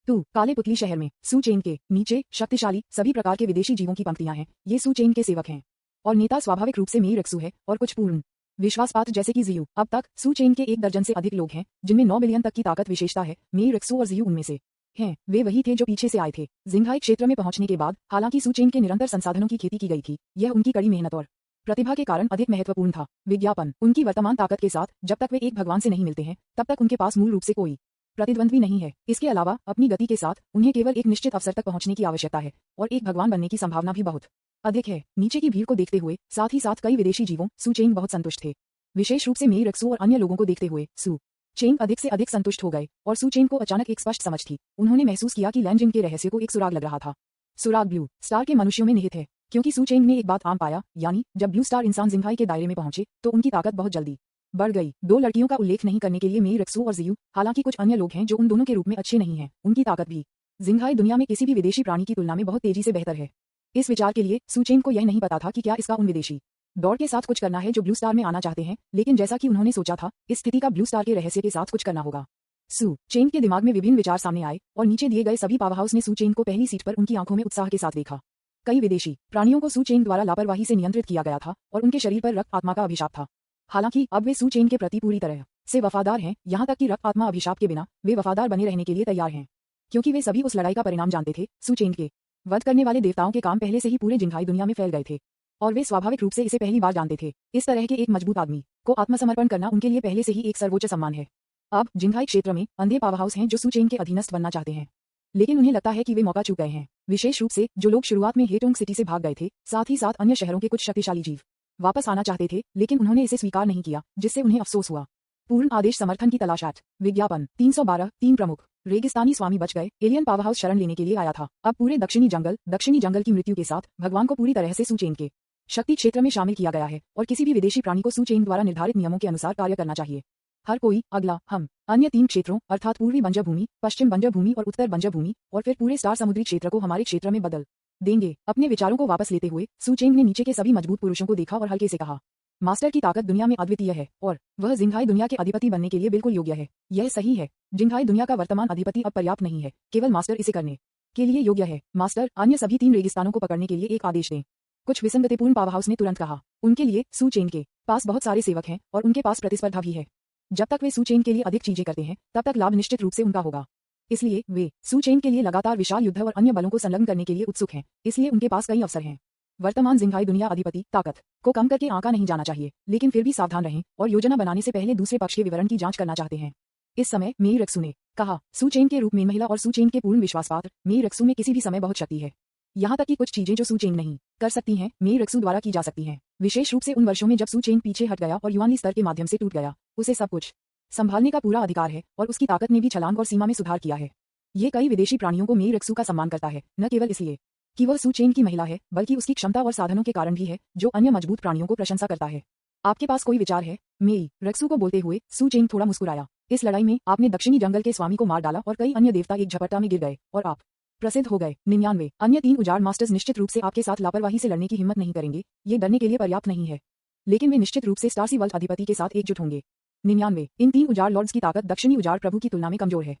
काले पुतली शहर में सू चेन के नीचे शक्तिशाली सभी प्रकार के विदेशी जीवों की पंक्तियां हैं। ये सू चेन के सेवक हैं और नेता स्वाभाविक रूप से मेई रक्सू है और कुछ पूर्ण विश्वासपात्र जैसे कि जियू। अब तक सू चेन के 1 दर्जन से अधिक लोग हैं जिनमें 9 बिलियन तक की ताकत विशेषता है। मेई रक्सू और जियू उनमें से हैं। वे वही थे जो पीछे से आए थे। जिंघाई क्षेत्र में पहुंचने के बाद हालांकि सू चेन के निरंतर संसाधनों की खेती की गई थी, यह उनकी कड़ी मेहनत और प्रतिभा के कारण अधिक महत्वपूर्ण था। विज्ञापन उनकी वर्तमान ताकत के साथ जब तक वे एक भगवान से नहीं मिलते हैं, तब तक उनके पास मूल रूप से कोई प्रतिद्वंद्वी नहीं है। इसके अलावा अपनी गति के साथ उन्हें केवल एक निश्चित अवसर तक पहुंचने की आवश्यकता है और एक भगवान बनने की संभावना भी बहुत अधिक है। नीचे की भीड़ को देखते हुए, साथ ही साथ कई विदेशी जीवों, सू चेन बहुत संतुष्ट थे। विशेष रूप से मेई रक्सू और अन्य लोगों को देखते हुए सू चेन अधिक से अधिक संतुष्ट हो गए और सू चेन को अचानक एक स्पष्ट समझ थी। उन्होंने महसूस किया कि लैंजिंग के रहस्य को एक सुराग लग रहा था। सुराग ब्लू स्टार के मनुष्यों में निहित है, क्योंकि सू चेन ने एक बात आम पाया, यानी जब ब्लू स्टार इंसान जिंघाई के दायरे में पहुंचे तो उनकी ताकत बहुत जल्दी बढ़ गई। 2 लड़कियों का उल्लेख नहीं करने के लिए मेई रक्सू और जियू, हालांकि कुछ अन्य लोग हैं जो उन दोनों के रूप में अच्छे नहीं हैं, उनकी ताकत भी जिंघाई दुनिया में किसी भी विदेशी प्राणी की तुलना में बहुत तेजी से बेहतर है। इस विचार के लिए सू चेन को यह नहीं पता था कि क्या इसका उन विदेशी दौड़ के साथ कुछ करना है जो ब्लू स्टार में आना चाहते हैं, लेकिन जैसा कि उन्होंने सोचा था, इस स्थिति का ब्लू स्टार के रहस्य के साथ कुछ करना होगा। सू चेन के दिमाग में विभिन्न विचार सामने आए और नीचे दिए गए सभी पावरहाउस ने सू चेन को पहली सीट पर उनकी आंखों में उत्साह के साथ देखा। कई विदेशी प्राणियों को सू चेन द्वारा लापरवाही से नियंत्रित किया गया था और उनके शरीर पर रक्त आत्मा का अभिशाप था। हालांकि अब वे सू चेन के प्रति पूरी तरह से वफादार हैं, यहाँ तक कि रक्त आत्मा अभिशाप के बिना वे वफादार बने रहने के लिए तैयार हैं, क्योंकि वे सभी उस लड़ाई का परिणाम जानते थे। सू चेन के वध करने वाले देवताओं के काम पहले से ही पूरे जिंघाई दुनिया में फैल गए थे और वे स्वाभाविक रूप से इसे पहली बार जानते थे। इस तरह के एक मजबूत आदमी को आत्मसमर्पण करना उनके लिए पहले से ही एक सर्वोच्च सम्मान है। अब जिंघाई क्षेत्र में अंधे पावरहाउस हैं जो सू चेन के अधीनस्थ बनना चाहते हैं, लेकिन उन्हें लगता है कि वे मौका चूक गए हैं। विशेष रूप से जो लोग शुरुआत में हेटोंग सिटी से भाग गए थे, साथ ही साथ अन्य शहरों के कुछ शक्तिशाली जीव वापस आना चाहते थे, लेकिन उन्होंने इसे स्वीकार नहीं किया, जिससे उन्हें अफसोस हुआ। पूर्ण आदेश समर्थन की तलाश। विज्ञापन 312 3 प्रमुख रेगिस्तानी स्वामी बच गए। एलियन पावर हाउस शरण लेने के लिए आया था। अब पूरे दक्षिणी जंगल की मृत्यु के साथ भगवान को पूरी तरह से सू चेन के शक्ति क्षेत्र में शामिल किया गया है और किसी भी विदेशी प्राणी को सू चेन द्वारा निर्धारित नियमों के अनुसार कार्य करना चाहिए। हर कोई अगला हम अन्य 3 क्षेत्रों अर्थात पूर्वी बंजर भूमि, पश्चिम बंजर भूमि और उत्तर बंजर भूमि और फिर पूरे स्टार समुद्री क्षेत्र को हमारे क्षेत्र में बदल देंगे। अपने विचारों को वापस लेते हुए सू चेन ने नीचे के सभी मजबूत पुरुषों को देखा और हल्के से कहा, मास्टर की ताकत दुनिया में अद्वितीय है और वह जिंघाई दुनिया के अधिपति बनने के लिए बिल्कुल योग्य है। यह सही है। जिंघाई दुनिया का वर्तमान अधिपति अब पर्याप्त नहीं है, केवल मास्टर इसे करने के लिए योग्य है। मास्टर, अन्य सभी 3 रेगिस्तानों को पकड़ने के लिए एक आदेश दें। कुछ विसंगतिपूर्ण पावर हाउस ने तुरंत कहा। उनके लिए सू चेन के पास बहुत सारे सेवक हैं और उनके पास प्रतिस्पर्धा भी है। जब तक वे सू चेन के लिए अधिक चीजें करते हैं तब तक लाभ निश्चित रूप से उनका होगा। इसलिए वे सू चेन के लिए लगातार विशाल युद्ध और अन्य बलों को संलग्न करने के लिए उत्सुक हैं। इसलिए उनके पास कई अवसर हैं। वर्तमान जिंघाई दुनिया अधिपति ताकत को कम करके आंका नहीं जाना चाहिए, लेकिन फिर भी सावधान रहें और योजना बनाने से पहले दूसरे पक्ष के विवरण की जांच करना चाहते हैं। इस समय मेई रक्सू ने कहा, सू चेन के रूप में महिला और सू चेन के पूर्ण विश्वासपात्र मेई रक्सू में किसी भी समय बहुत शक्ति है। यहाँ तक कि कुछ चीजें जो सू चेन नहीं कर सकती हैं मेई रक्सू द्वारा की जा सकती हैं। विशेष रूप से उन वर्षों में जब सू चेन पीछे हट गया और युवानी स्तर के माध्यम से टूट गया, उसे सब कुछ संभालने का पूरा अधिकार है और उसकी ताकत ने भी छलांग और सीमा में सुधार किया है। ये कई विदेशी प्राणियों को मेई रक्सू का सम्मान करता है, न केवल इसलिए कि वह सू चेन की महिला है, बल्कि उसकी क्षमता और साधनों के कारण भी है, जो अन्य मजबूत प्राणियों को प्रशंसा करता है। आपके पास कोई विचार है? मेई रक्सू को बोलते हुए सू चेन थोड़ा मुस्कुराया। इस लड़ाई में आपने दक्षिणी जंगल के स्वामी को मार डाला और कई अन्य देवता एक झपट्टा में गिर गए और आप प्रसिद्ध हो गए। 99 अन्य 3 उजाड़ मास्टर्स निश्चित रूप से आपके साथ लापरवाही से लड़ने की हिम्मत नहीं करेंगे। ये डरने के लिए पर्याप्त नहीं है, लेकिन वे निश्चित रूप से स्टारसी वर्ल्ड अधिपति के साथ एकजुट होंगे। 99 इन 3 उजाड़ लॉर्ड्स की ताकत दक्षिणी उजाड़ प्रभु की तुलना में कमजोर है।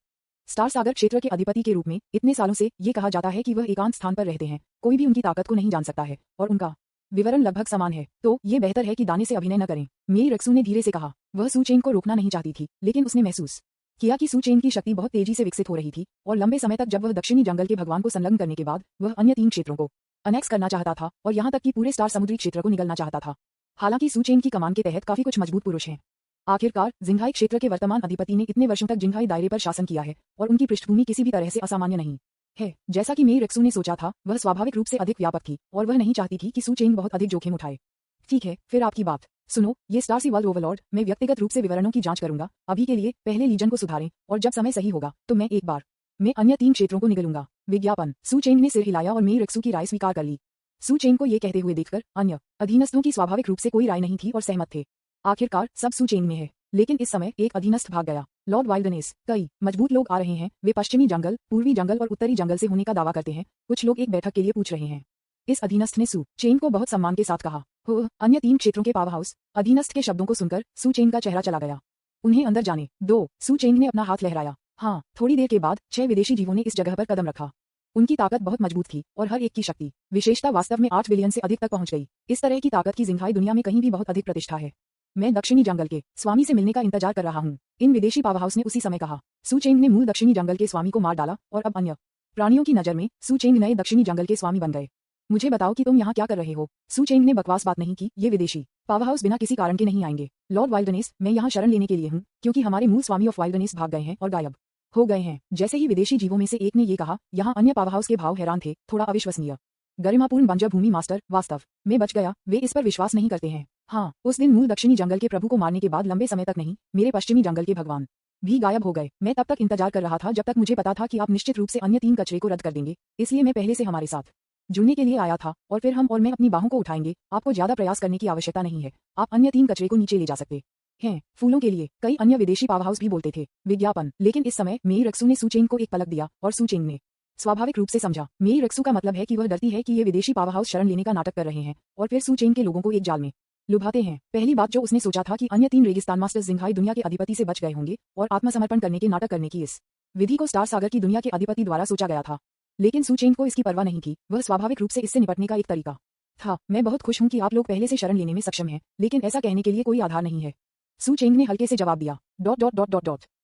स्टार सागर क्षेत्र के अधिपति के रूप में इतने सालों से ये कहा जाता है कि वह एकांत स्थान पर रहते हैं। कोई भी उनकी ताकत को नहीं जान सकता है और उनका विवरण लगभग समान है, तो ये बेहतर है कि दाने से अभिनय न करें। मेई रक्सू ने धीरे से कहा। वह सू चेन को रोकना नहीं चाहती थी, लेकिन उसने महसूस किया कि सू चेन की शक्ति बहुत तेजी से विकसित हो रही थी और लंबे समय तक जब वह दक्षिणी जंगल के भगवान को संलग्न करने के बाद वह अन्य 3 क्षेत्रों को अनेक्स करना चाहता था और यहाँ तक कि पूरे स्टार समुद्री क्षेत्र को निगलना चाहता था। हालांकि सू चेन की कमान के तहत काफी कुछ मजबूत पुरुष हैं। आखिरकार जिंघाई क्षेत्र के वर्तमान अधिपति ने इतने वर्षों तक जिंघाई दायरे पर शासन किया है और उनकी पृष्ठभूमि किसी भी तरह से असामान्य नहीं है। जैसा कि मेई रक्सू ने सोचा था, वह स्वाभाविक रूप से अधिक व्यापक थी और वह नहीं चाहती थी कि सू चेन बहुत अधिक जोखिम उठाए। ठीक है, फिर आपकी बात सुनो। ये स्टारसी वर्ल्ड ओवरलॉर्ड, मैं व्यक्तिगत रूप से विवरणों की जांच करूंगा। अभी के लिए पहले लीजन को सुधारें और जब समय सही होगा तो मैं एक बार में अन्य 3 क्षेत्रों को निगलूंगा। विज्ञापन। सू चेन ने सिर हिलाया और मेई रक्सू की राय स्वीकार कर ली। सू चेन को ये कहते हुए देखकर अन्य अधीनस्थों की स्वाभाविक रूप से कोई राय नहीं थी और सहमत थे। आखिरकार सब सू चेन में है। लेकिन इस समय एक अधीनस्थ भाग गया। Lord wildness. कई मजबूत लोग आ रहे हैं। वे पश्चिमी जंगल, पूर्वी जंगल और उत्तरी जंगल से होने का दावा करते हैं। कुछ लोग एक बैठक के लिए पूछ रहे हैं। इस अधीनस्थ ने सू चेन को बहुत सम्मान के साथ कहा। हो अन्य 3 क्षेत्रों के पावर हाउस। अधीनस्थ के शब्दों को सुनकर सू चेन का चेहरा चला गया। उन्हें अंदर जाने दो। सू चेन ने अपना हाथ लहराया। हाँ, थोड़ी देर के बाद 6 विदेशी जीवों ने इस जगह पर कदम रखा। उनकी ताकत बहुत मजबूत थी और हर एक की शक्ति विशेषता वास्तव में 8 बिलियन से अधिक तक पहुंच गई। इस तरह की ताकत की जिंघाई दुनिया में कहीं भी बहुत अधिक प्रतिष्ठा है। मैं दक्षिणी जंगल के स्वामी से मिलने का इंतजार कर रहा हूँ, इन विदेशी पावर हाउस ने उसी समय कहा। सू चेन ने मूल दक्षिणी जंगल के स्वामी को मार डाला और अब अन्य प्राणियों की नजर में सू चेन नए दक्षिणी जंगल के स्वामी बन गए। मुझे बताओ कि तुम यहाँ क्या कर रहे हो? सू चेन ने बकवास बात नहीं की। ये विदेशी पावर हाउस बिना किसी कारण के नहीं आएंगे। लॉर्ड वाइल्डनेस, मैं यहाँ शरण लेने के लिए हूँ क्योंकि हमारे मूल स्वामी ऑफ वाइल्डनेस भाग गए हैं और गायब हो गए हैं। जैसे ही विदेशी जीवों में से एक ने ये कहा, यहाँ अन्य पावर हाउस के भाव हैरान थे। थोड़ा अविश्वसनीय। गरिमापूर्ण बंजर भूमि मास्टर, वास्तव में बच गया। वे इस पर विश्वास नहीं करते हैं। हाँ, उस दिन मूल दक्षिणी जंगल के प्रभु को मारने के बाद लंबे समय तक नहीं, मेरे पश्चिमी जंगल के भगवान भी गायब हो गए। मैं तब तक इंतजार कर रहा था जब तक मुझे पता था कि आप निश्चित रूप से अन्य 3 कचरे को रद्द कर देंगे। इसलिए मैं पहले से हमारे साथ जुड़ने के लिए आया था और फिर हम और मैं अपनी बाहों को उठाएंगे। आपको ज्यादा प्रयास करने की आवश्यकता नहीं है। आप अन्य 3 कचरे को नीचे ले जा सकते हैं। फूलों के लिए कई अन्य विदेशी पावर हाउस भी बोलते थे। विज्ञापन। लेकिन इस समय मेई रक्सू ने सू चेन को एक पलक दिया और सू चेन ने स्वाभाविक रूप से समझा। मेई रक्सू का मतलब है कि वह डरती है कि ये विदेशी पावर हाउस शरण लेने का नाटक कर रहे हैं और फिर सू चेन के लोगों को एक जाल में लुभाते हैं। पहली बात जो उसने सोचा था कि अन्य 3 रेगिस्तान मास्टर्स जिंघाई दुनिया के अधिपति से बच गए होंगे और आत्मसमर्पण करने के नाटक करने की इस विधि को स्टार सागर की दुनिया के अधिपति द्वारा सोचा गया था। लेकिन सू चेन को इसकी परवाह नहीं थी। वह स्वाभाविक रूप से इससे निपटने का एक तरीका था। मैं बहुत खुश हूं कि आप लोग पहले से शरण लेने में सक्षम हैं, लेकिन ऐसा कहने के लिए कोई आधार नहीं है। सू चेन ने हल्के से जवाब दिया। ...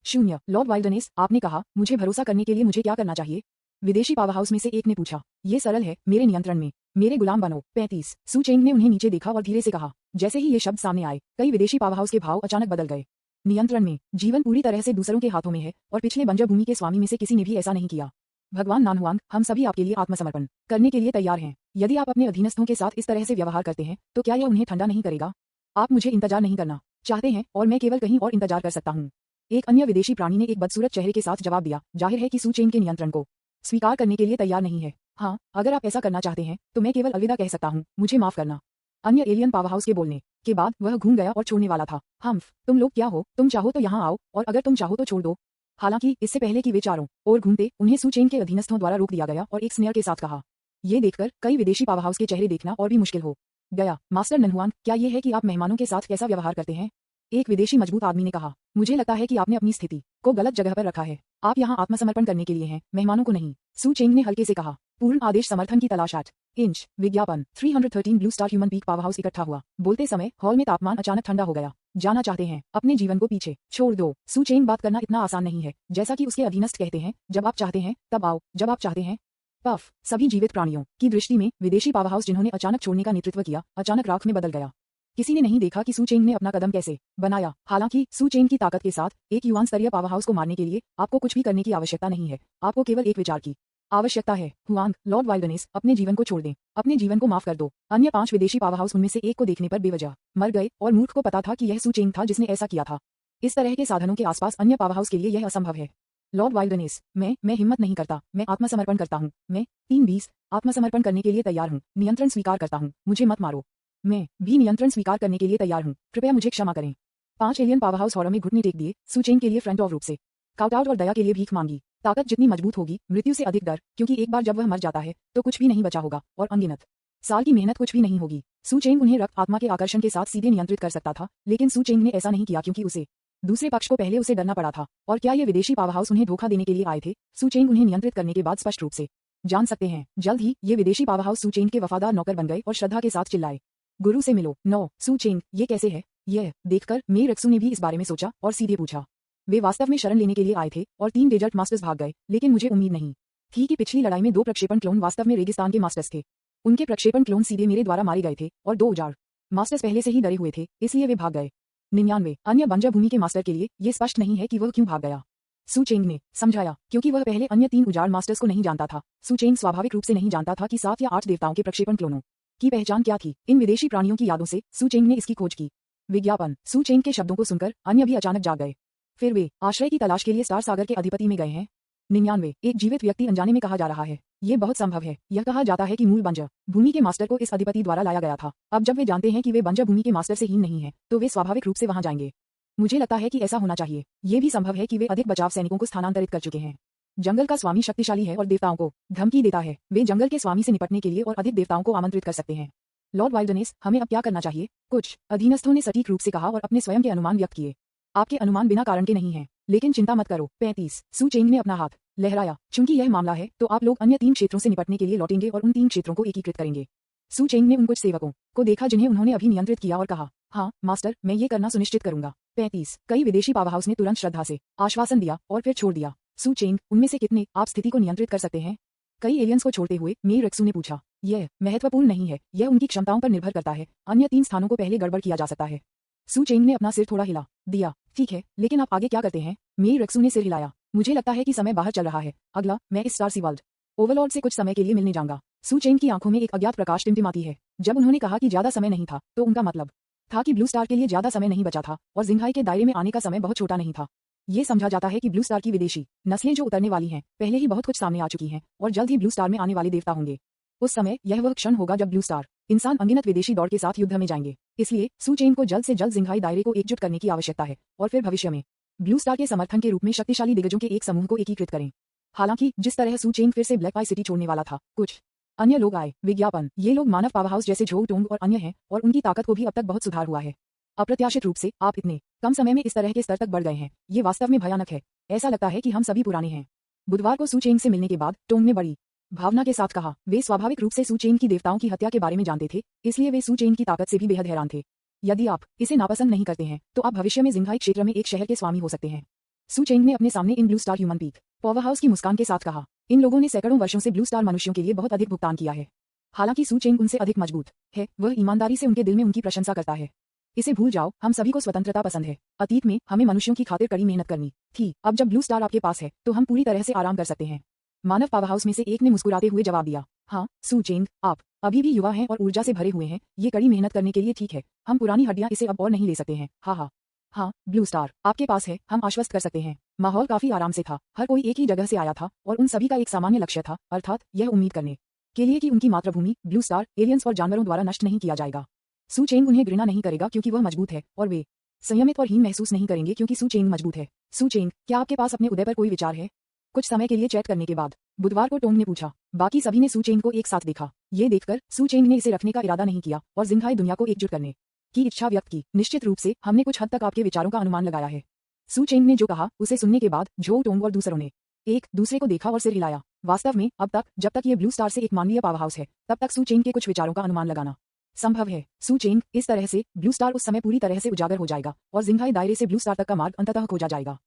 0 लॉर्ड वाइल्डनेस, आपने कहा मुझे भरोसा करने के लिए मुझे क्या करना चाहिए? विदेशी पावर हाउस में से एक ने पूछा। ये सरल है, मेरे नियंत्रण में, मेरे गुलाम बनो। 35 सू चेन ने उन्हें नीचे देखा और धीरे से कहा। जैसे ही ये शब्द सामने आए, कई विदेशी पावर हाउस के भाव अचानक बदल गए। नियंत्रण में, जीवन पूरी तरह से दूसरों के हाथों में है और पिछले बंजर भूमि के स्वामी में से किसी ने भी ऐसा नहीं किया। भगवान नानहुआंग, हम सभी आपके लिए आत्मसमर्पण करने के लिए तैयार हैं। यदि आप अपने अधीनस्थों के साथ इस तरह से व्यवहार करते हैं तो क्या यह उन्हें ठंडा नहीं करेगा? आप मुझे इंतजार नहीं करना चाहते हैं और मैं केवल कहीं और इंतजार कर सकता हूँ। एक अन्य विदेशी प्राणी ने एक बदसूरत चेहरे के साथ जवाब दिया, जाहिर है कि सू चेंग के नियंत्रण को स्वीकार करने के लिए तैयार नहीं है। हाँ, अगर आप ऐसा करना चाहते हैं तो मैं केवल अलविदा कह सकता हूँ, मुझे माफ करना। अन्य एलियन पावरहाउस के बोलने के बाद वह घूम गया और छोड़ने वाला था। हम्फ, तुम लोग क्या हो, तुम चाहो तो यहाँ आओ और अगर तुम चाहो तो छोड़ दो। हालांकि इससे पहले कि वे चारों और घूमते, उन्हें सू चेंग के अधीनस्थों द्वारा रोक दिया गया और एक स्नेयर के साथ कहा। ये देखकर कई विदेशी पावरहाउस के चेहरे देखना और भी मुश्किल हो गया। मास्टर ननहुआंग, क्या ये है कि आप मेहमानों के साथ कैसा व्यवहार करते हैं? एक विदेशी मजबूत आदमी ने कहा, मुझे लगता है कि आपने अपनी स्थिति को गलत जगह पर रखा है। आप यहाँ आत्मसमर्पण करने के लिए हैं, मेहमानों को नहीं। सू चेंग ने हल्के से कहा। पूर्ण आदेश समर्थन की तलाश 8 इंच विज्ञापन 313 blue star human peak powerhouse इकट्ठा हुआ। बोलते समय हॉल में तापमान अचानक ठंडा हो गया। जाना चाहते हैं, अपने जीवन को पीछे छोड़ दो। सू चेंग, बात करना इतना आसान नहीं है, जैसा कि उसके अधीनस्थ कहते हैं, जब आप चाहते हैं तब आओ, जब आप चाहते हैं। पफ, सभी जीवित प्राणियों की दृष्टि में विदेशी पावरहाउस जिन्होंने अचानक छोड़ने का नेतृत्व किया, अचानक राख में बदल गया। किसी ने नहीं देखा कि सू चेंग ने अपना कदम कैसे बनाया। हालांकि सू चेंग की ताकत के साथ एक युवान स्तरीय पावरहाउस को मारने के लिए आपको कुछ भी करने की आवश्यकता नहीं है, आपको केवल एक विचार की आवश्यकता है। हुआंग, लॉर्ड वाइल्डनेस, अपने जीवन को छोड़ दें, अपने जीवन को माफ कर दो। अन्य 5 विदेशी पावरहाउस उनमें से एक को देखने पर बेवजह मर गए और मूर्ख को पता था कि यह सू चेंग था जिसने ऐसा किया था। इस तरह के साधनों के आसपास अन्य पावरहाउस के लिए यह असंभव है। लॉर्ड वाइल्डनेस, मैं हिम्मत नहीं करता, मैं आत्मसमर्पण करता हूँ। मैं 3-20 आत्मसमर्पण करने के लिए तैयार हूँ। नियंत्रण स्वीकार करता हूँ, मुझे मत मारो। मैं भी नियंत्रण स्वीकार करने के लिए तैयार हूँ, कृपया मुझे क्षमा करें। 5 एलियन पावरहाउस हॉरर में घुटने टेक दिए। सू चेंग के लिए फ्रंट ऑफ रूप से काउट और दया के लिए भीख मांगी। ताकत जितनी मजबूत होगी, मृत्यु से अधिक डर, क्योंकि एक बार जब वह मर जाता है तो कुछ भी नहीं बचा होगा और अनगिनत साल की मेहनत कुछ भी नहीं होगी। सू चेंग उन्हें रक्त आत्मा के आकर्षण के साथ सीधे नियंत्रित कर सकता था, लेकिन सू चेंग ने ऐसा नहीं किया क्योंकि उसे दूसरे पक्ष को पहले उसे डरना पड़ा था। और क्या ये विदेशी पावरहाउस उन्हें धोखा देने के लिए आए थे? सू चेंग उन्हें नियंत्रित करने के बाद स्पष्ट रूप से जान सकते हैं। जल्द ही ये विदेशी पावरहाउस सू चेंग के वफादार नौकर बन गए और श्रद्धा के साथ चिल्लाए, गुरु से मिलो। नो, सू चेंग, ये कैसे है? यह देखकर मेई रक्सू ने भी इस बारे में सोचा और सीधे पूछा। वे वास्तव में शरण लेने के लिए आए थे और 3 डेजर्ट मास्टर्स भाग गए, लेकिन मुझे उम्मीद नहीं थी कि पिछली लड़ाई में 2 प्रक्षेपण क्लोन वास्तव में रेगिस्तान के मास्टर्स थे। उनके प्रक्षेपण क्लोन सीधे मेरे द्वारा मारे गए थे और 2 उजाड़ मास्टर्स पहले से ही डरे हुए थे, इसलिए वे भाग गए। 99 अन्य बंजर भूमि के मास्टर के लिए ये स्पष्ट नहीं है कि वह क्यों भाग गया। सू चेंग ने समझाया, क्योंकि वह पहले अन्य 3 उजाड़ मास्टर्स को नहीं जानता था। सू चेंग स्वाभाविक रूप से नहीं जानता था कि 7 या 8 देवताओं के प्रक्षेपण क्लोनों की पहचान क्या थी। इन विदेशी प्राणियों की यादों से सू चेंग ने इसकी खोज की। विज्ञापन, सू चेंग के शब्दों को सुनकर अन्य भी अचानक जाग गए। फिर वे आश्रय की तलाश के लिए स्टार सागर के अधिपति में गए हैं। 99 एक जीवित व्यक्ति अनजाने में कहा जा रहा है। ये बहुत संभव है। यह कहा जाता है कि मूल बंजर भूमि के मास्टर को इस अधिपति द्वारा लाया गया था। अब जब वे जानते हैं कि वे बंजर भूमि के मास्टर से हीन नहीं है, तो वे स्वाभाविक रूप से वहां जाएंगे। मुझे लगता है कि ऐसा होना चाहिए। ये भी संभव है कि वे अधिक बचाव सैनिकों को स्थानांतरित कर चुके हैं। जंगल का स्वामी शक्तिशाली है और देवताओं को धमकी देता है। वे जंगल के स्वामी से निपटने के लिए और अधिक देवताओं को आमंत्रित कर सकते हैं। लॉर्ड वाइल्डनेस, हमें अब क्या करना चाहिए? कुछ अधीनस्थों ने सटीक रूप से कहा और अपने स्वयं के अनुमान व्यक्त किए। आपके अनुमान बिना कारण के नहीं हैं, लेकिन चिंता मत करो। 35 सू चेंग ने अपना हाथ लहराया। चूंकि यह मामला है, तो आप लोग अन्य 3 क्षेत्रों से निपटने के लिए लौटेंगे और उन 3 क्षेत्रों को एकीकृत करेंगे। सू चेंग ने उन कुछ सेवकों को देखा जिन्हें उन्होंने अभी नियंत्रित किया और कहा, हाँ मास्टर, मैं ये करना सुनिश्चित करूंगा। 35 कई विदेशी पावरहाउस ने तुरंत श्रद्धा से आश्वासन दिया और फिर छोड़ दिया। सू चेंग, उनमें से कितने आप स्थिति को नियंत्रित कर सकते हैं? कई एलियंस को छोड़ते हुए मेई रक्सू ने पूछा। यह महत्वपूर्ण नहीं है, यह उनकी क्षमताओं पर निर्भर करता है। अन्य 3 स्थानों को पहले गड़बड़ किया जा सकता है। सू चेंग ने अपना सिर थोड़ा हिला दिया। ठीक है, लेकिन आप आगे क्या करते हैं? मेई रक्सू ने सिर हिलाया। मुझे लगता है कि समय बाहर चल रहा है। अगला, मैं इस स्टार सी वर्ल्ड ओवरलॉर्ड से कुछ समय के लिए मिलने जाऊंगा। सू चेंग की आंखों में एक अज्ञात प्रकाश टिमटिमाती है। जब उन्होंने कहा कि ज्यादा समय नहीं था, तो उनका मतलब था कि ब्लू स्टार के लिए ज्यादा समय नहीं बचा था और जिंघाई के दायरे में आने का समय बहुत छोटा नहीं था। ये समझा जाता है कि ब्लू स्टार की विदेशी नस्लें जो उतरने वाली हैं, पहले ही बहुत कुछ सामने आ चुकी हैं और जल्द ही ब्लू स्टार में आने वाले देवता होंगे। उस समय यह वह क्षण होगा जब ब्लू स्टार इंसान अनगिनत विदेशी दौड़ के साथ युद्ध में जाएंगे। इसलिए सू चेंग को जल्द से जल्द जिंघाई दायरे को एकजुट करने की आवश्यकता है और फिर भविष्य में ब्लू स्टार के समर्थन के रूप में शक्तिशाली दिग्गजों के एक समूह को एकीकृत करें। हालांकि जिस तरह सू चेंग फिर से ब्लैक आई सिटी छोड़ने वाला था, कुछ अन्य लोग आए। विज्ञापन, ये लोग मानव पावरहाउस जैसे झोउ टोंग और अन्य हैं और उनकी ताकत को भी अब तक बहुत सुधार हुआ है। अप्रत्याशित रूप से आप इतने कम समय में इस तरह के स्तर तक बढ़ गए हैं, ये वास्तव में भयानक है। ऐसा लगता है कि हम सभी पुराने हैं। बुधवार को सू चेंग से मिलने के बाद टोंग ने बड़ी भावना के साथ कहा। वे स्वाभाविक रूप से सू चेंग की देवताओं की हत्या के बारे में जानते थे, इसलिए वे सू चेंग की ताकत से भी बेहद हैरान थे। यदि आप इसे नापसंद नहीं करते हैं, तो आप भविष्य में जिंघाई क्षेत्र में एक शहर के स्वामी हो सकते हैं। सू चेंग ने अपने सामने in blue star human peak powerhouse की मुस्कान के साथ कहा। इन लोगों ने सैकड़ों वर्षों से ब्लू स्टार मनुष्यों के लिए बहुत अधिक भुगतान किया है। हालांकि सू चेंग उनसे अधिक मजबूत है, वह ईमानदारी से उनके दिल में उनकी प्रशंसा करता है। इसे भूल जाओ, हम सभी को स्वतंत्रता पसंद है। अतीत में हमें मनुष्यों की खातिर कड़ी मेहनत करनी थी। अब जब ब्लू स्टार आपके पास है, तो हम पूरी तरह से आराम कर सकते हैं। मानव पावरहाउस में से एक ने मुस्कुराते हुए जवाब दिया, हाँ सू चेंग, आप अभी भी युवा हैं और ऊर्जा से भरे हुए हैं। ये कड़ी मेहनत करने के लिए ठीक है। हम पुरानी हड्डियां इसे अब और नहीं ले सकते हैं। हाँ हाँ। हाँ ब्लू स्टार आपके पास है, हम आश्वस्त कर सकते हैं। माहौल काफी आराम से था, हर कोई एक ही जगह से आया था और उन सभी का एक सामान्य लक्ष्य था, अर्थात यह उम्मीद करने के लिए कि उनकी मातृभूमि ब्लू स्टार एलियंस और जानवरों द्वारा नष्ट नहीं किया जाएगा। सू चेंग उन्हें घृणा नहीं करेगा क्योंकि वह मजबूत है, और वे संयमित और हीन महसूस नहीं करेंगे क्योंकि सू चेंग मजबूत है। सू चेंग, क्या आपके पास अपने उदय पर कोई विचार है? कुछ समय के लिए चैट करने के बाद बुधवार को टोंग ने पूछा। बाकी सभी ने सू चेंग को एक साथ देखा। ये देखकर सू चेंग ने इसे रखने का इरादा नहीं किया और जिंघाई दुनिया को एकजुट करने की इच्छा व्यक्त की। निश्चित रूप से हमने कुछ हद तक आपके विचारों का अनुमान लगाया है। सू चेंग ने जो कहा उसे सुनने के बाद झो टोंग और दूसरों ने एक दूसरे को देखा और सिर हिलाया। वास्तव में अब तक जब तक ये ब्लू स्टार से एक मानवीय पावर हाउस है, तब तक सू चेंग के कुछ विचारों का अनुमान लगाना संभव है। सू चेंग, इस तरह से ब्लू स्टार उस समय पूरी तरह से उजागर हो जाएगा और जिंघाई दायरे से ब्लू स्टार तक का मार्ग अंततः खोजा जाएगा।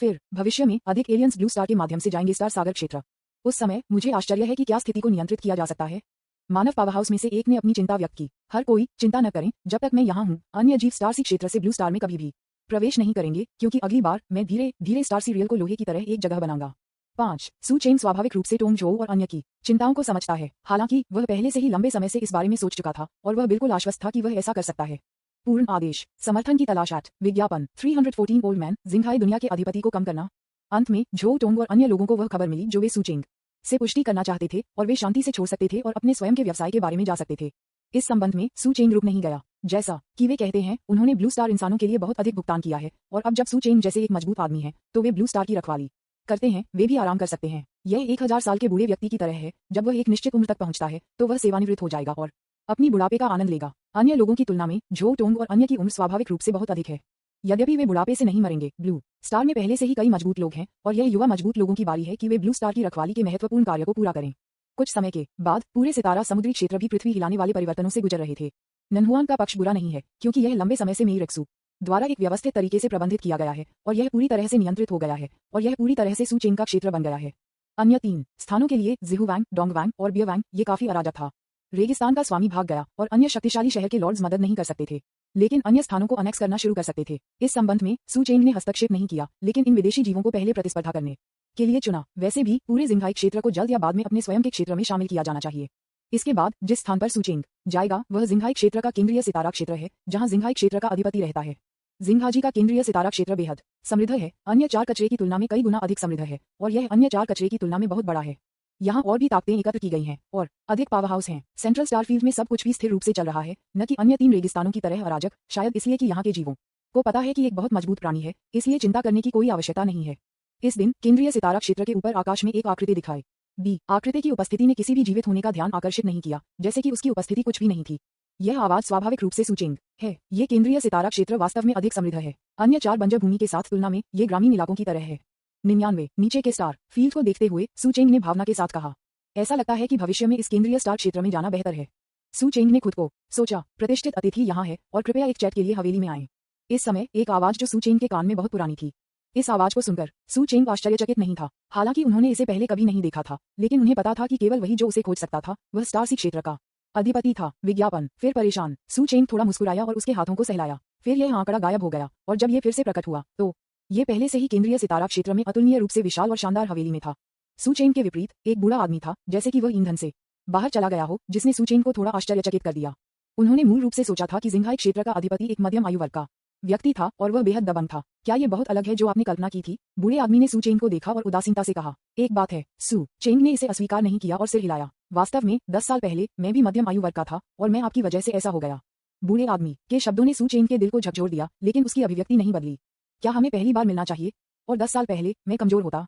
फिर भविष्य में अधिक एलियंस ब्लू स्टार के माध्यम से जाएंगे स्टार सागर क्षेत्र। उस समय मुझे आश्चर्य है कि क्या स्थिति को नियंत्रित किया जा सकता है। मानव पावर हाउस में से एक ने अपनी चिंता व्यक्त की। हर कोई चिंता न करें, जब तक मैं यहाँ हूँ अन्य जीव स्टार सी क्षेत्र से ब्लू स्टार में कभी भी प्रवेश नहीं करेंगे, क्योंकि अगली बार मैं धीरे धीरे स्टार सी रियल को लोहे की तरह एक जगह बनाऊंगा। 5. सू चेंग स्वाभाविक रूप से टोंग झो और अन्य की चिंताओं को समझता है। हालांकि वह पहले से ही लंबे समय से इस बारे में सोच चुका था और वह बिल्कुल आश्वस्त था कि वह ऐसा कर सकता है। पूर्ण आदेश, समर्थन की तलाश @ विज्ञापन 314 ओल्ड मैन, जिंघाई दुनिया के अधिपति को कम करना। अंत में झो टोंग और अन्य लोगों को वह खबर मिली जो वे सू चेंग से पुष्टि करना चाहते थे और वे शांति से छोड़ सकते थे और अपने स्वयं के व्यवसाय के बारे में जा सकते थे। इस संबंध में सू चेंग रुक नहीं गया। जैसा कि वे कहते हैं, उन्होंने ब्लू स्टार इंसानों के लिए बहुत अधिक भुगतान किया है और अब जब सू चेंग जैसे एक मजबूत आदमी है तो वे ब्लू स्टार की रखवाली करते हैं, वे भी आराम कर सकते हैं। यह 1000 साल के बूढ़े व्यक्ति की तरह है, जब वह एक निश्चित उम्र तक पहुंचता है तो वह सेवानिवृत्त हो जाएगा और अपनी बुढ़ापे का आनंद लेगा। अन्य लोगों की तुलना में झो टोंग और अन्य की उम्र स्वाभाविक रूप से बहुत अधिक है। यद्यपि वे बुढ़ापे से नहीं मरेंगे। ब्लू स्टार में पहले से ही कई मजबूत लोग हैं और यह युवा मजबूत लोगों की बारी है कि वे ब्लू स्टार की रखवाली के महत्वपूर्ण कार्य को पूरा करें। कुछ समय के बाद पूरे सितारा समुद्री क्षेत्र भी पृथ्वी हिलाने वाले परिवर्तनों से गुजर रहे थे। नन्हुआन का पक्ष बुरा नहीं है, क्योंकि यह लंबे समय से मेइरेक्सू द्वारा एक व्यवस्थित तरीके से प्रबंधित किया गया है और यह पूरी तरह से नियंत्रित हो गया है और यह पूरी तरह से सू चेंग का क्षेत्र बन गया है। अन्य 3 स्थानों के लिए जिहुवैंग, डोंगवैंग और बियवैंग ये काफी अराजक था। रेगिस्तान का स्वामी भाग गया और अन्य शक्तिशाली शहर के लॉर्ड्स मदद नहीं कर सकते थे, लेकिन अन्य स्थानों को अनेक्स करना शुरू कर सकते थे। इस संबंध में सू चेंग ने हस्तक्षेप नहीं किया, लेकिन इन विदेशी जीवों को पहले प्रतिस्पर्धा करने के लिए चुना। वैसे भी पूरे जिंघाई क्षेत्र को जल्द या बाद में अपने स्वयं के क्षेत्र में शामिल किया जाना चाहिए। इसके बाद जिस स्थान पर सू चेंग जाएगा वह जिंघाई क्षेत्र का केंद्रीय सितारा क्षेत्र है, जहां जिंघाई क्षेत्र का अधिपति रहता है। जिंघाजी का केंद्रीय सितारा क्षेत्र बेहद समृद्ध है, अन्य 4 कचरे की तुलना में कई गुना अधिक समृद्ध है और यह अन्य 4 कचरे की तुलना में बहुत बड़ा है। यहाँ और भी ताकतें एकत्र की गई हैं और अधिक पावर हाउस हैं। सेंट्रल स्टार फील्ड में सब कुछ भी स्थिर रूप से चल रहा है, न कि अन्य 3 रेगिस्तानों की तरह अराजक, शायद इसलिए कि यहाँ के जीवों को पता है कि एक बहुत मजबूत प्राणी है, इसलिए चिंता करने की कोई आवश्यकता नहीं है। इस दिन केंद्रीय सितारा क्षेत्र के ऊपर आकाश में एक आकृति दिखाई दी। आकृति की उपस्थिति ने किसी भी जीवित होने का ध्यान आकर्षित नहीं किया, जैसे कि उसकी उपस्थिति कुछ भी नहीं थी। यह आवाज स्वाभाविक रूप से सू चेंग है। ये केंद्रीय सितारा क्षेत्र वास्तव में अधिक समृद्ध है। अन्य 4 बंजर भूमि के साथ तुलना में ये ग्रामीण इलाकों की तरह है। 99 नीचे के स्टार फील्ड को देखते हुए सू चेंग ने भावना के साथ कहा, ऐसा लगता है कि भविष्य में इस केंद्रीय स्टार क्षेत्र में जाना बेहतर है। सू चेंग ने खुद को सोचा, प्रतिष्ठित अतिथि यहाँ है और कृपया एक चैट के लिए हवेली में आएं। इस समय एक आवाज जो सू चेंग के कान में बहुत पुरानी थी। इस आवाज को सुनकर सू चेंग आश्चर्यचकित नहीं था। हालांकि उन्होंने इसे पहले कभी नहीं देखा था, लेकिन उन्हें पता था कि केवल वही जो उसे खोज सकता था वह स्टार सी क्षेत्र का अधिपति था। विज्ञापन। फिर परेशान सू चेंग थोड़ा मुस्कुराया और उसके हाथों को सहलाया। फिर यह आंकड़ा गायब हो गया और जब यह फिर से प्रकट हुआ तो ये पहले से ही केंद्रीय सितारा क्षेत्र में अतुलनीय रूप से विशाल और शानदार हवेली में था। सू चेंग के विपरीत एक बूढ़ा आदमी था, जैसे कि वह ईंधन से बाहर चला गया हो, जिसने सू चेंग को थोड़ा आश्चर्यचकित कर दिया। उन्होंने मूल रूप से सोचा था कि जिंघाई क्षेत्र का अधिपति एक मध्यम आयु वर्ग का व्यक्ति था और वह बेहद दबंग था। क्या ये बहुत अलग है जो आपने कल्पना की थी? बूढ़े आदमी ने सू चेंग को देखा और उदासीनता से कहा, एक बात है। सू चेंग ने इसे अस्वीकार नहीं किया और सिर हिलाया। वास्तव में 10 साल पहले मैं भी मध्यम आयु वर्ग का था और मैं आपकी वजह से ऐसा हो गया। बूढ़े आदमी के शब्दों ने सू चेंग के दिल को झकझोर दिया, लेकिन उसकी अभिव्यक्ति नहीं बदली। क्या हमें पहली बार मिलना चाहिए? और 10 साल पहले मैं कमजोर होता।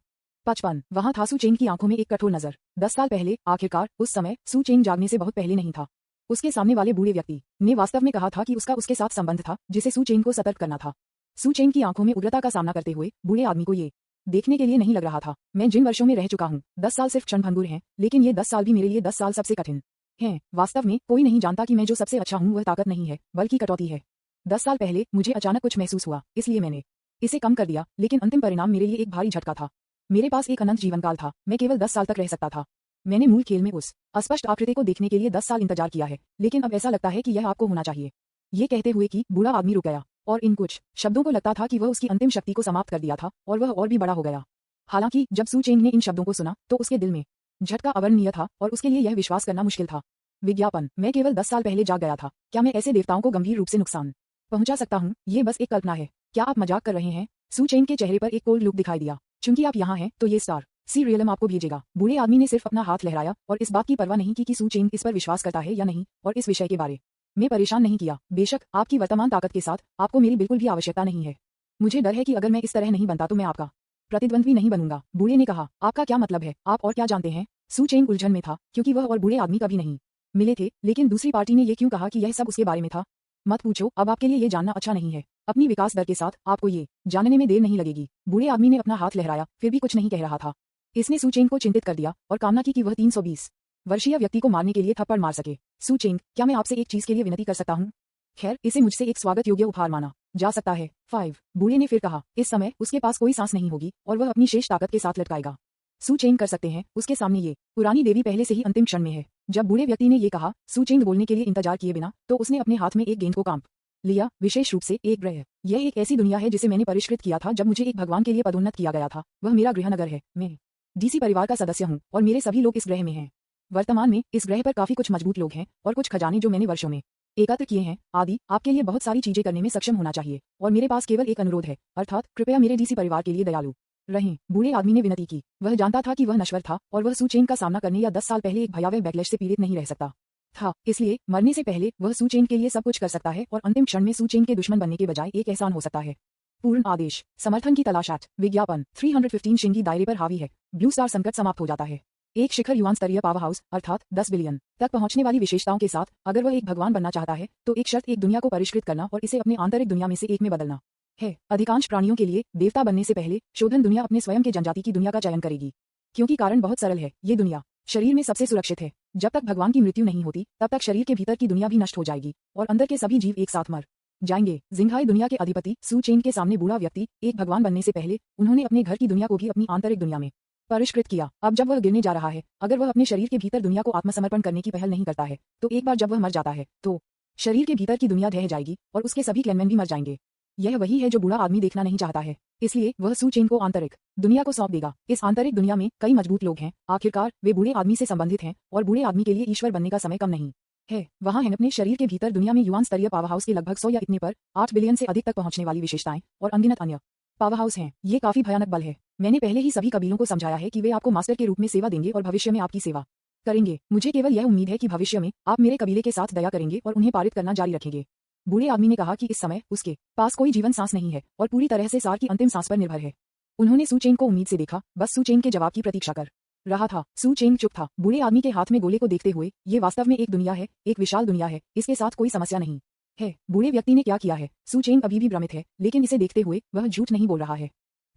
55 वहां था सू चेंग की आंखों में एक कठोर नजर। 10 साल पहले, आखिरकार उस समय सू चेंग जागने से बहुत पहले नहीं था। उसके सामने वाले बूढ़े व्यक्ति ने वास्तव में कहा था कि उसका उसके साथ संबंध था जिसे सू चेंग को सतर्क करना था। सू चेंग की आंखों में उग्रता का सामना करते हुए बूढ़े आदमी को ये देखने के लिए नहीं लग रहा था, मैं जिन वर्षों में रह चुका हूँ 10 साल सिर्फ क्षणभंगुर हैं, लेकिन ये 10 साल भी मेरे लिए 10 साल सबसे कठिन हैं। वास्तव में कोई नहीं जानता कि मैं जो सबसे अच्छा हूँ वह ताकत नहीं है बल्कि कटौती है। 10 साल पहले मुझे अचानक कुछ महसूस हुआ, इसलिए मैंने इसे कम कर दिया, लेकिन अंतिम परिणाम मेरे लिए एक भारी झटका था। मेरे पास एक अनंत जीवनकाल था, मैं केवल 10 साल तक रह सकता था। मैंने मूल खेल में उस अस्पष्ट आकृति को देखने के लिए 10 साल इंतजार किया है, लेकिन अब ऐसा लगता है कि यह आपको होना चाहिए। ये कहते हुए कि बूढ़ा आदमी रुक गया और इन कुछ शब्दों को लगता था कि वह उसकी अंतिम शक्ति को समाप्त कर दिया था और वह और भी बड़ा हो गया। हालांकि जब सू चेंग ने इन शब्दों को सुना तो उसके दिल में झटका अवर्णनीय था और उसके लिए यह विश्वास करना मुश्किल था। विज्ञापन। मैं केवल 10 साल पहले जाग गया था। क्या मैं ऐसे देवताओं को गंभीर रूप से नुकसान पहुंचा सकता हूं? ये बस एक कल्पना है। क्या आप मजाक कर रहे हैं? सू चेंग के चेहरे पर एक कोल्ड लुक दिखाई दिया। चूंकि आप यहाँ हैं तो ये स्टार सी रियलम आपको भेजेगा। बूढ़े आदमी ने सिर्फ अपना हाथ लहराया और इस बात की परवाह नहीं की कि सू चेंग इस पर विश्वास करता है या नहीं और इस विषय के बारे में परेशान नहीं किया। बेशक आपकी वर्तमान ताकत के साथ आपको मेरी बिल्कुल भी आवश्यकता नहीं है। मुझे डर है कि अगर मैं इस तरह नहीं बनता तो मैं आपका प्रतिद्वंद्वी नहीं बनूंगा। बूढ़े ने कहा, आपका क्या मतलब है? आप और क्या जानते हैं? सू चेंग उलझन में था क्योंकि वह और बूढ़े आदमी कभी नहीं मिले थे, लेकिन दूसरी पार्टी ने ये क्यों कहा कि यह सब उसके बारे में था? मत पूछो, अब आपके लिए ये जानना अच्छा नहीं है। अपनी विकास दर के साथ आपको ये जानने में देर नहीं लगेगी। बूढ़े आदमी ने अपना हाथ लहराया, फिर भी कुछ नहीं कह रहा था। इसने सू चेंग को चिंतित कर दिया और कामना की कि वह 320 वर्षीय व्यक्ति को मारने के लिए थप्पड़ मार सके। सू चेंग, क्या मैं आपसे एक चीज के लिए विनती कर सकता हूँ? खैर, इसे मुझसे एक स्वागत योग्य उपहार माना जा सकता है। 5 बूढ़े ने फिर कहा, इस समय उसके पास कोई सांस नहीं होगी और वह अपनी शेष ताकत के साथ लटकाएगा। सू चेंग कर सकते हैं, उसके सामने ये पुरानी देवी पहले से ही अंतिम क्षण में है। जब बूढ़े व्यक्ति ने ये कहा, सू चेंग बोलने के लिए इंतजार किए बिना तो उसने अपने हाथ में एक गेंद को कांप लिया, विशेष रूप से एक ग्रह। यह एक ऐसी दुनिया है जिसे मैंने परिष्कृत किया था जब मुझे एक भगवान के लिए पदोन्नत किया गया था। वह मेरा गृहनगर है। मैं डीसी परिवार का सदस्य हूँ और मेरे सभी लोग इस ग्रह में हैं। वर्तमान में इस ग्रह पर काफी कुछ मजबूत लोग हैं और कुछ खजाने जो मैंने वर्षों में एकत्र किए हैं। आदि आपके लिए बहुत सारी चीजें करने में सक्षम होना चाहिए और मेरे पास केवल एक अनुरोध है, अर्थात कृपया मेरे डीसी परिवार के लिए दयालु रहें। बूढ़े आदमी ने विनती की। वह जानता था कि वह नश्वर था और वह सू चेंग का सामना करने या 10 साल पहले एक भयावह बैकलैश से पीड़ित नहीं रह सकता था। इसलिए मरने से पहले वह सू चेंग के लिए सब कुछ कर सकता है और अंतिम क्षण में सू चेंग के दुश्मन बनने के बजाय एक एहसान हो सकता है। पूर्ण आदेश, समर्थन की तलाश at विज्ञापन 315 शिंगी दायरे पर हावी है। ब्लू स्टार संकट समाप्त हो जाता है। एक शिखर युवान स्तरीय पावर हाउस अर्थात 10 बिलियन तक पहुंचने वाली विशेषताओं के साथ अगर वह एक भगवान बनना चाहता है तो एक शर्त एक दुनिया को परिष्कृत करना और इसे अपने आंतरिक दुनिया में से एक में बदलना है। अधिकांश प्राणियों के लिए देवता बनने से पहले शोधन दुनिया अपने स्वयं के जनजाति की दुनिया का चयन करेगी, क्योंकि कारण बहुत सरल है, ये दुनिया शरीर में सबसे सुरक्षित है। जब तक भगवान की मृत्यु नहीं होती तब तक शरीर के भीतर की दुनिया भी नष्ट हो जाएगी और अंदर के सभी जीव एक साथ मर जाएंगे। जिंघाई दुनिया के अधिपति सू चेंग के सामने बूढ़ा व्यक्ति एक भगवान बनने से पहले उन्होंने अपने घर की दुनिया को भी अपनी आंतरिक दुनिया में परिष्कृत किया। अब जब वह गिरने जा रहा है, अगर वह अपने शरीर के भीतर दुनिया को आत्मसमर्पण करने की पहल नहीं करता है तो एक बार जब वह मर जाता है तो शरीर के भीतर की दुनिया ढह जाएगी और उसके सभी क्लैनमैन भी मर जाएंगे। यह वही है जो बूढ़ा आदमी देखना नहीं चाहता है, इसलिए वह सू चेंग को आंतरिक दुनिया को सौंप देगा। इस आंतरिक दुनिया में कई मजबूत लोग हैं। आखिरकार वे बूढ़े आदमी से संबंधित हैं और बूढ़े आदमी के लिए ईश्वर बनने का समय कम नहीं है। वहाँ हैं अपने शरीर के भीतर दुनिया में युवान स्तरीय पावर हाउस के लगभग 100 या इतने पर 8 बिलियन से अधिक तक पहुंचने वाली विशेषताएं और अनगिनत अन्य पावर हाउस हैं। ये काफी भयानक बल है। मैंने पहले ही सभी कबीलों को समझाया है कि वे आपको मास्टर के रूप में सेवा देंगे और भविष्य में आपकी सेवा करेंगे। मुझे केवल यह उम्मीद है कि भविष्य में आप मेरे कबीले के साथ दया करेंगे और उन्हें पारित करना जारी रखेंगे। बूढ़े आदमी ने कहा कि इस समय उसके पास कोई जीवन सांस नहीं है और पूरी तरह से सार की अंतिम सांस पर निर्भर है। उन्होंने सू चेंग को उम्मीद से देखा, बस सू चेंग के जवाब की प्रतीक्षा कर रहा था। सू चेंग चुप था, बूढ़े आदमी के हाथ में गोले को देखते हुए। ये वास्तव में एक दुनिया है, एक विशाल दुनिया है, इसके साथ कोई समस्या नहीं है। बूढ़े व्यक्ति ने क्या किया है? सू चेंग अभी भी भ्रमित है, लेकिन इसे देखते हुए वह झूठ नहीं बोल रहा है।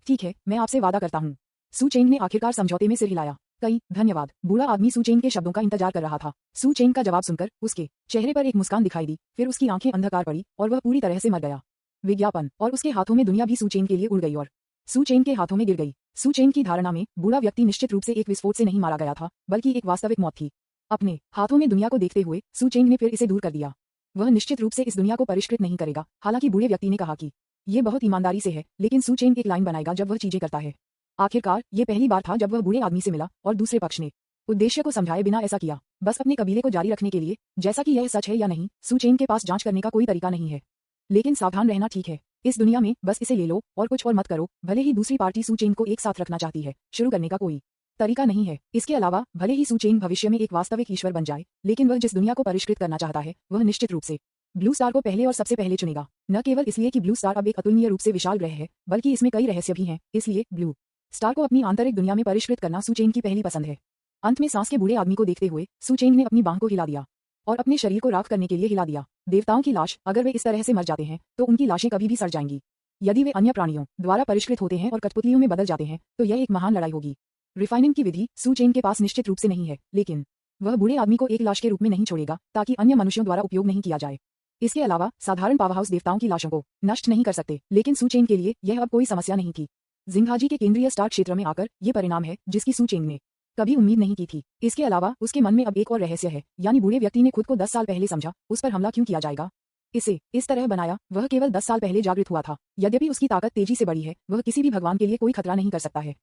ठीक है, मैं आपसे वादा करता हूँ। सू चेंग ने आखिरकार समझौते में सिर हिलाया। कई धन्यवाद। बूढ़ा आदमी सू चेंग के शब्दों का इंतजार कर रहा था। सू चेंग का जवाब सुनकर उसके चेहरे पर एक मुस्कान दिखाई दी, फिर उसकी आंखें अंधकार पड़ी और वह पूरी तरह से मर गया। विज्ञापन, और उसके हाथों में दुनिया भी सू चेंग के लिए उड़ गई और सू चेंग के हाथों में गिर गई। सू चेंग की धारणा में बूढ़ा व्यक्ति निश्चित रूप से एक विस्फोट से नहीं मारा गया था, बल्कि एक वास्तविक मौत थी। अपने हाथों में दुनिया को देखते हुए सू चेंग ने फिर इसे दूर कर दिया। वह निश्चित रूप से इस दुनिया को परिष्कृत नहीं करेगा। हालांकि बूढ़े व्यक्ति ने कहा कि ये बहुत ईमानदारी से है, लेकिन सू चेंग एक लाइन बनाएगा जब वह चीजें करता है। आखिरकार ये पहली बार था जब वह बूढ़े आदमी से मिला और दूसरे पक्ष ने उद्देश्य को समझाए बिना ऐसा किया, बस अपने कबीले को जारी रखने के लिए। जैसा कि यह सच है या नहीं, सू चेंग के पास जांच करने का कोई तरीका नहीं है, लेकिन सावधान रहना ठीक है। इस दुनिया में बस इसे ले लो और कुछ और मत करो। भले ही दूसरी पार्टी सू चेंग को एक साथ रखना चाहती है, शुरू करने का कोई तरीका नहीं है। इसके अलावा भले ही सू चेंग भविष्य में एक वास्तविक ईश्वर बन जाए, लेकिन वह जिस दुनिया को परिष्कृत करना चाहता है वह निश्चित रूप से ब्लू स्टार को पहले और सबसे पहले चुनेगा। न केवल इसलिए कि ब्लू स्टार अब एक अतुलनीय रूप से विशाल ग्रह है, बल्कि इसमें कई रहस्य भी हैं। इसलिए ब्लू स्टार को अपनी आंतरिक दुनिया में परिष्कृत करना सू चेंग की पहली पसंद है। अंत में सांस के बूढ़े आदमी को देखते हुए सू चेंग ने अपनी बांह को हिला दिया और अपने शरीर को राख करने के लिए हिला दिया। देवताओं की लाश, अगर वे इस तरह से मर जाते हैं तो उनकी लाशें कभी भी सड़ जाएंगी। यदि वे अन्य प्राणियों द्वारा परिष्कृत होते हैं और कठपुतलियों में बदल जाते हैं तो यह एक महान लड़ाई होगी। रिफाइनिंग की विधि सू चेंग के पास निश्चित रूप से नहीं है, लेकिन वह बूढ़े आदमी को एक लाश के रूप में नहीं छोड़ेगा ताकि अन्य मनुष्यों द्वारा उपयोग नहीं किया जाए। इसके अलावा साधारण पावर हाउस देवताओं की लाशों को नष्ट नहीं कर सकते, लेकिन सू चेंग के लिए यह अब कोई समस्या नहीं थी। जिंघाजी के केंद्रीय स्टार क्षेत्र में आकर ये परिणाम है जिसकी सू चेंग ने कभी उम्मीद नहीं की थी। इसके अलावा उसके मन में अब एक और रहस्य है, यानी बूढ़े व्यक्ति ने खुद को 10 साल पहले समझा, उस पर हमला क्यों किया जाएगा, इसे इस तरह बनाया। वह केवल 10 साल पहले जागृत हुआ था। यद्यपि उसकी ताकत तेजी से बढ़ी है, वह किसी भी भगवान के लिए कोई खतरा नहीं कर सकता है।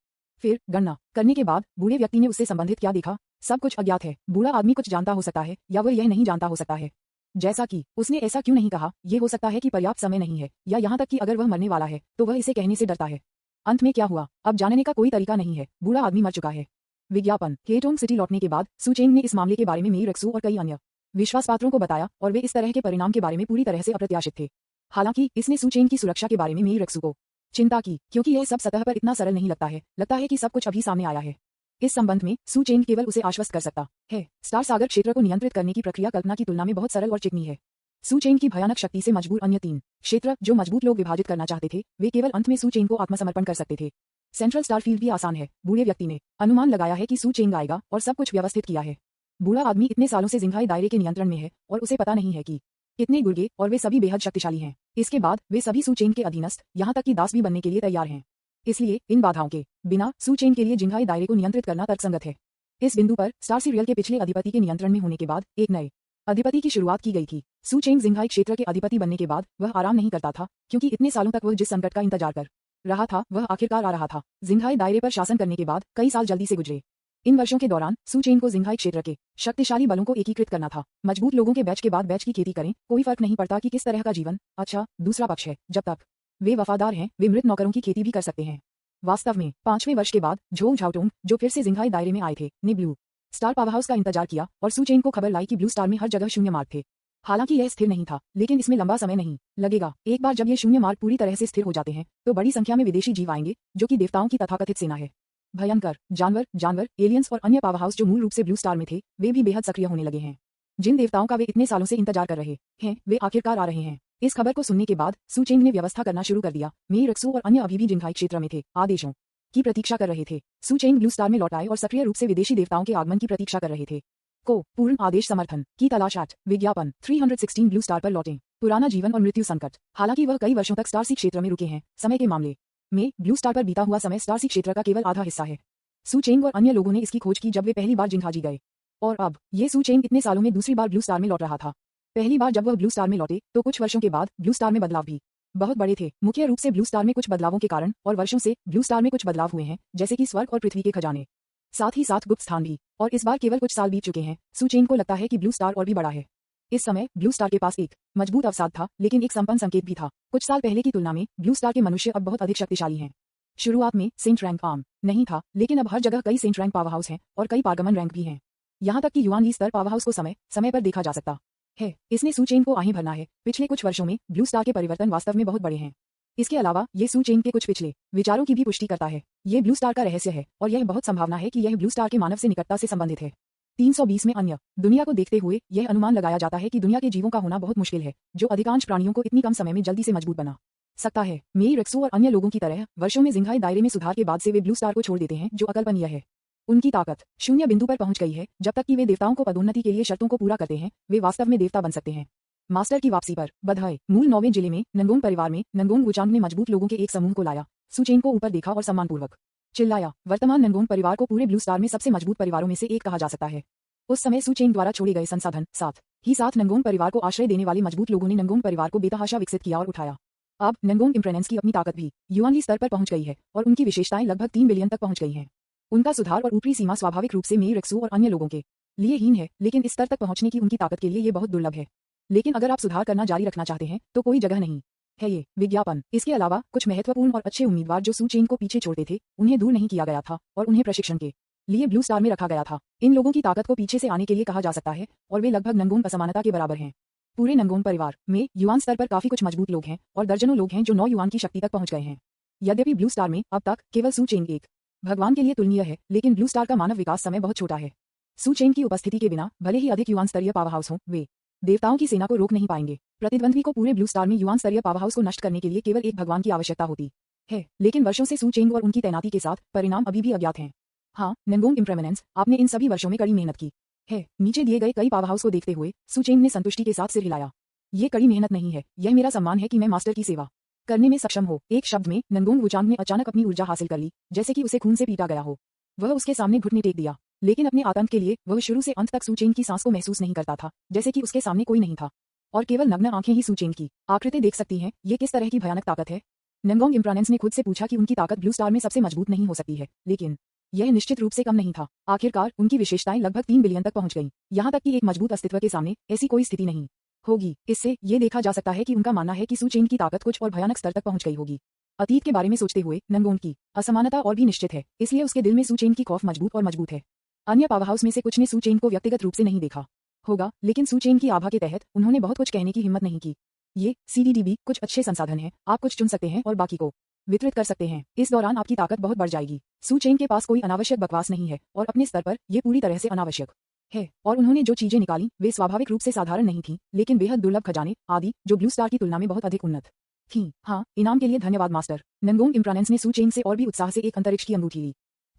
फिर गणना करने के बाद बूढ़े व्यक्ति ने उससे संबंधित क्या देखा? सब कुछ अज्ञात है। बूढ़ा आदमी कुछ जानता हो सकता है या वह यह नहीं जानता हो सकता है। जैसा कि उसने ऐसा क्यों नहीं कहा, ये हो सकता है कि पर्याप्त समय नहीं है, या यहाँ तक कि अगर वह मरने वाला है तो वह इसे कहने से डरता है। अंत में क्या हुआ, अब जानने का कोई तरीका नहीं है, बूढ़ा आदमी मर चुका है। विज्ञापन। केटोंग सिटी लौटने के बाद सू चेंग ने इस मामले के बारे में मेई रक्सू और कई अन्य विश्वासपात्रों को बताया और वे इस तरह के परिणाम के बारे में पूरी तरह से अप्रत्याशित थे। हालांकि इसने सू चेंग की सुरक्षा के बारे में मेई रक्सू को चिंता की, क्योंकि यह सब सतह पर इतना सरल नहीं लगता है कि सब कुछ अभी सामने आया है। इस संबंध में सू चेंग केवल उसे आश्वस्त कर सकता है। स्टार सागर क्षेत्र को नियंत्रित करने की प्रक्रिया कल्पना की तुलना में बहुत सरल और चिकनी है। सू चेंग की भयानक शक्ति से मजबूर अन्य 3 क्षेत्र जो मजबूत लोग विभाजित करना चाहते थे, वे केवल अंत में सू चेंग को आत्मसमर्पण कर सकते थे। सेंट्रल स्टार फील्ड भी आसान है। बूढ़े व्यक्ति ने अनुमान लगाया है कि सू चेंग आएगा और सब कुछ व्यवस्थित किया है। बूढ़ा आदमी इतने सालों से जिंघाई दायरे के नियंत्रण में है और उसे पता नहीं है कि कितने गुर्गे, और वे सभी बेहद शक्तिशाली हैं। इसके बाद वे सभी सू चेंग के अधीनस्थ, यहाँ तक कि दास भी बनने के लिए तैयार हैं। इसलिए इन बाधाओं के बिना सू चेंग के लिए जिंघाई दायरे को नियंत्रित करना तर्कसंगत है। इस बिंदु पर स्टार सीरियल के पिछले अधिपति के नियंत्रण में होने के बाद एक नए अधिपति की शुरुआत की गई थी। सू चेंग जिंघाई क्षेत्र के अधिपति बनने के बाद वह आराम नहीं करता था, क्योंकि इतने सालों तक वह जिस संकट का इंतजार कर रहा था वह आखिरकार आ रहा था। जिंघाई दायरे पर शासन करने के बाद कई साल जल्दी से गुजरे। इन वर्षों के दौरान सू चेंग को जिंघाई क्षेत्र के शक्तिशाली बलों को एकीकृत करना था। मजबूत लोगों के बैच के बाद बैच की खेती करें, कोई फर्क नहीं पड़ता कि किस तरह का जीवन। अच्छा, दूसरा पक्ष है, जब तक वे वफादार हैं वे मृत नौकरों की खेती भी कर सकते हैं। वास्तव में 5वें वर्ष के बाद झोंग झाओटोंग, जो फिर से जिंघाई दायरे में आए थे, ने ब्लू स्टार पावरहाउस का इंतजार किया और सू चेंग को खबर लाई कि ब्लू स्टार में हर जगह शून्य मार्ग थे। हालांकि यह स्थिर नहीं था, लेकिन इसमें लंबा समय नहीं लगेगा। एक बार जब ये शून्य मार्ग पूरी तरह से स्थिर हो जाते हैं तो बड़ी संख्या में विदेशी जीव आएंगे, जो कि देवताओं की तथाकथित सेना है। भयंकर जानवर, एलियंस और अन्य पावरहाउस जो मूल रूप से ब्लू स्टार में थे, वे भी बेहद सक्रिय होने लगे हैं। जिन देवताओं का वे इतने सालों से इंतजार कर रहे हैं, वे आखिरकार आ रहे हैं। इस खबर को सुनने के बाद सू चेंग ने व्यवस्था करना शुरू कर दिया। मेई रक्सू और अन्य अभी भी जिंघाई क्षेत्र में थे, आदेशों की प्रतीक्षा कर रहे थे। सू चेंग ब्लू स्टार में लौट आए और सक्रिय रूप से विदेशी देवताओं के आगमन की प्रतीक्षा कर रहे थे। को पूर्ण आदेश समर्थन की तलाश एट विज्ञापन 316 ब्लू स्टार पर लौटें। पुराना जीवन और मृत्यु संकट। हालांकि वह कई वर्षों तक स्टार सी क्षेत्र में रुके हैं, समय के मामले में ब्लू स्टार पर बीता हुआ समय स्टार सी क्षेत्र का केवल आधा हिस्सा है। सू चेंग और अन्य लोगों ने इसकी खोज की जब वे पहली बार जिंघाजी गए, और अब ये सू चेंग इतने सालों में दूसरी बार ब्लू स्टार में लौट रहा था। पहली बार जब वह ब्लू स्टार में लौटे तो कुछ वर्षों के बाद ब्लू स्टार में बदलाव भी बहुत बड़े थे। मुख्य रूप से ब्लू स्टार में कुछ बदलावों के कारण, और वर्षों से ब्लू स्टार में कुछ बदलाव हुए हैं, जैसे कि स्वर्ग और पृथ्वी के खजाने, साथ ही साथ गुप्त स्थान भी। और इस बार केवल कुछ साल बीत चुके हैं। सू चेंग को लगता है कि ब्लू स्टार और भी बड़ा है। इस समय ब्लू स्टार के पास एक मजबूत अवसाद था, लेकिन एक संपन्न संकेत भी था। कुछ साल पहले की तुलना में ब्लू स्टार के मनुष्य अब बहुत अधिक शक्तिशाली हैं। शुरुआत में सेंट रैंक आम नहीं था, लेकिन अब हर जगह कई सेंट रैंक पावरहाउस हैं और कई पारगमन रैंक भी हैं। यहाँ तक कि युआन ली स्तर पावरहाउस को समय समय पर देखा जा सकता है। इसने सू चेंग को आहें भरना है। पिछले कुछ वर्षों में ब्लू स्टार के परिवर्तन वास्तव में बहुत बड़े हैं। इसके अलावा ये सू चेंग के कुछ पिछले विचारों की भी पुष्टि करता है। ये ब्लू स्टार का रहस्य है और यह बहुत संभावना है कि यह ब्लू स्टार के मानव से निकटता से संबंधित है। 320 में अन्य दुनिया को देखते हुए यह अनुमान लगाया जाता है कि दुनिया के जीवों का होना बहुत मुश्किल है, जो अधिकांश प्राणियों को इतनी कम समय में जल्दी से मजबूत बना सकता है। मेई रक्सू और अन्य लोगों की तरह वर्षों में जिंघाई दायरे में सुधार के बाद से वे ब्लू स्टार को छोड़ देते हैं, जो अकल्पनीय है। उनकी ताकत शून्य बिंदु पर पहुंच गई है। जब तक कि वे देवताओं को पदोन्नति के लिए शर्तों को पूरा करते हैं, वे वास्तव में देवता बन सकते हैं। मास्टर की वापसी पर बधाई। मूल 9वें जिले में नंगोंग परिवार में नंगोंग वुचांग ने मजबूत लोगों के एक समूह को लाया। सू चेंग को ऊपर देखा और सम्मानपूर्वक चिल्लाया। वर्तमान नंगोंग परिवार को पूरे ब्लू स्टार में सबसे मजबूत परिवारों में से एक कहा जा सकता है। उस समय सू चेंग द्वारा छोड़े गए संसाधन साथ नंगोंग परिवार को आश्रय देने वाले मजबूत लोगों ने नंगोंग परिवार को बेतहाशा विकसित किया और उठाया। अब नंगोंग इम्प्रेनेंस की अपनी ताकत भी युआनली स्तर पर पहुंच गई है और उनकी विशेषताएं लगभग 3 बिलियन तक पहुंच गई हैं। उनका सुधार और ऊपरी सीमा स्वाभाविक रूप से मेई रक्सू और अन्य लोगों के लिए हीन है, लेकिन इस स्तर तक पहुंचने की उनकी ताकत के लिए ये बहुत दुर्लभ है। लेकिन अगर आप सुधार करना जारी रखना चाहते हैं तो कोई जगह नहीं है ये विज्ञापन। इसके अलावा कुछ महत्वपूर्ण और अच्छे उम्मीदवार जो सू चेंग को पीछे छोड़ते थे, उन्हें दूर नहीं किया गया था और उन्हें प्रशिक्षण के लिए ब्लू स्टार में रखा गया था। इन लोगों की ताकत को पीछे से आने के लिए कहा जा सकता है और वे लगभग नंगोंग असमानता के बराबर हैं। पूरे नंगोंग परिवार में युआन स्तर पर काफी कुछ मजबूत लोग हैं और दर्जनों लोग हैं जो 9 युआन की शक्ति तक पहुंच गए हैं। यद्यपि ब्लू स्टार में अब तक केवल सू चेंग एक भगवान के लिए तुलनीय है, लेकिन ब्लू स्टार का मानव विकास समय बहुत छोटा है। सू चेंग की उपस्थिति के बिना भले ही अधिक युआन स्तरीय पावरहाउस हों, वे देवताओं की सेना को रोक नहीं पाएंगे। प्रतिद्वंद्वी को पूरे ब्लू स्टार में युआन स्तरीय पावरहाउस को नष्ट करने के लिए केवल एक भगवान की आवश्यकता होती है, लेकिन वर्षों से सू चेंग और उनकी तैनाती के साथ परिणाम अभी भी अज्ञात हैं। हाँ, नंगोंग इम्प्रेमेनेंस, आपने इन सभी वर्षों में कड़ी मेहनत की है। नीचे दिए गए कई पावरहाउस को देखते हुए सू चेंग ने संतुष्टि के साथ सिर हिलाया। ये कड़ी मेहनत नहीं है, यह मेरा सम्मान है कि मैं मास्टर की सेवा करने में सक्षम हो। एक शब्द में नंगोंग वुचांग ने अचानक अपनी ऊर्जा हासिल कर ली, जैसे कि उसे खून से पीटा गया हो। वह उसके सामने घुटने टेक दिया, लेकिन अपने आतंक के लिए वह शुरू से अंत तक सू चेंग की सांस को महसूस नहीं करता था, जैसे कि उसके सामने कोई नहीं था और केवल नग्न आंखें ही सू चेंग की आकृति देख सकती हैं। ये किस तरह की भयानक ताकत है? नंगोंग इम्प्रेनेंस ने खुद से पूछा कि उनकी ताकत ब्लू स्टार में सबसे मजबूत नहीं हो सकती है, लेकिन यह निश्चित रूप से कम नहीं था। आखिरकार उनकी विशेषताएं लगभग 3 बिलियन तक पहुंच गईं। यहाँ तक कि एक मजबूत अस्तित्व के सामने ऐसी कोई स्थिति नहीं होगी। इससे ये देखा जा सकता है कि उनका मानना है कि सू चेंग की ताकत कुछ और भयानक स्तर तक पहुंच गई होगी। अतीत के बारे में सोचते हुए नंगोंग की असमानता और भी निश्चित है, इसलिए उसके दिल में सू चेंग की खौफ मजबूत और मजबूत है। अन्य पावरहाउस में से कुछ ने सू चेंग को व्यक्तिगत रूप से नहीं देखा होगा, लेकिन सू चेंग की आभा के तहत उन्होंने बहुत कुछ कहने की हिम्मत नहीं की। ये CDDB कुछ अच्छे संसाधन हैं, आप कुछ चुन सकते हैं और बाकी को वितरित कर सकते हैं। इस दौरान आपकी ताकत बहुत बढ़ जाएगी। सू चेंग के पास कोई अनावश्यक बकवास नहीं है और अपने स्तर पर ये पूरी तरह से अनावश्यक है। और उन्होंने जो चीजें निकाली वे स्वाभाविक रूप से साधारण नहीं थीं, लेकिन बेहद दुर्लभ खजाने आदि जो ब्लू स्टार की तुलना में बहुत अधिक उन्नत थीं। हाँ, इनाम के लिए धन्यवाद मास्टर। नंगोंग इम्प्रानेंस ने सू चेंग से और भी उत्साह से एक अंतरिक्ष की अंगूठी ली।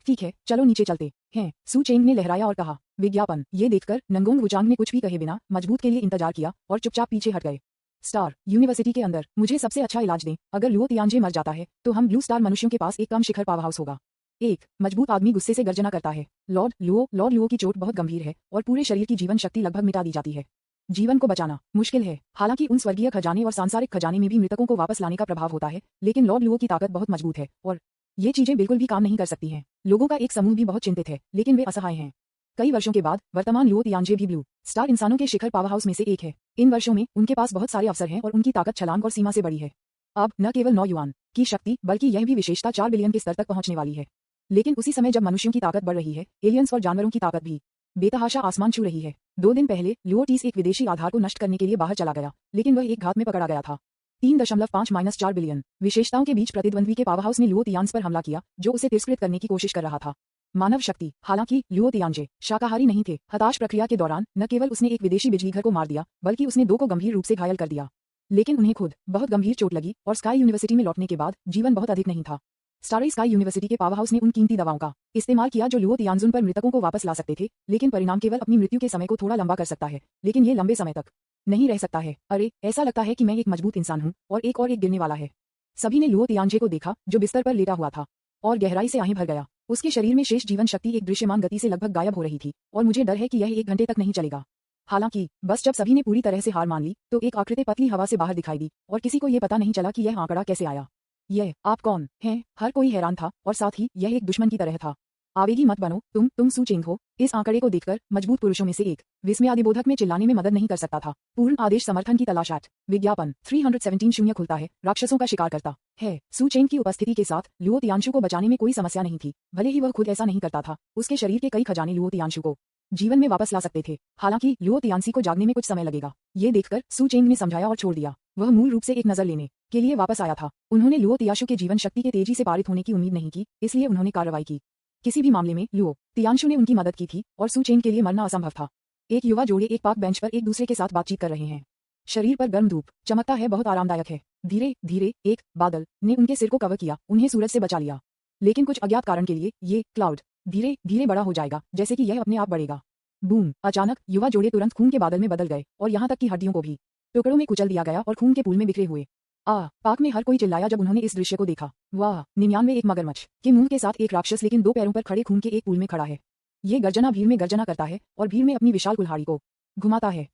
ठीक है, चलो नीचे चलते हैं, सू चेंग ने लहराया और कहा। विज्ञापन। ये देखकर नंगोंग वुचांग ने कुछ भी कहे बिना मजबूत के लिए इंतजार किया और चुपचाप पीछे हट गए। स्टार यूनिवर्सिटी के अंदर मुझे सबसे अच्छा इलाज दें। अगर लुओ तियांजे मर जाता है तो हम ब्लू स्टार मनुष्यों के पास एक कम शिखर पावरहाउस होगा। एक मजबूत आदमी गुस्से से गर्जना करता है। लॉर्ड लुओ की चोट बहुत गंभीर है और पूरे शरीर की जीवन शक्ति लगभग मिटा दी जाती है। जीवन को बचाना मुश्किल है। हालांकि उन स्वर्गीय खजाने और सांसारिक खजाने में भी मृतकों को वापस लाने का प्रभाव होता है, लेकिन लॉर्ड लुओ की ताकत बहुत मजबूत है और ये चीजें बिल्कुल भी काम नहीं कर सकती हैं। लोगों का एक समूह भी बहुत चिंतित है, लेकिन वे असहाय हैं। कई वर्षों के बाद वर्तमान लुओ तियांजे भी ब्लू स्टार इंसानों के शिखर पावरहाउस में से एक है। इन वर्षों में उनके पास बहुत सारे अवसर हैं और उनकी ताकत छलांग और सीमा से बड़ी है। अब न केवल 9 युआन की शक्ति बल्कि यह भी विशेषता 4 बिलियन के स्तर तक पहुंचने वाली है। लेकिन उसी समय जब मनुष्यों की ताकत बढ़ रही है, एलियंस और जानवरों की ताकत भी बेतहाशा आसमान छू रही है। 2 दिन पहले लुओ टीस एक विदेशी आधार को नष्ट करने के लिए बाहर चला गया, लेकिन वह एक घात में पकड़ा गया था। 3.5-4 बिलियन विशेषताओं के बीच प्रतिद्वंद्वी के पावरहाउस ने लुओ तियांज पर हमला किया, जो उसे तिरस्कृत करने की कोशिश कर रहा था। मानव शक्ति। हालांकि लुओ तियांजे शाकाहारी नहीं थे। हताश प्रक्रिया के दौरान न केवल उसने एक विदेशी बिजलीघर को मार दिया, बल्कि उसने 2 को गंभीर रूप से घायल कर दिया। लेकिन उन्हें खुद बहुत गंभीर चोट लगी और स्काई यूनिवर्सिटी में लौटने के बाद जीवन बहुत अधिक नहीं था। स्टारी स्काई यूनिवर्सिटी के पावरहाउस ने उन कीमती दवाओं का इस्तेमाल किया जो लुओ तियांजुन पर मृतकों को वापस ला सकते थे, लेकिन परिणाम केवल अपनी मृत्यु के समय को थोड़ा लंबा कर सकता है, लेकिन ये लंबे समय तक नहीं रह सकता है। अरे, ऐसा लगता है कि मैं एक मजबूत इंसान हूँ और एक गिरने वाला है। सभी ने लुओ तियांजे को देखा जो बिस्तर पर लेटा हुआ था और गहराई से आहें भर गया। उसके शरीर में शेष जीवन शक्ति एक दृश्यमान गति से लगभग गायब हो रही थी और मुझे डर है कि यह 1 घंटे तक नहीं चलेगा। हालांकि बस जब सभी ने पूरी तरह से हार मान ली तो एक आकृति पतली हवा से बाहर दिखाई दी और किसी को यह पता नहीं चला कि यह आंकड़ा कैसे आया। यह आप कौन हैं? हर कोई हैरान था और साथ ही यह एक दुश्मन की तरह था। आवेगी मत बनो, तुम सू चेंग हो। इस आंकड़े को देखकर मजबूत पुरुषों में से एक विस्मयादिबोधक में चिल्लाने में मदद नहीं कर सकता था। पूर्ण आदेश समर्थन की तलाश एट विज्ञापन 317 शून्य खुलता है। राक्षसों का शिकार करता है। सू चेंग की उपस्थिति के साथ लुओ तियांशु को बचाने में कोई समस्या नहीं थी। भले ही वह खुद ऐसा नहीं करता था, उसके शरीर के कई खजाने लुओ तियांशु को जीवन में वापस ला सकते थे। हालांकि लुओ तियांसी को जागने में कुछ समय लगेगा। ये देखकर सू चेंग ने समझाया और छोड़ दिया। वह मूल रूप से एक नजर लेने के लिए वापस आया था। उन्होंने लुओ तियांशु के जीवन शक्ति के तेजी से पारित होने की उम्मीद नहीं की, इसलिए उन्होंने कार्रवाई की। किसी भी मामले में लुओ तियांशु ने उनकी मदद की थी और सू चेंग के लिए मरना असंभव था। एक युवा जोड़े एक पार्क बेंच पर एक दूसरे के साथ बातचीत कर रहे हैं। शरीर पर गर्म धूप चमकता है, बहुत आरामदायक है। धीरे धीरे एक बादल ने उनके सिर को कवर किया, उन्हें सूरज से बचा लिया। लेकिन कुछ अज्ञात कारण के लिए ये क्लाउड धीरे धीरे बड़ा हो जाएगा, जैसे कि यह अपने आप बढ़ेगा। बूम! अचानक युवा जोड़े तुरंत खून के बादल में बदल गए और यहाँ तक कि हड्डियों को भी टुकड़ों में कुचल दिया गया और खून के पूल में बिखरे हुए। पार्क में हर कोई चिल्लाया जब उन्होंने इस दृश्य को देखा। वाह! 99 एक मगरमच्छ के मुंह के साथ एक राक्षस, लेकिन 2 पैरों पर खड़े खून के एक पूल में खड़ा है। ये गर्जना भीड़ में गर्जना करता है और भीड़ में अपनी विशाल कुल्हाड़ी को घुमाता है।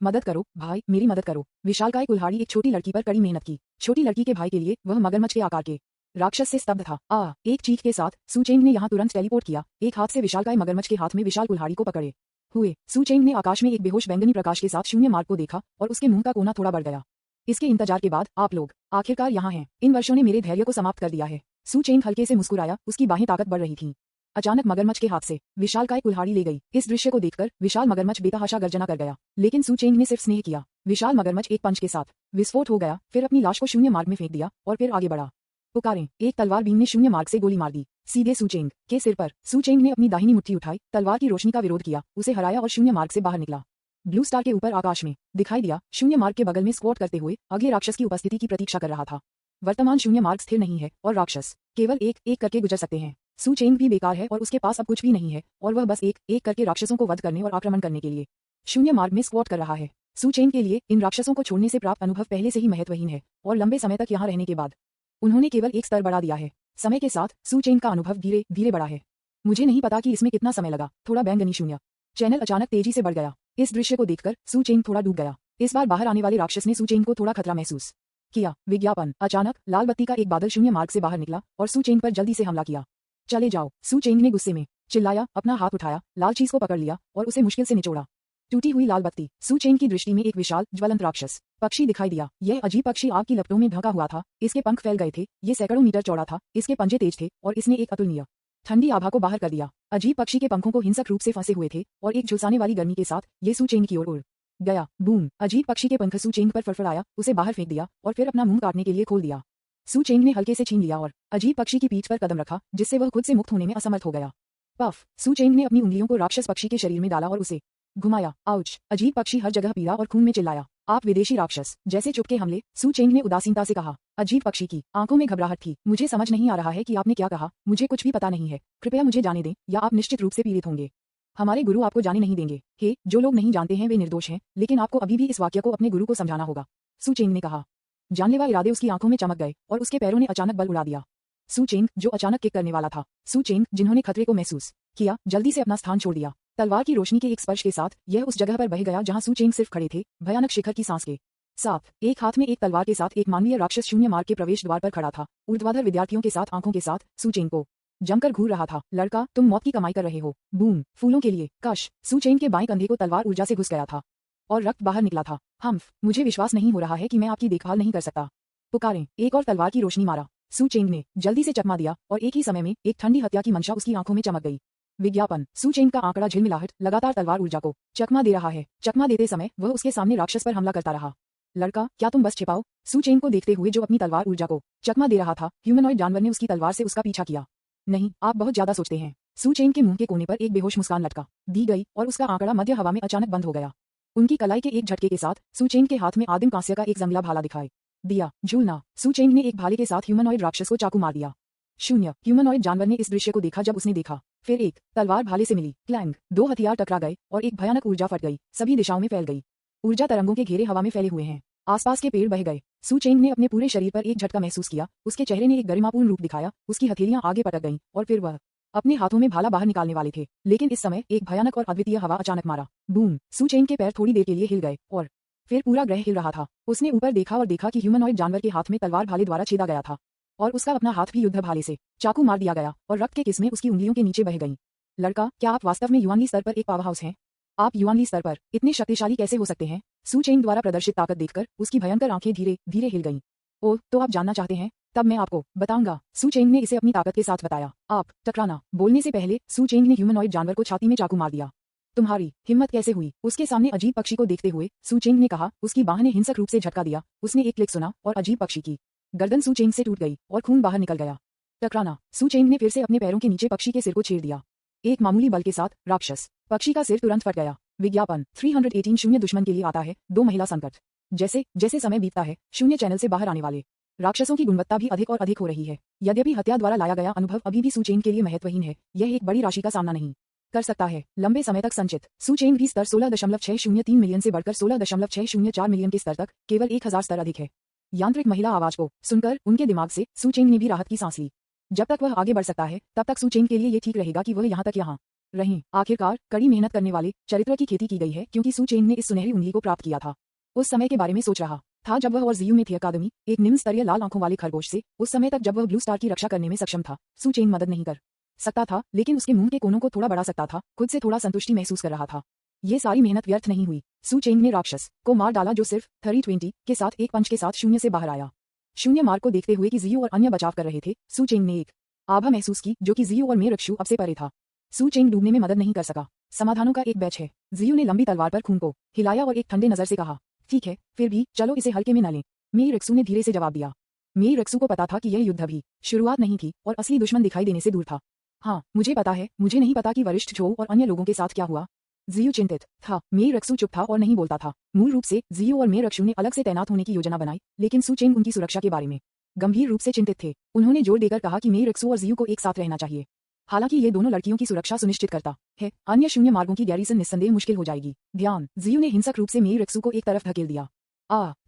मदद करो भाई, मेरी मदद करो। विशालकाय कुल्हाड़ी एक छोटी लड़की पर कड़ी मेहनत की। छोटी लड़की के भाई के लिए वह मगरमच्छ के आकार के राक्षस से स्तब्ध था। एक चीख के साथ सू चेंग ने यहाँ तुरंत टेलीपोर्ट किया। एक हाथ से विशालकाय मगरमच्छ के हाथ में विशाल कुल्हाड़ी को पकड़े हुए सू चेंग ने आकाश में एक बेहोश बैंगनी प्रकाश के साथ शून्य मार्ग को देखा और उसके मुंह का कोना थोड़ा बढ़ गया। इसके इंतजार के बाद आप लोग आखिरकार यहाँ हैं। इन वर्षों ने मेरे धैर्य को समाप्त कर दिया है। सू चेंग हल्के से मुस्कुराया, उसकी बाहें ताकत बढ़ रही थीं। अचानक मगरमच्छ के हाथ से विशालकाय कुल्हाड़ी ले गई। इस दृश्य को देखकर विशाल मगरमच्छ बेतहाशा गर्जना कर गया, लेकिन सू चेंग ने सिर्फ स्नेह किया। विशाल मगरमच्छ एक पंच के साथ विस्फोट हो गया, फिर अपनी लाश को शून्य मार्ग में फेंक दिया और फिर आगे बढ़ा। पुकारें! एक तलवार बीम ने शून्य मार्ग से गोली मार दी, सीधे सू चेंग के सिर पर। सू चेंग ने अपनी दाहिनी मुट्ठी उठाई, तलवार की रोशनी का विरोध किया, उसे हराया और शून्य मार्ग से बाहर निकला। ब्लू स्टार के ऊपर आकाश में दिखाई दिया। शून्य मार्ग के बगल में स्क्वाट करते हुए अगले राक्षस की उपस्थिति की प्रतीक्षा कर रहा था। वर्तमान शून्य मार्ग स्थिर नहीं है और राक्षस केवल एक एक करके गुजर सकते हैं। सू चेंग भी बेकार है और उसके पास अब कुछ भी नहीं है और वह बस एक एक करके राक्षसों को वध करने और आक्रमण करने के लिए शून्य मार्ग में स्क्वाट कर रहा है। सू चेंग के लिए इन राक्षसों को छोड़ने से प्राप्त अनुभव पहले से ही महत्वहीन है और लंबे समय तक यहाँ रहने के बाद उन्होंने केवल एक स्तर बढ़ा दिया है। समय के साथ सू चेंग का अनुभव धीरे धीरे बढ़ा है। मुझे नहीं पता कि इसमें कितना समय लगा। थोड़ा बैंगनी शून्य चैनल अचानक तेजी से बढ़ गया। इस दृश्य को देखकर सू चेंग थोड़ा डूब गया। इस बार बाहर आने वाले राक्षस ने सू चेंग को थोड़ा खतरा महसूस किया। विज्ञापन। अचानक लाल बत्ती का एक बादल शून्य मार्ग से बाहर निकला और सू चेंग पर जल्दी से हमला किया। चले जाओ! सू चेंग ने गुस्से में चिल्लाया, अपना हाथ उठाया, लाल चीज को पकड़ लिया और उसे मुश्किल से निचोड़ा। टूटी हुई लाल बत्ती। सू चेंग की दृष्टि में एक विशाल ज्वलंत राक्षस पक्षी दिखाई दिया। यह अजीब पक्षी आग की लपटों में ढका हुआ था। इसके पंख फैल गए थे, ये सैकड़ों मीटर चौड़ा था, इसके पंजे तेज थे और इसने एक अतुलनीय ठंडी आभा को बाहर कर दिया। अजीब पक्षी के पंखों को हिंसक रूप से फंसे हुए थे और एक झुलसाने वाली गर्मी के साथ ये सू चेंग की ओर उड़ गया। बूम! अजीब पक्षी के पंख सू चेंग पर फड़फड़ाया, उसे बाहर फेंक दिया और फिर अपना मुंह काटने के लिए खोल दिया। सू चेंग ने हल्के से छीन लिया और अजीब पक्षी की पीठ पर कदम रखा, जिससे वह खुद से मुक्त होने में असमर्थ हो गया। पफ! सू चेंग ने अपनी उंगलियों को राक्षस पक्षी के शरीर में डाला और उसे घुमाया। आउच! अजीब पक्षी हर जगह पीड़ा और खून में चिल्लाया। आप विदेशी राक्षस जैसे चुपके हमले, सू चेंग ने उदासीनता से कहा। अजीब पक्षी की आंखों में घबराहट थी। मुझे समझ नहीं आ रहा है कि आपने क्या कहा, मुझे कुछ भी पता नहीं है। कृपया मुझे जाने दें या आप निश्चित रूप से पीड़ित होंगे। हमारे गुरु आपको जाने नहीं देंगे। हे, जो लोग नहीं जानते हैं वे निर्दोष हैं, लेकिन आपको अभी भी इस वाक्य को अपने गुरु को समझाना होगा, सू चेंग ने कहा। जानलेवा इरादे उसकी आंखों में चमक गए और उसके पैरों ने अचानक बल उड़ा दिया। सू चेंग, जो अचानक किक करने वाला था। सू चेंग, जिन्होंने खतरे को महसूस किया, जल्दी से अपना स्थान छोड़ दिया। तलवार की रोशनी के एक स्पर्श के साथ यह उस जगह पर बह गया जहां सू चेंग सिर्फ खड़े थे, भयानक शिखर की सांस के साथ। एक हाथ में एक तलवार के साथ एक मानवीय राक्षस शून्य मार्ग के प्रवेश द्वार पर खड़ा था, ऊर्ध्वाधर विद्यार्थियों के साथ आंखों के साथ सू चेंग को जमकर घूर रहा था। लड़का, तुम मौत की कमाई कर रहे हो। बूम! फूलों के लिए कश! सू चेंग के बाएं कंधे को तलवार ऊर्जा से घुस गया था और रक्त बाहर निकला था। हम्फ! मुझे विश्वास नहीं हो रहा है कि मैं आपकी देखभाल नहीं कर सकता। पुकारें। एक और तलवार की रोशनी मारा। सू चेंग ने जल्दी से चकमा दिया और एक ही समय में एक ठंडी हत्या की मंशा उसकी आंखों में चमक गई। विज्ञापन। सू चेंग का आंकड़ा झिलमिलाहट लगातार तलवार ऊर्जा को चकमा दे रहा है। चकमा देते समय वह उसके सामने राक्षस पर हमला करता रहा। लड़का, क्या तुम बस छिपाओ? सू चेंग को देखते हुए जो अपनी तलवार ऊर्जा को चकमा दे रहा था, ह्यूमनॉइड जानवर ने उसकी तलवार से उसका पीछा किया। नहीं, आप बहुत ज्यादा सोचते हैं। सू चेंग के मुंह के कोने पर एक बेहोश मुस्कान लटका दी गई और उसका आंकड़ा मध्य हवा में अचानक बंद हो गया। उनकी कलाई के एक झटके के साथ सू चेंग के हाथ में आदिम कांस्य का एक जंगला भाला दिखाई दिया। झूलना। सू चेंग ने एक भाले के साथ ह्यूमनॉइड राक्षस को चाकू मार दिया। शून्य। ह्यूमनॉइड जानवर ने इस दृश्य को देखा जब उसने देखा। फिर एक तलवार भाले से मिली। क्लैंग! दो हथियार टकरा गए और एक भयानक ऊर्जा फट गई, सभी दिशाओं में फैल गई। ऊर्जा तरंगों के घेरे हवा में फैले हुए हैं। आसपास के पेड़ बह गए। सू चेंग ने अपने पूरे शरीर पर एक झटका महसूस किया, उसके चेहरे ने एक गरिमापूर्ण रूप दिखाया, उसकी हथेलियां आगे पटक गईं और फिर वह अपने हाथों में भाला बाहर निकालने वाले थे। लेकिन इस समय एक भयानक और अद्वितीय हवा अचानक मारा। बूम! सू चेंग के पैर थोड़ी देर के लिए हिल गए और फिर पूरा ग्रह हिल रहा था। उसने ऊपर देखा और देखा कि ह्यूमनॉइड जानवर के हाथ में तलवार भाले द्वारा छेदा गया था और उसका अपना हाथ भी युद्ध भाले से चाकू मार दिया गया और रक्त के किस्में उसकी उंगलियों के नीचे बह गईं। लड़का, क्या आप वास्तव में युआनली स्तर पर एक पावर हाउस हैं? आप युआनली स्तर पर इतने शक्तिशाली कैसे हो सकते हैं? सू चेंग द्वारा प्रदर्शित ताकत देखकर उसकी भयंकर आंखें धीरे धीरे हिल गईं। ओह, तो आप जानना चाहते हैं? तब मैं आपको बताऊंगा। सू चेंग ने इसे अपनी ताकत के साथ बताया। आप टकराना। बोलने से पहले सू चेंग ने ह्यूमनॉइड जानवर को छाती में चाकू मार दिया। तुम्हारी हिम्मत कैसे हुई? उसके सामने अजीब पक्षी को देखते हुए सू चेंग ने कहा। उसकी बाह ने हिंसक रूप से झटका दिया। उसने एक क्लिक सुना और अजीब पक्षी की गर्दन सू चेंग से टूट गई और खून बाहर निकल गया। टकराना। सू चेंग ने फिर से अपने पैरों के नीचे पक्षी के सिर को छेड़ दिया। एक मामूली बल के साथ राक्षस पक्षी का सिर तुरंत फट गया। विज्ञापन। 318 शून्य दुश्मन के लिए आता है, 2 महिला संकट। जैसे जैसे समय बीतता है, शून्य चैनल से बाहर आने वाले राक्षसों की गुणवत्ता भी अधिक और अधिक हो रही है। यद्यपि हत्या द्वारा लाया गया अनुभव अभी भी सू चेंग के लिए महत्वहीन है, यह एक बड़ी राशि का सामना नहीं कर सकता है लंबे समय तक संचित। सू चेंग भी स्तर 16.603 मिलियन से बढ़कर 16.604 मिलियन के स्तर तक केवल 1000 स्तर अधिक है। यांत्रिक महिला आवाज को सुनकर उनके दिमाग से सू चेंग ने भी राहत की सांस ली। जब तक वह आगे बढ़ सकता है तब तक सू चेंग के लिए ये ठीक रहेगा कि वह यहाँ तक यहाँ रहें। आखिरकार कड़ी मेहनत करने वाले चरित्र की खेती की गई है, क्योंकि सू चेंग ने इस सुनहरी उंगली को प्राप्त किया था। उस समय के बारे में सोच रहा था जब वह और जियू में थी अकादमी, एक निम्न स्तरीय लाल आंखों वाले खरगोश से। उस समय तक जब वह ब्लू स्टार की रक्षा करने में सक्षम था, सू चेंग मदद नहीं कर सकता था, लेकिन उसके मुंह के कोनों को थोड़ा बढ़ा सकता था, खुद से थोड़ा संतुष्टि महसूस कर रहा था। ये सारी मेहनत व्यर्थ नहीं हुई। सू चेंग ने राक्षस को मार डाला जो सिर्फ 320 के साथ एक पंच के साथ शून्य से बाहर आया। शून्य मार्ग को देखते हुए कि जियू और अन्य बचाव कर रहे थे, सू चेंग ने एक आभा महसूस की जो कि जियू और मे रक्षु अब से परे था। सू चेंग डूबने में मदद नहीं कर सका। समाधानों का एक बैच है। जियू ने लंबी तलवार पर खून को हिलाया और एक ठंडे नजर से कहा, ठीक है, फिर भी चलो इसे हल्के में न लें। मे रक्षु ने धीरे से जवाब दिया। मे रक्षु को पता था कि यह युद्ध अभी शुरुआत नहीं थी और असली दुश्मन दिखाई देने से दूर था। हाँ, मुझे पता है, मुझे नहीं पता कि वरिष्ठ जो और अन्य लोगों के साथ क्या हुआ। जियू चिंतित था। मे रक्षु चुप था और नहीं बोलता था। मूल रूप से जियू और मे रक्षु ने अलग से तैनात होने की योजना बनाई, लेकिन सू चेंग उनकी सुरक्षा के बारे में गंभीर रूप से चिंतित थे। उन्होंने जोर देकर कहा कि मे रक्षु और जियू को एक साथ रहना चाहिए। हालांकि ये दोनों लड़कियों की सुरक्षा सुनिश्चित करता है, अन्य शून्य मार्गों की गैरिसन निस्संदेह मुश्किल हो जाएगी। ध्यान। जियू ने हिंसक रूप से मे रक्षु को एक तरफ धकेल दिया।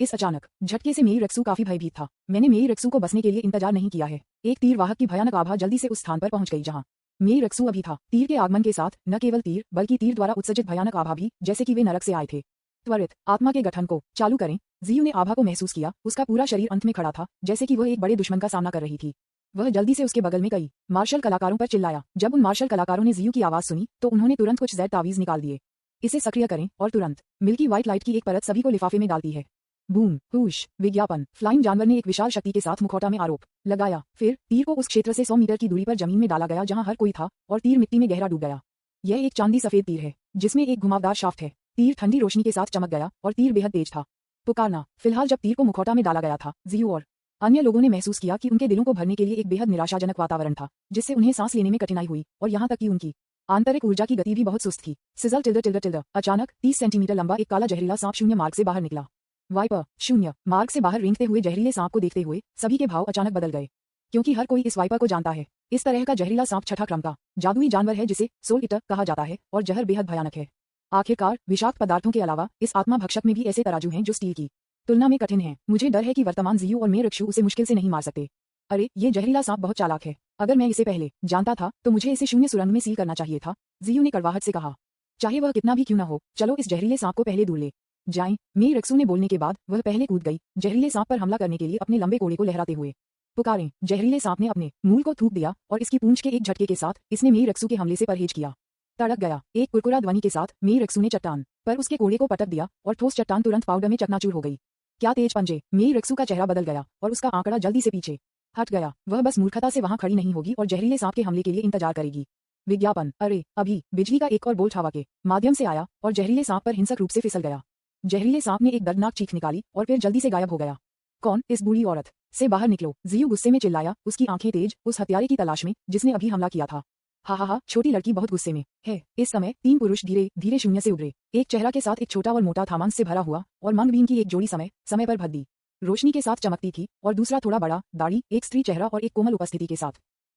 इस अचानक झटके से मे रक्षु काफी भयभीत था। मैंने मे रक्षु को बसने के लिए इंतजार नहीं किया है। एक तीर वाहक की भयानक आभा जल्दी से उस स्थान पर पहुंच गई जहां मे रक्षु अभी था। तीर के आगमन के साथ न केवल तीर बल्कि तीर द्वारा उत्सर्जित भयानक आभा भी, जैसे कि वे नरक से आए थे। त्वरित आत्मा के गठन को चालू करें। जियू ने आभा को महसूस किया। उसका पूरा शरीर अंत में खड़ा था, जैसे कि वह एक बड़े दुश्मन का सामना कर रही थी। वह जल्दी से उसके बगल में कई मार्शल कलाकारों पर चिल्लाया। जब उन मार्शल कलाकारों ने जियू की आवाज सुनी तो उन्होंने तुरंत कुछ ज़ेड तावीज निकाल दिए। इसे सक्रिय करें और तुरंत मिल्की व्हाइट लाइट की एक परत सभी को लिफाफे में डालती है। बूम हुश विज्ञापन। फ्लाइंग जानवर ने एक विशाल शक्ति के साथ मुखौटा में आरोप लगाया। फिर तीर को उस क्षेत्र से 100 मीटर की दूरी पर जमीन में डाला गया जहां हर कोई था और तीर मिट्टी में गहरा डूब गया। यह एक चांदी सफेद तीर है जिसमें एक घुमावदार शाफ्ट है। तीर ठंडी रोशनी के साथ चमक गया और तीर बेहद तेज था। पुकारना। फिलहाल जब तीर को मुखौटा में डाला गया था, जियू और अन्य लोगों ने महसूस किया कि उनके दिलों को भरने के लिए एक बेहद निराशाजनक वातावरण था जिससे उन्हें सांस लेने में कठिनाई हुई और यहाँ तक कि उनकी आंतरिक ऊर्जा की गति भी बहुत सुस्त थी। सिजल टिल्डर टिल्डर टिल्डर। अचानक 30 सेंटीमीटर लंबा एक काला जहरीला सांप शून्य मार्ग से बाहर निकला। वाइपर। शून्य मार्ग से बाहर रेंगते हुए जहरीले सांप को देखते हुए सभी के भाव अचानक बदल गए, क्योंकि हर कोई इस वाइपर को जानता है। इस तरह का जहरीला सांप छठा क्रम का जादुई जानवर है जिसे सोल ईटर कहा जाता है और जहर बेहद भयानक है। आखिरकार विषाक्त पदार्थों के अलावा इस आत्मा भक्षक में भी ऐसे तराजू हैं जो स्टील की तुलना में कठिन हैं। मुझे डर है कि वर्तमान जियू और मेरक्षु उसे मुश्किल से नहीं मार सकते। अरे ये जहरीला सांप बहुत चालाक है। अगर मैं इसे पहले जानता था तो मुझे इसे शून्य सुरंग में सील करना चाहिए था, जियू ने कड़वाहट से कहा। चाहे वह कितना भी क्यों न हो, चलो इस जहरीले सांप को पहले दूर ले जाएं। मेरक्षु ने बोलने के बाद वह पहले कूद गई, जहरीले सांप पर हमला करने के लिए अपने लंबे कोड़े को लहराते हुए। पुकारें। जहरीले सांप ने अपने मूल को थूक दिया और इसकी पूंछ के एक झटके के साथ इसने मेरक्षु के हमले से परहेज किया। तड़क गया। एक कुरकुरा ध्वनि के साथ मेरक्षु ने चट्टान पर उसके कोड़े को पटक दिया और ठोस चट्टान तुरंत पाउडर में चकनाचूर हो गई। क्या तेज पंजे। मेरक्षु का चेहरा बदल गया और उसका आंकड़ा जल्दी से पीछे हट गया। वह बस मूर्खता से वहां खड़ी नहीं होगी और जहरीले सांप के हमले के लिए इंतजार करेगी। विज्ञापन। अरे अभी बिजली का एक और बोल्ट हवा के माध्यम से आया और जहरीले सांप पर हिंसक रूप से फिसल गया। जहरीले सांप ने एक दर्दनाक चीख निकाली और फिर जल्दी से गायब हो गया। कौन? इस बूढ़ी औरत से बाहर निकलो, जियू गुस्से में चिल्लाया, उसकी आंखें तेज, उस हत्यारे की तलाश में जिसने अभी हमला किया था। हा। छोटी लड़की बहुत गुस्से में है। इस समय 3 पुरुष धीरे धीरे शून्य से उभरे, एक चेहरा के साथ एक छोटा और मोटा था मांस से भरा हुआ और मंगबीन की एक जोड़ी समय समय पर भद्दी रोशनी के साथ चमकती थी और दूसरा थोड़ा बड़ा, दाढ़ी, एक स्त्री चेहरा और एक कोमल उपस्थिति के साथ।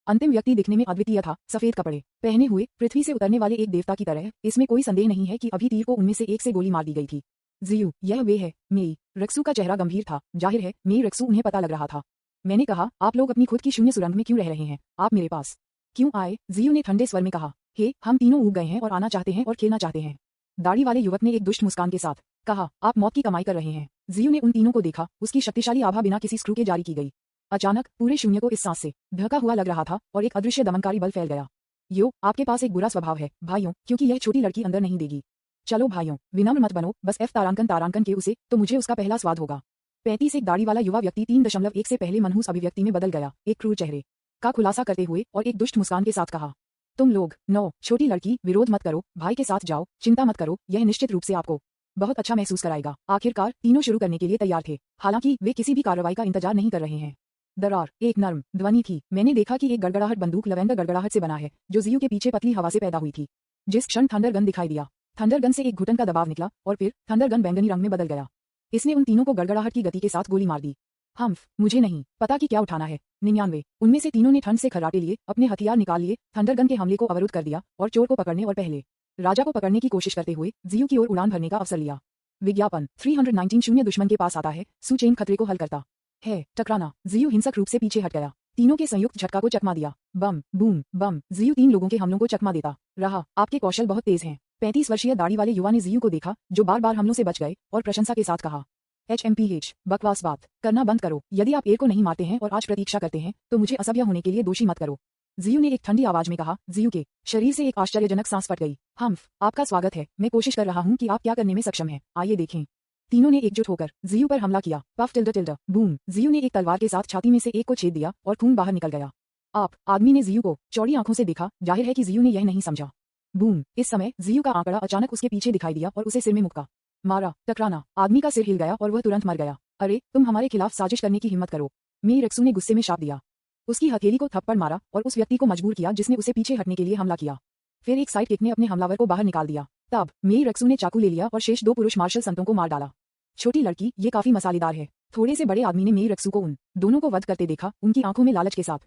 अंतिम व्यक्ति दिखने में अद्वितीय था, सफेद कपड़े पहने हुए, पृथ्वी से उतरने वाले एक देवता की तरह। इसमें कोई संदेह नहीं है कि अभी तीर को उनमें से एक से गोली मार दी गई थी। जियू, यह वे है। मेई रक्सू का चेहरा गंभीर था। जाहिर है मेई रक्सू उन्हें पता लग रहा था। मैंने कहा, आप लोग अपनी खुद की शून्य सुरंग में क्यों रह रहे हैं? आप मेरे पास क्यों आए? जियू ने ठंडे स्वर में कहा। हे, हम तीनों उग गए हैं और आना चाहते हैं और खेलना चाहते हैं। दाढ़ी वाले युवक ने एक दुष्ट मुस्कान के साथ कहा। आप मौत की कमाई कर रहे हैं। जियू ने उन तीनों को देखा, उसकी शक्तिशाली आभा बिना किसी स्क्रू के जारी की गई। अचानक पूरे शून्य को इस सांस से ढका हुआ लग रहा था और एक अदृश्य दमनकारी बल फैल गया। यो, आपके पास एक बुरा स्वभाव है भाइयों, क्योंकि यह छोटी लड़की अंदर नहीं देगी। चलो भाइयों, विनम्र मत बनो, बस F तारांकन के उसे तो मुझे उसका पहला स्वाद होगा। 35 एक दाढ़ी वाला युवा व्यक्ति 3.1 से पहले मनहूस अभिव्यक्ति में बदल गया, एक क्रूर चेहरे का खुलासा करते हुए और एक दुष्ट मुस्कान के साथ कहा। तुम लोग 9 छोटी लड़की, विरोध मत करो, भाई के साथ जाओ, चिंता मत करो, यह निश्चित रूप से आपको बहुत अच्छा महसूस कराएगा। आखिरकार तीनों शुरू करने के लिए तैयार थे, हालांकि वे किसी भी कार्रवाई का इंतजार नहीं कर रहे हैं। दरार। एक नर्म ध्वनि थी। मैंने देखा कि एक गड़गड़ाहट बंदूक लवेंडर गड़गड़ाहट से बना है जो जियू के पीछे पतली हवा से पैदा हुई थी। जिस क्षण थंडरगन दिखाई दिया, थंडरगन से एक घुटन का दबाव निकला और फिर थंडरगन बैंगनी रंग में बदल गया। इसने उन तीनों को गड़गड़ाहट की गति के साथ गोली मार दी। मुझे नहीं पता कि क्या उठाना है। 99 उनमें से तीनों ने ठंड से खर्राटे लिए, अपने हथियार निकाल लिए, थंडरगन के हमले को अवरुद्ध कर दिया और चोर को पकड़ने और पहले राजा को पकड़ने की कोशिश करते हुए जियू की ओर उड़ान भरने का अवसर लिया। विज्ञापन। 319 शून्य दुश्मन के पास आता है, सुचेन खतरे को हल करता है। टकराना। जियू हिंसक रूप से पीछे हट गया। तीनों के संयुक्त झटका को चकमा दिया। बम बूम बम। जियू 3 लोगों के हमलों को चकमा देता रहा। आपके कौशल बहुत तेज हैं। 35 वर्षीय दाढ़ी वाले युवा ने जियू को देखा जो बार बार हमलों से बच गए और प्रशंसा के साथ कहा। HMPH, बकवास बात करना बंद करो। यदि आप एयर को नहीं मारते हैं और आज प्रतीक्षा करते हैं तो मुझे असभ्य होने के लिए दोषी मत करो। जियू ने एक ठंडी आवाज में कहा। जियू के शरीर से एक आश्चर्यजनक सांस फट गई। आपका स्वागत है। मैं कोशिश कर रहा हूँ कि आप क्या करने में सक्षम हैं। आइए देखें। तीनों ने एकजुट होकर जियू पर हमला किया। Puff टिल्डर टिल्डर boom. जियू ने एक तलवार के साथ छाती में से एक को छेद दिया और खून बाहर निकल गया। आदमी ने जियू को चौड़ी आंखों से देखा। जाहिर है कि जियू ने यह नहीं समझा। बूम। इस समय जियू का आंकड़ा अचानक उसके पीछे दिखाई दिया और उसे सिर में मुक्का मारा। टकराना। आदमी का सिर हिल गया और वह तुरंत मर गया। अरे, तुम हमारे खिलाफ साजिश करने की हिम्मत करो। मेई रक्सू ने गुस्से में शाप दिया। उसकी हथेली को थप्पड़ मारा और उस व्यक्ति को मजबूर किया जिसने उसे पीछे हटने के लिए हमला किया। फिर एक साइड किक ने अपने हमलावर को बाहर निकाल दिया। तब मेई रक्सू ने चाकू ले लिया और शेष 2 पुरुष मार्शल संतों को मार डाला। छोटी लड़की, ये काफी मसालेदार है। थोड़े से बड़े आदमी ने मेई रक्सू को उन दोनों को वध करते देखा, उनकी आंखों में लालच के साथ।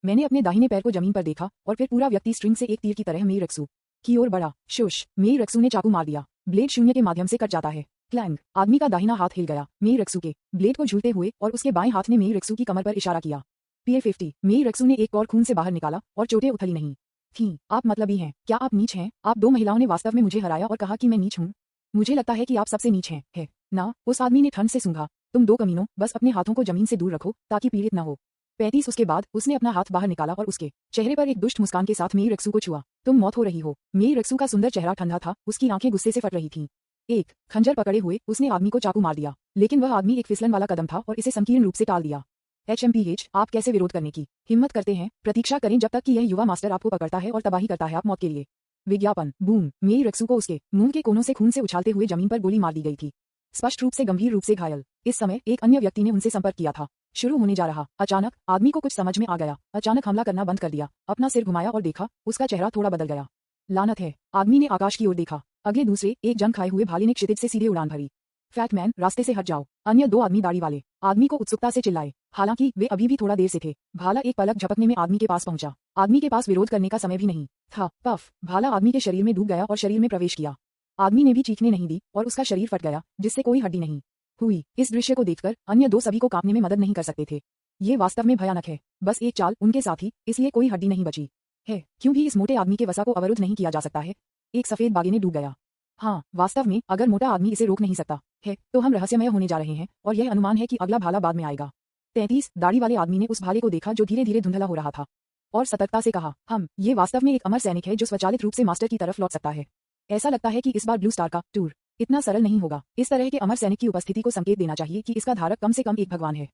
मैंने अपने दाहिने पैर को जमीन पर देखा और फिर पूरा व्यक्ति स्ट्रिंग से एक तीर की तरह मेई रक्सू की ओर बढ़ा। शुश। मेई रक्सू ने चाकू मार दिया। ब्लेड शून्य के माध्यम से कट जाता है। क्लैंग। आदमी का दाहिना हाथ हिल गया मेई रक्सू के ब्लेड को झूलते हुए और उसके बाएं हाथ ने मेई रक्सू की कमर पर इशारा किया। Pier 50। मेई रक्सू ने एक और खून से बाहर निकाला और चोटें उथली नहीं थीं। आप मतलबी हैं। क्या आप नीच हैं? आप 2 महिलाओं ने वास्तव में मुझे हराया और कहा कि मैं नीच हूँ। मुझे लगता है कि आप सबसे नीच हैं, है ना? उस आदमी ने ठंड से सूंघा। तुम 2 कमीनों, बस अपने हाथों को जमीन से दूर रखो ताकि पीड़ित न हो। 35 उसके बाद उसने अपना हाथ बाहर निकाला और उसके चेहरे पर एक दुष्ट मुस्कान के साथ मेई रेक्सू को छुआ। तुम मौत हो रही हो। मेई रेक्सू का सुंदर चेहरा ठंडा था, उसकी आंखें गुस्से से फट रही थीं। एक खंजर पकड़े हुए उसने आदमी को चाकू मार दिया, लेकिन वह आदमी एक फिसलन वाला कदम था और इसे संकीर्ण रूप से टाल दिया। HMPH, आप कैसे विरोध करने की हिम्मत करते हैं? प्रतीक्षा करें जब तक कि यह युवा मास्टर आपको पकड़ता है और तबाही करता है आप मौत के लिए। विज्ञापन बूम। मेई रेक्सू को उसके मुंह के कोनों से खून से उछालते हुए जमीन पर गोली मार दी गई थी, स्पष्ट रूप से गंभीर रूप से घायल। इस समय एक अन्य व्यक्ति ने उनसे संपर्क किया था। शुरू होने जा रहा। अचानक आदमी को कुछ समझ में आ गया। अचानक हमला करना बंद कर दिया, अपना सिर घुमाया और देखा, उसका चेहरा थोड़ा बदल गया। लानत है। आदमी ने आकाश की ओर देखा। अगले दूसरे एक जंग खाए हुए भाले ने क्षितिज से सीधे उड़ान भरी। फैट मैन, रास्ते से हट जाओ। अन्य दो आदमी दाढ़ी वाले आदमी को उत्सुकता से चिल्लाए, हालांकि वे अभी भी थोड़ा देर से थे। भाला एक पलक झपकने में आदमी के पास पहुंचा। आदमी के पास विरोध करने का समय भी नहीं था। पफ, भाला आदमी के शरीर में डूब गया और शरीर में प्रवेश किया। आदमी ने भी चीखने नहीं दी और उसका शरीर फट गया, जिससे कोई हड्डी नहीं हुई। इस दृश्य को देखकर अन्य दो सभी को कांपने में मदद नहीं कर सकते थे। ये वास्तव में भयानक है। बस एक चाल उनके साथ ही, इसलिए कोई हड्डी नहीं बची है, क्योंकि इस मोटे आदमी के वसा को अवरुद्ध नहीं किया जा सकता है। एक सफेद बागे ने डूब गया। हाँ, वास्तव में अगर मोटा आदमी इसे रोक नहीं सकता है तो हम रहस्यमय होने जा रहे हैं और यह अनुमान है कि अगला भाला बाद में आएगा। 33 दाढ़ी वाले आदमी ने उस भाले को देखा जो धीरे धीरे धुंधला हो रहा था और सतर्कता से कहा, ये वास्तव में एक अमर सैनिक है जो स्वचालित रूप से मास्टर की तरफ लौट सकता है। ऐसा लगता है कि इस बार ब्लू स्टार का टूर इतना सरल नहीं होगा। इस तरह के अमर सैनिक की उपस्थिति को संकेत देना चाहिए कि इसका धारक कम से कम एक भगवान है।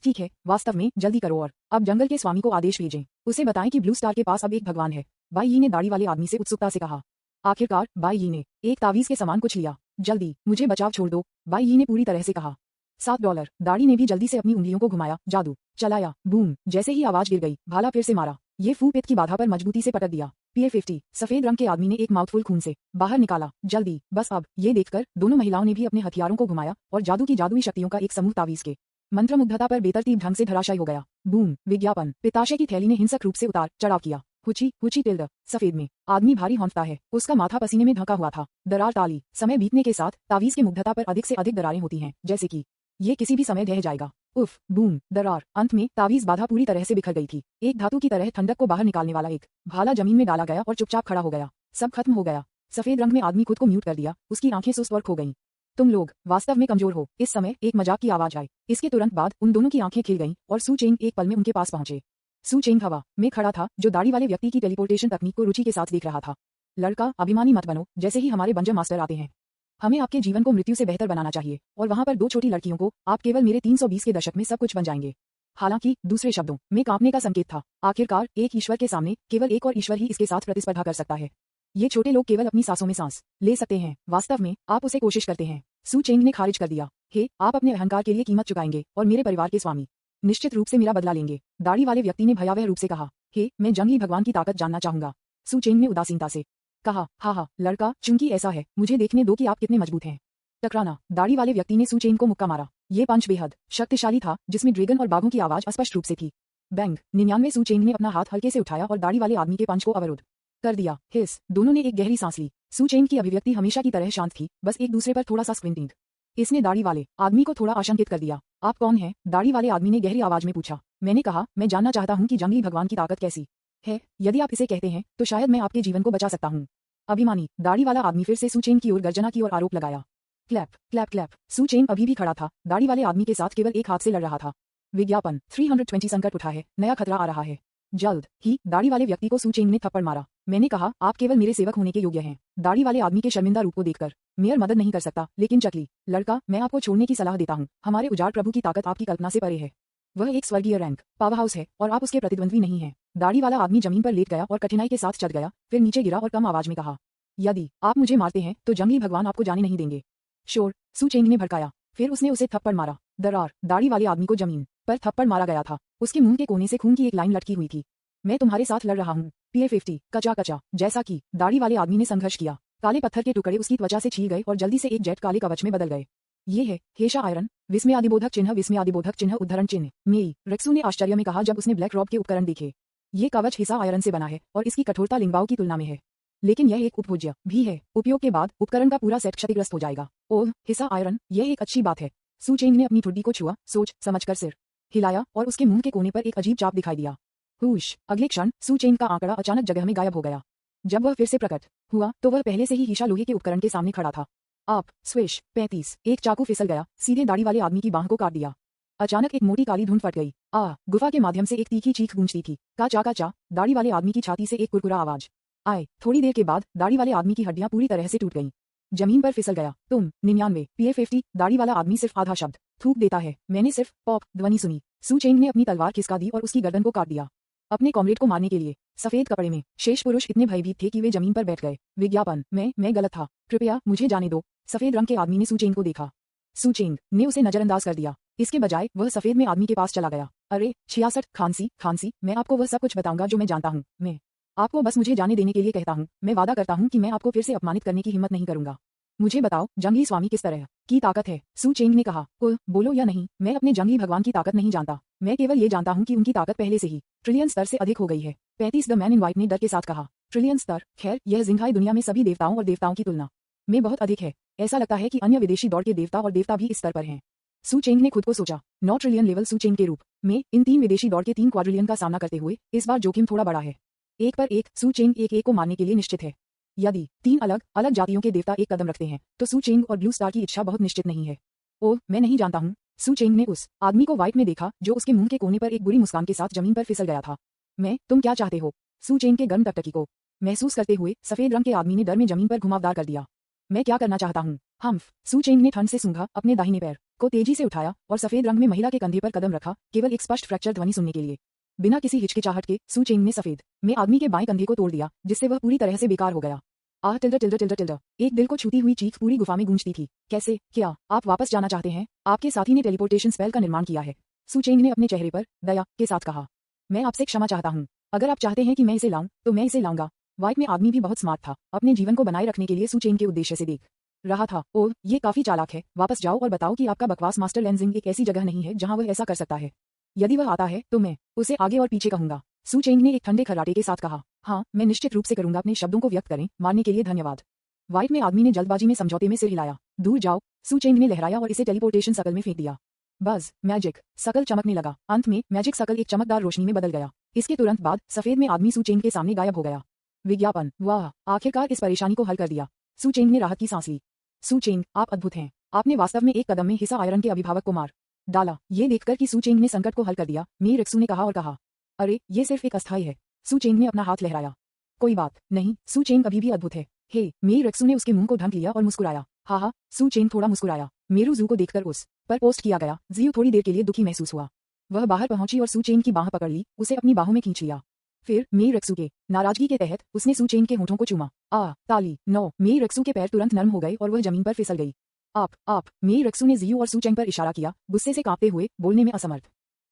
ठीक है, वास्तव में जल्दी करो और अब जंगल के स्वामी को आदेश भेजें। उसे बताएं कि ब्लू स्टार के पास अब एक भगवान है। बाई यी ने दाढ़ी वाले आदमी से उत्सुकता से कहा। आखिरकार बाई यी ने एक तावीज के समान कुछ लिया। जल्दी, मुझे बचाव छोड़ दो, बाई यी ने पूरी तरह से कहा। $7। दाढ़ी ने भी जल्दी से अपनी उंगलियों को घुमाया, जादू चलाया। बूम, जैसे ही आवाज गिर गई, भाला फिर से मारा। ये फू पित्त की बाधा पर मजबूती से पटक दिया। PA-50 सफेद रंग के आदमी ने एक माउथफुल खून से बाहर निकाला। जल्दी, बस अब। ये देखकर दोनों महिलाओं ने भी अपने हथियारों को घुमाया और जादू की जादुई शक्तियों का एक समूह तावीज के मंत्रमुग्धता पर बेतरतीब ढंग से धराशायी हो गया। बूम, विज्ञापन। पिताशय की थैली ने हिंसक रूप से उतार चढ़ाव किया। Ho Chi Ho Chi tilde. सफेद में आदमी भारी हौंकता है, उसका माथा पसीने में ढका हुआ था। दरार ताली। समय बीतने के साथ तावीज की मुग्धता पर अधिक से अधिक दरारें होती हैं, जैसे कि ये किसी भी समय ढह जाएगा। उफ, बूम, दरार। अंत में तावीज बाधा पूरी तरह से बिखर गई थी। एक धातु की तरह ठंडक को बाहर निकालने वाला एक भाला जमीन में डाला गया और चुपचाप खड़ा हो गया। सब खत्म हो गया। सफेद रंग में आदमी खुद को म्यूट कर दिया, उसकी आंखें सुस्त और खो गईं। तुम लोग वास्तव में कमजोर हो। इस समय एक मजाक की आवाज आई। इसके तुरंत बाद उन दोनों की आंखें खिल गईं और सू चेंग एक पल में उनके पास पहुंचे। सू चेंग हवा में खड़ा था, जो दाढ़ी वाले व्यक्ति की टेलीपोर्टेशन तकनीक को रुचि के साथ देख रहा था। लड़का, अभिमानी मत बनो। जैसे ही हमारे बंजर मास्टर आते हैं, हमें आपके जीवन को मृत्यु से बेहतर बनाना चाहिए और वहां पर दो छोटी लड़कियों को, आप केवल मेरे 320 के दशक में सब कुछ बन जाएंगे। हालांकि दूसरे शब्दों में कांपने का संकेत था। आखिरकार एक ईश्वर के सामने केवल एक और ईश्वर ही इसके साथ प्रतिस्पर्धा कर सकता है। ये छोटे लोग केवल अपनी सांसों में सांस ले सकते हैं। वास्तव में आप उसे कोशिश करते हैं। सू चेंग ने खारिज कर दिया। हे, आप अपने अहंकार के लिए कीमत चुकाएंगे और मेरे परिवार के स्वामी निश्चित रूप से मेरा बदला लेंगे। दाढ़ी वाले व्यक्ति ने भयावह रूप से कहा। हे, मैं जंगली भगवान की ताकत जानना चाहूंगा। सू चेंग ने उदासीनता से कहा। हाँ, लड़का, चूंकि ऐसा है, मुझे देखने दो कि आप कितने मजबूत हैं। टकराना। दाढ़ी वाले व्यक्ति ने सू चेंग को मुक्का मारा। ये पंच बेहद शक्तिशाली था, जिसमें ड्रैगन और बाघों की आवाज स्पष्ट रूप से थी। बैंग। 99 सू चेंग ने अपना हाथ हल्के से उठाया और दाढ़ी वाले आदमी के पंच को अवरुद्ध कर दिया। हिस। दोनों ने एक गहरी सांस ली। सू चेंग की अभिव्यक्ति हमेशा की तरह शांत थी, बस एक दूसरे पर थोड़ा सा स्क्विंटिंग। इसने दाढ़ी वाले आदमी को थोड़ा आशंकित कर दिया। आप कौन हैं? दाढ़ी वाले आदमी ने गहरी आवाज में पूछा। मैंने कहा, मैं जानना चाहता हूं कि जंगली भगवान की ताकत कैसी है। यदि आप इसे कहते हैं तो शायद मैं आपके जीवन को बचा सकता हूं। अभिमानी। दाढ़ी वाला आदमी फिर से सू चेंग की ओर गर्जना की ओर आरोप लगाया। Clap clap clap. Su Cheng अभी भी खड़ा था, दाढ़ी वाले आदमी के साथ केवल एक हाथ से लड़ रहा था। विज्ञापन। 320 संकट उठा है, नया खतरा आ रहा है। जल्द ही दाढ़ी वाले व्यक्ति को सू चेंग ने थप्पड़ मारा। मैंने कहा, आप केवल मेरे सेवक होने के योग्य हैं। दाढ़ी वाले आदमी के शर्मिंदा रूप को देखकर मेयर मदद नहीं कर सकता, लेकिन चकली लड़का, मैं आपको छोड़ने की सलाह देता हूँ। हमारे उजाड़ प्रभु की ताकत आपकी कल्पना से परे है। वह एक स्वर्गीय रैंक पावर हाउस है और आप उसके प्रतिद्वंद्वी नहीं हैं। दाढ़ी वाला आदमी जमीन पर लेट गया और कठिनाई के साथ चढ़ गया, फिर नीचे गिरा और कम आवाज में कहा, यदि आप मुझे मारते हैं तो जंगली भगवान आपको जाने नहीं देंगे। शोर। सू चेंग ने भड़काया। फिर उसने उसे थप्पड़ मारा। दरार। दाढ़ी वाले आदमी को जमीन पर थप्पड़ मारा गया था। उसके मुंह के कोने से खून की एक लाइन लटकी हुई थी। मैं तुम्हारे साथ लड़ रहा हूँ। PA-50 कचा कचा। जैसा कि दाढ़ी वाले आदमी ने संघर्ष किया, काले पत्थर के टुकड़े उसकी त्वचा से छील गए और जल्दी से एक जेट काले कवच में बदल गए। ये है हेशा आयरन। विस्मयादिबोधक चिन्ह, विस्मयादिबोधक चिन्ह, उद्धरण चिन्ह। मेई रेक्सू ने आश्चर्य में कहा जब उसने ब्लैक रॉब के उपकरण देखे। ये कवच हिसा आयरन से बना है और इसकी कठोरता लिंगबाओ की तुलना में है, लेकिन यह एक उपभोज्य भी है। उपयोग के बाद उपकरण का पूरा सेट क्षतिग्रस्त हो जाएगा। ओह, हिसा आयरन, यह एक अच्छी बात है। सू चेंग ने अपनी ठुड्डी को छुआ, सोच समझकर सिर हिलाया और उसके मुंह के कोने पर एक अजीब चाप दिखाई दिया। हुश। अगले क्षण सू चेंग का आंकड़ा अचानक जगह में गायब हो गया। जब वह फिर से प्रकट हुआ तो वह पहले से ही हीशा लोहे के उपकरण के सामने खड़ा था। आप स्विश। 35। एक चाकू फिसल गया, सीधे दाढ़ी वाले आदमी की बांह को काट दिया। अचानक एक मोटी काली धुंध फट गई। गुफा के माध्यम से एक तीखी चीख गूंजती थी। काचा काचा, दाढ़ी वाले आदमी की छाती से एक कुरकुरा आवाज आए। थोड़ी देर के बाद दाढ़ी वाले आदमी की हड्डियां पूरी तरह से टूट गईं। जमीन पर फिसल गया। तुम 99 PA50। दाढ़ी वाला आदमी सिर्फ आधा शब्द थूक देता है। मैंने सिर्फ पॉप ध्वनि सुनी। सू चेंग ने अपनी तलवार खिसका दी और उसकी गर्दन को काट दिया। अपने कॉमरेड को मारने के लिए सफेद कपड़े में शेष पुरुष इतने भयभीत थे कि वे जमीन पर बैठ गए। विज्ञापन, मैं गलत था, कृपया मुझे जाने दो। सफेद रंग के आदमी ने सू चेंग को देखा। सू चेंग ने उसे नजरअंदाज कर दिया। इसके बजाय वह सफेद में आदमी के पास चला गया। अरे 66 खांसी, मैं आपको वह सब कुछ बताऊंगा जो मैं जानता हूँ। मैं आपको बस मुझे जाने देने के लिए कहता हूँ। मैं वादा करता हूँ कि मैं आपको फिर से अपमानित करने की हिम्मत नहीं करूंगा। मुझे बताओ, जंगली स्वामी किस तरह की ताकत है? सू चेंग ने कहा। बोलो या नहीं, मैं अपने जंगली भगवान की ताकत नहीं जानता। मैं केवल ये जानता हूँ कि उनकी ताकत पहले से ही ट्रिलियन स्तर से अधिक हो गई है। 35 द मैन इन व्हाइट ने डर के साथ कहा। ट्रिलियन स्तर? खैर, यह जिंघाई दुनिया में सभी देवताओं और देवताओं की तुलना में बहुत अधिक है। ऐसा लगता है कि अन्य विदेशी दौड़ के देवता और देवता भी इस स्तर पर हैं। सू चेंग ने खुद को सोचा। 9 ट्रिलियन लेवल सू चेंग के रूप में इन 3 विदेशी दौड़ के 3 क्वाड्रिलियन का सामना करते हुए इस बार जोखिम थोड़ा बड़ा है। एक पर एक सू चेंग एक को मारने के लिए निश्चित है। यदि 3 अलग अलग जातियों के देवता एक कदम रखते हैं तो सू चेंग और ब्लू स्टार की इच्छा बहुत निश्चित नहीं है। ओह, मैं नहीं जानता हूँ। सू चेंग ने उस आदमी को व्हाइट में देखा जो उसके मुंह के कोने पर एक बुरी मुस्कान के साथ जमीन पर फिसल गया था। तुम क्या चाहते हो? सू चेंग के गर्म टकटकी को महसूस करते हुए सफेद रंग के आदमी ने डर में जमीन पर घुमावदार कर दिया। मैं क्या करना चाहता हूँ? हम्फ। सू चेंग ने ठंड से सूंघा, अपने दाहिने पैर को तेजी से उठाया और सफेद रंग में महिला के कंधे पर कदम रखा, केवल एक स्पष्ट फ्रैक्चर ध्वनि सुनने के लिए। बिना किसी हिचकिचाहट के सू चेंग ने सफेद में आदमी के बाएं कंधे को तोड़ दिया, जिससे वह पूरी तरह से बेकार हो गया। टिल्डर। एक दिल को छूती हुई चीख पूरी गुफा में गूंजती थी। कैसे? क्या आप वापस जाना चाहते हैं? आपके साथी ने टेलीपोर्टेशन स्पेल का निर्माण किया है। सू चेंग ने अपने चेहरे पर दया के साथ कहा। मैं आपसे क्षमा चाहता हूँ। अगर आप चाहते हैं कि मैं इसे लाऊं, तो मैं इसे लाऊंगा। व्हाइट में आदमी भी बहुत स्मार्ट था। अपने जीवन को बनाए रखने के लिए सू चेंग के उद्देश्य से देख रहा था। ओह, ये काफी चालाक है। वापस जाओ और बताओ कि आपका बकवास मास्टर लेंजिंग एक ऐसी जगह नहीं है जहां वह ऐसा कर सकता है। यदि वह आता है तो मैं उसे आगे और पीछे कहूंगा। सू चेंग ने एक ठंडे खर्राटे के साथ कहा। हाँ, मैं निश्चित रूप से करूंगा। अपने शब्दों को व्यक्त करें, मारने के लिए धन्यवाद। व्हाइट में आदमी ने जल्दबाजी में समझौते में सिर हिलाया। दूर जाओ, सू चेंग ने लहराया और इसे टेलीपोर्टेशन सकल में फेंक दिया। बस मैजिक सकल चमकने लगा। अंत में मैजिक सकल एक चमकदार रोशनी में बदल गया। इसके तुरंत बाद सफेद में आदमी सू चेंग के सामने गायब हो गया। विज्ञापन, वाह, आखिरकार इस परेशानी को हल कर दिया। सू चेंग ने राहत की सांस ली। सू चेंग, आप अद्भुत हैं। आपने वास्तव में एक कदम में हिस्सा आयरन के अभिभावक को मार डाला। ये देखकर कि सू चेंग ने संकट को हल कर दिया, मी रेक्सू ने कहा और कहा, अरे ये सिर्फ एक अस्थाई है। सू चेंग ने अपना हाथ लहराया। कोई बात नहीं, सू चेंग अभी भी अद्भुत है। हे, मी रेक्सू ने उसके मुंह को ढक लिया और मुस्कुराया। हाँ, सू चेंग थोड़ा मुस्कुराया। मेरू जू को देखकर उस पर पोस्ट किया गया। जियो थोड़ी देर के लिए दुखी महसूस हुआ। वह बाहर पहुंची और सू चेंग की बाह पकड़ ली, उसे अपनी बाहों में खींच लिया। फिर मी रेक्सू के नाराजगी के तहत उसने सू चेंग के होठों को चूमा। ताली 9। मी रेक्सू के पैर तुरंत नर्म हो गए और वह जमीन पर फिसल गई। आप। मी रेक्सू ने जियो और सू चेंग पर इशारा किया, गुस्से से कांपते हुए, बोलने में असमर्थ।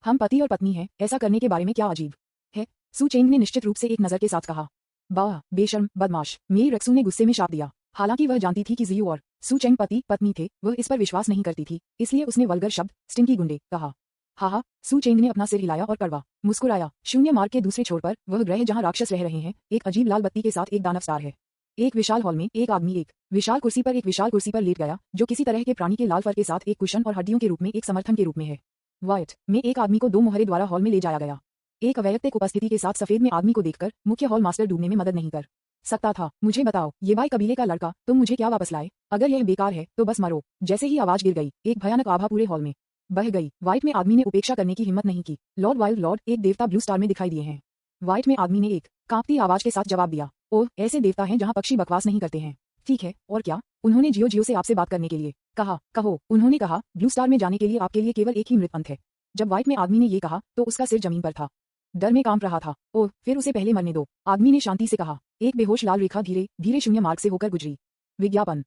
हम पति और पत्नी हैं, ऐसा करने के बारे में क्या अजीब है? सू चेंग ने निश्चित रूप से एक नजर के साथ कहा। वाह, बेशर्म, बदमाश, मी रेक्सू ने गुस्से में शाप दिया। हालांकि वह जानती थी कि जियो और सू चेंग पति पत्नी थे, वह इस पर विश्वास नहीं करती थी, इसलिए उसने वल्गर शब्द स्टिंकी गुंडे कहा। हाँ, सू चेंग ने अपना सिर हिलाया और कड़वा मुस्कुराया। शून्य मार्ग के दूसरे छोर पर वह ग्रह जहां राक्षस रह रहे हैं, एक अजीब लाल बत्ती के साथ एक दानव स्टार है। एक विशाल हॉल में एक आदमी एक विशाल कुर्सी पर लेट गया, जो किसी तरह के प्राणी के लाल फर के साथ एक कुशन और हड्डियों के रूप में एक समर्थन के रूप में है। व्हाइट में एक आदमी को 2 मोहरे द्वारा हॉल में ले जाया गया। एक अवैयक्तिक उपस्थिति के साथ सफेद में आदमी को देखकर मुख्य हॉल मास्टर डूबने में मदद नहीं कर सकता था। मुझे बताओ, ये बाई कबीले का लड़का, तुम मुझे क्या वापस लाए? अगर यह बेकार है तो बस मरो। जैसे ही आवाज गिर गई, एक भयानक आभा पूरे हॉल में बह गई। व्हाइट में आदमी ने उपेक्षा करने की हिम्मत नहीं की। लॉर्ड वाइल्ड लॉर्ड, एक देवता ब्लू स्टार में दिखाई दिए हैं। व्हाइट में आदमी ने एक कांपती आवाज के साथ जवाब दिया। ओह, ऐसे देवता हैं जहां पक्षी बकवास नहीं करते हैं। ठीक है, और क्या? उन्होंने जियो से आपसे बात करने के लिए कहा। कहो। उन्होंने कहा, ब्लू स्टार में जाने के लिए आपके लिए केवल एक ही मृत पंथ है। जब व्हाइट में आदमी ने ये कहा तो उसका सिर जमीन पर था। डर में कांप रहा था। ओह, फिर उसे पहले मरने दो, आदमी ने शांति से कहा। एक बेहोश लाल रेखा धीरे धीरे शून्य मार्ग से होकर गुजरी। विज्ञापन,